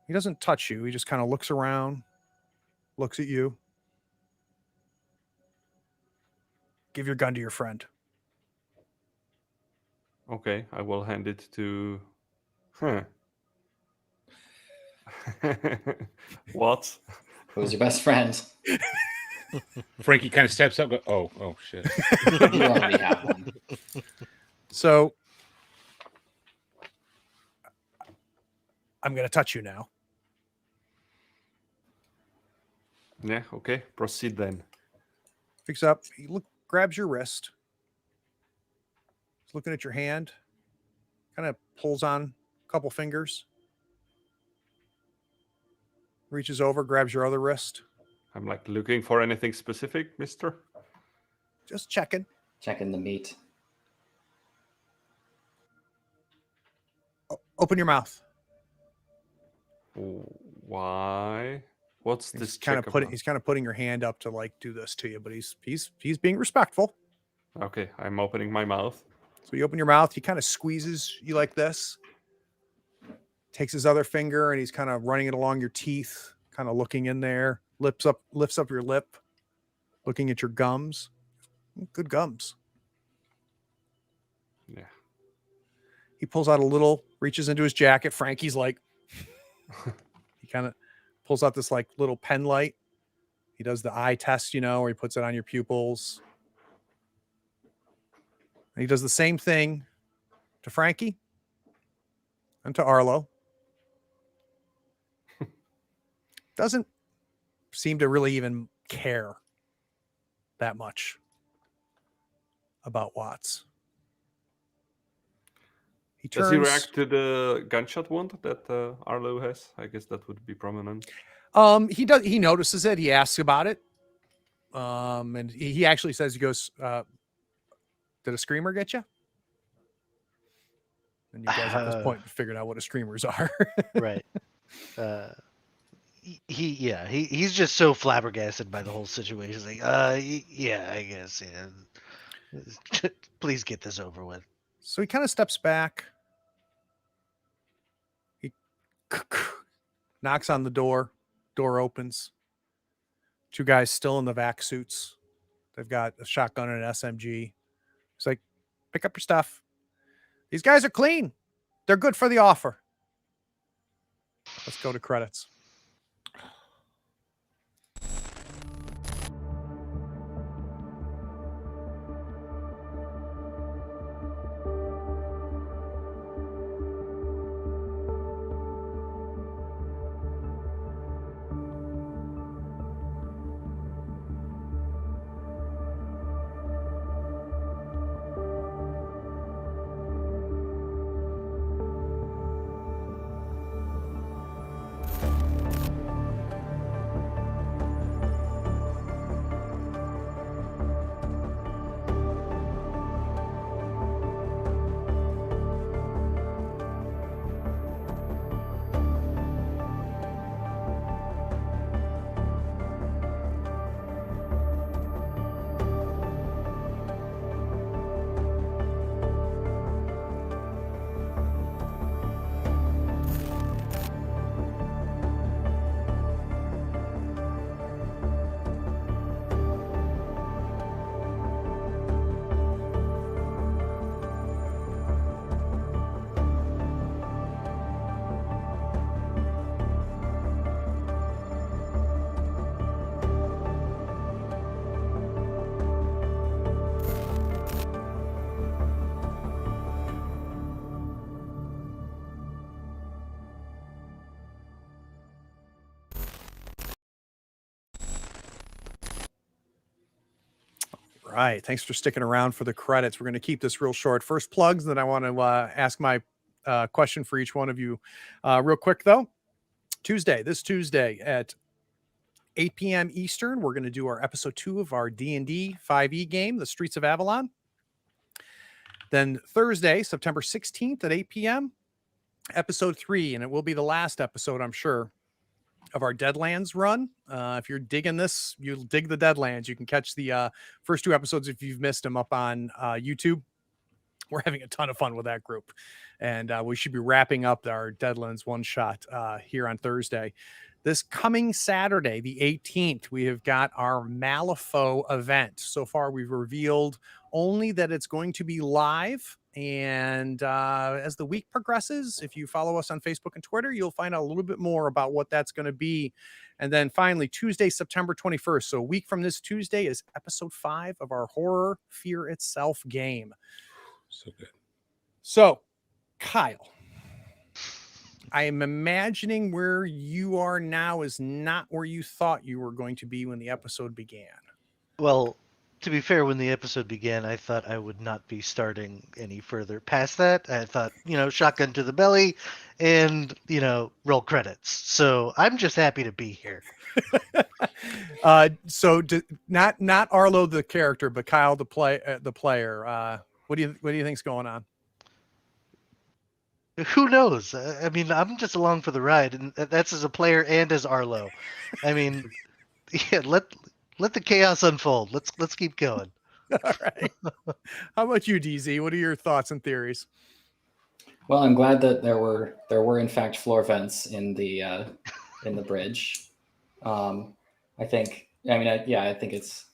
A: He doesn't touch you. He just kind of looks around, looks at you. Give your gun to your friend.
B: Okay, I will hand it to... What?
E: Who's your best friend?
C: Frankie kind of steps up. Oh shit.
E: You already have one.
A: So I'm going to touch you now.
B: Yeah, okay. Proceed then.
A: Picks up. He grabs your wrist. He's looking at your hand. Kind of pulls on a couple fingers. Reaches over, grabs your other wrist.
B: I'm like looking for anything specific, mister?
A: Just checking.
E: Checking the meat.
A: Open your mouth.
B: Why? What's this
A: He's kind
B: check
A: of putting
B: about?
A: he's kind of putting your hand up to like do this to you, but he's being respectful.
B: Okay, I'm opening my mouth.
A: So you open your mouth, he kind of squeezes you like this, takes his other finger and he's kind of running it along your teeth, kind of looking in there, lifts up your lip, looking at your gums. Good gums.
B: Yeah.
A: He pulls out reaches into his jacket. Frankie's like, he kind of pulls out this like little pen light. He does the eye test, where he puts it on your pupils. And he does the same thing to Frankie and to Arlo. Doesn't seem to really even care that much about Watts. He
B: Does
A: turns.
B: he react to the gunshot wound that Arlo has? I guess that would be prominent.
A: He does. He notices it. He asks about it. And he actually says, he goes, "Did a screamer get you?" And you guys at this point figured out what a screamers are.
D: Right. He's just so flabbergasted by the whole situation. He's like, yeah, I guess, yeah. Please get this over with.
A: So he kind of steps back. He knocks on the door. Door opens. Two guys still in the vac suits. They've got a shotgun and an SMG. He's like, "Pick up your stuff. These guys are clean. They're good for the offer." Let's go to credits. Right. Thanks for sticking around for the credits. We're going to keep this real short. First plugs, then I want to ask my question for each one of you real quick, though. This Tuesday at 8 p.m. Eastern, we're going to do our episode 2 of our D&D 5e game, The Streets of Avalon. Then Thursday, September 16th at 8 p.m., episode 3, and it will be the last episode, I'm sure, of our Deadlands run. If you're digging this, you'll dig the Deadlands. You can catch the first 2 episodes if you've missed them up on YouTube. We're having a ton of fun with that group. And we should be wrapping up our Deadlands one-shot here on Thursday. This coming Saturday, the 18th, we have got our Malifaux event. So far, we've revealed only that it's going to be live. And as the week progresses, if you follow us on Facebook and Twitter, you'll find out a little bit more about what that's going to be. And then finally, Tuesday, September 21st. So a week from this Tuesday is episode 5 of our Horror Fear Itself game.
C: So good.
A: So, Kyle, I am imagining where you are now is not where you thought you were going to be when the episode began.
D: Well, to be fair, when the episode began, I thought I would not be starting any further past that. I thought, shotgun to the belly and, roll credits. So I'm just happy to be here.
A: So not Arlo the character, but Kyle the player. What do you think's going on?
D: Who knows? I mean, I'm just along for the ride, and that's as a player and as Arlo. I mean, yeah, let the chaos unfold. Let's keep going.
A: All right. How about you, DZ? What are your thoughts and theories?
E: Well, I'm glad that there were in fact floor vents in the bridge. I think. I mean, I think it's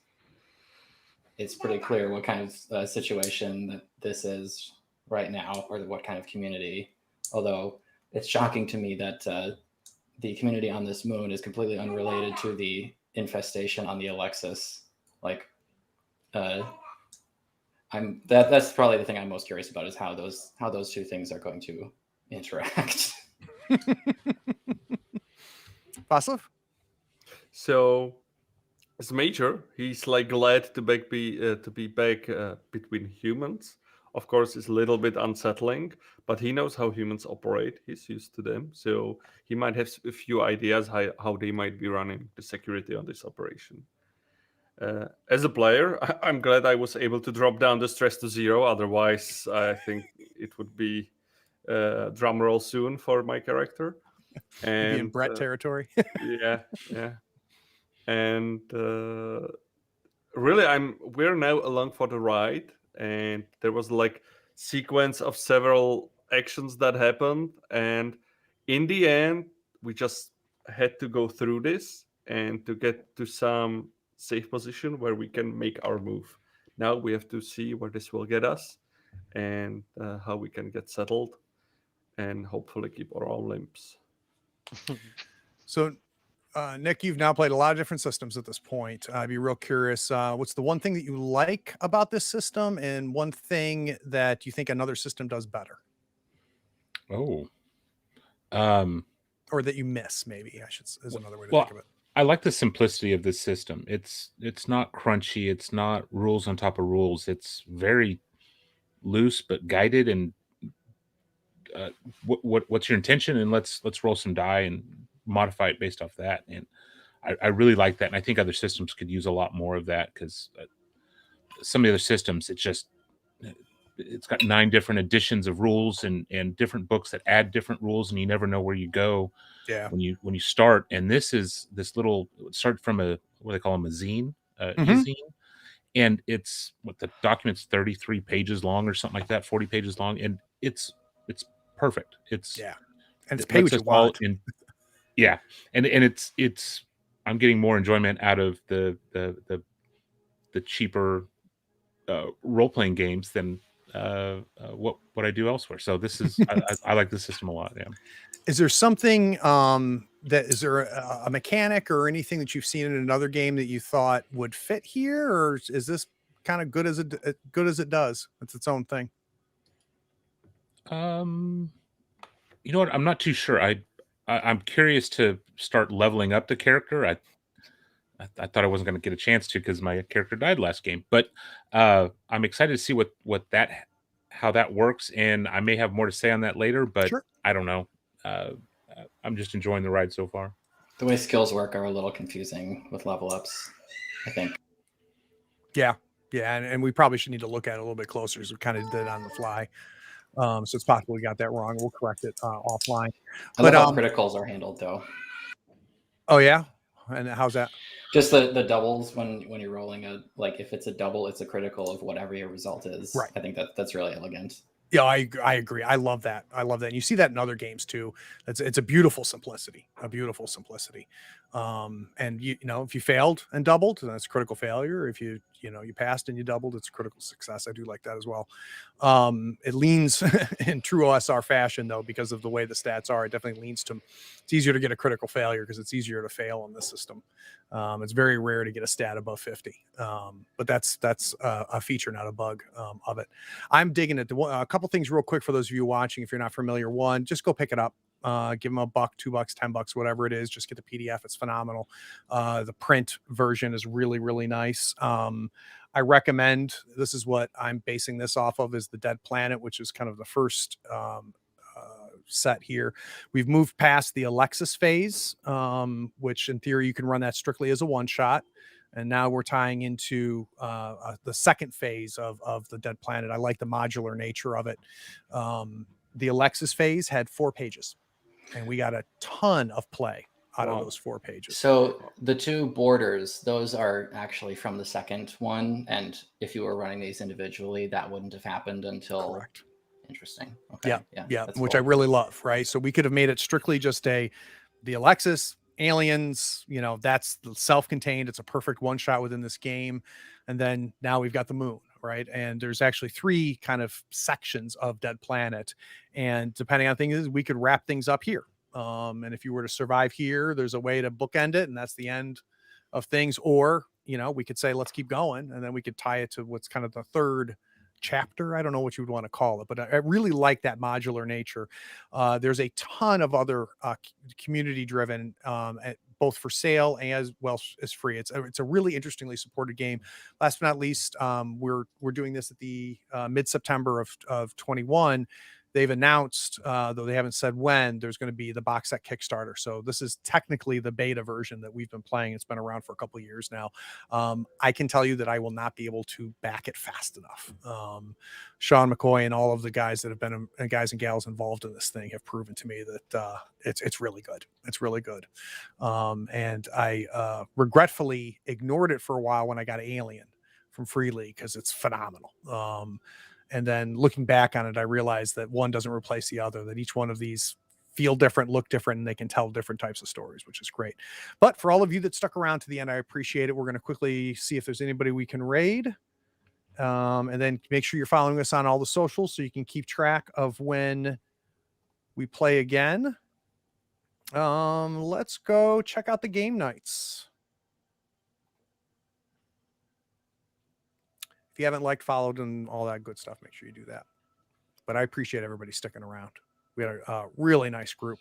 E: pretty clear what kind of situation that this is right now, or what kind of community. Although it's shocking to me that the community on this moon is completely unrelated to the infestation on the Alexis. Like, that's probably the thing I'm most curious about, is how those two things are going to interact.
A: Vaslav?
B: So, as Major, he's like glad to be back between humans. Of course, it's a little bit unsettling, but he knows how humans operate. He's used to them, so he might have a few ideas how they might be running the security on this operation. As a player, I'm glad I was able to drop down the stress to 0. Otherwise, I think it would be drum roll soon for my character.
A: You'd be in
B: And
A: Brett territory.
B: yeah, and really, we're now along for the ride, and there was like sequence of several actions that happened, and in the end, we just had to go through this and to get to some safe position where we can make our move. Now we have to see where this will get us, and how we can get settled, and hopefully keep our own limbs.
A: So, Nick, you've now played a lot of different systems at this point. I'd be real curious. What's the one thing that you like about this system, and one thing that you think another system does better,
C: Oh,
A: or that you miss? Maybe is another way to
C: well,
A: think of it.
C: I like the simplicity of this system. It's not crunchy. It's not rules on top of rules. It's very loose but guided. And what's your intention? And let's roll some die and modify it based off that. And I really like that. And I think other systems could use a lot more of that, because some of the other systems, it's got 9 different editions of rules and different books that add different rules, and you never know where you go
A: Yeah.
C: when you start. And this is this little start from what they call them, a zine,
A: Mhm.
C: e-zine, and it's the document's 33 pages long or something like that, 40 pages long, and it's perfect. It's
A: Yeah. And it's
C: it
A: pay
C: lets
A: what you
C: us all
A: want.
C: in. Yeah, and it's I'm getting more enjoyment out of the cheaper role playing games than what I do elsewhere. So this is I like this system a lot. Yeah.
A: Is there something is there a mechanic or anything that you've seen in another game that you thought would fit here, or is this kind of good as it does? It's its own thing.
C: You know what? I'm not too sure. I'm curious to start leveling up the character. I thought I wasn't going to get a chance to, because my character died last game, but I'm excited to see how that works, and I may have more to say on that later. But
A: Sure.
C: I don't know. I'm just enjoying the ride so far.
E: The way skills work are a little confusing with level ups, I think.
A: Yeah, and we probably should need to look at it a little bit closer, as we kind of did on the fly. So it's possible we got that wrong. We'll correct it offline.
E: I love how criticals are handled, though.
A: Oh yeah, and how's that?
E: Just the doubles when you're rolling if it's a double, it's a critical of whatever your result is.
A: Right.
E: I think that's really elegant.
A: Yeah, I agree. I love that. And you see that in other games too. It's a beautiful simplicity. And you know, if you failed and doubled, then that's critical failure. If you passed and you doubled, it's critical success. I do like that as well. It leans in true OSR fashion, though, because of the way the stats are. It definitely leans to, it's easier to get a critical failure because it's easier to fail in this system. It's very rare to get a stat above 50, but that's a feature, not a bug of it. I'm digging it. A couple things real quick for those of you watching, if you're not familiar. One, just go pick it up. Give them $1, $2, $10, whatever it is. Just get the PDF. It's phenomenal. The print version is really, really nice. I recommend, this is what I'm basing this off of, is the Dead Planet, which is kind of the first set here. We've moved past the Alexis phase, which in theory you can run that strictly as a one-shot. And now we're tying into the second phase of the Dead Planet. I like the modular nature of it. the Alexis phase had 4 pages, and we got a ton of play out of
B: Wow.
A: those 4 pages.
E: So the 2 borders, those are actually from the second one, and if you were running these individually, that wouldn't have happened until.
A: Correct.
E: Interesting. Okay.
A: Yeah,
E: that's
A: which
E: cool.
A: I really love, right? So we could have made it strictly just the Alexis, aliens, you know, that's self-contained. It's a perfect one shot within this game. And then now we've got the moon, right? And there's actually 3 kind of sections of Dead Planet. And depending on things, we could wrap things up here. And if you were to survive here, there's a way to bookend it, and that's the end of things. Or, you know, we could say, let's keep going, and then we could tie it to what's kind of the third chapter. I don't know what you would want to call it, but I really like that modular nature. There's a ton of other community driven, both for sale as well as free. It's a really interestingly supported game. Last but not least, we're doing this at the mid-September of 21. They've announced, though they haven't said when, there's going to be the box set Kickstarter. So this is technically the beta version that we've been playing. It's been around for a couple of years now. I can tell you that I will not be able to back it fast enough. Sean McCoy and all of the guys that have been guys and gals involved in this thing have proven to me that it's really good. It's really good. And I regretfully ignored it for a while when I got Alien from Free League because it's phenomenal. And then looking back on it, I realized that one doesn't replace the other, that each one of these feel different, look different, and they can tell different types of stories, which is great. But for all of you that stuck around to the end, I appreciate it. We're going to quickly see if there's anybody we can raid. And then make sure you're following us on all the socials so you can keep track of when we play again. Let's go check out the game nights. If you haven't liked, followed, and all that good stuff, make sure you do that. But I appreciate everybody sticking around. We had a really nice group.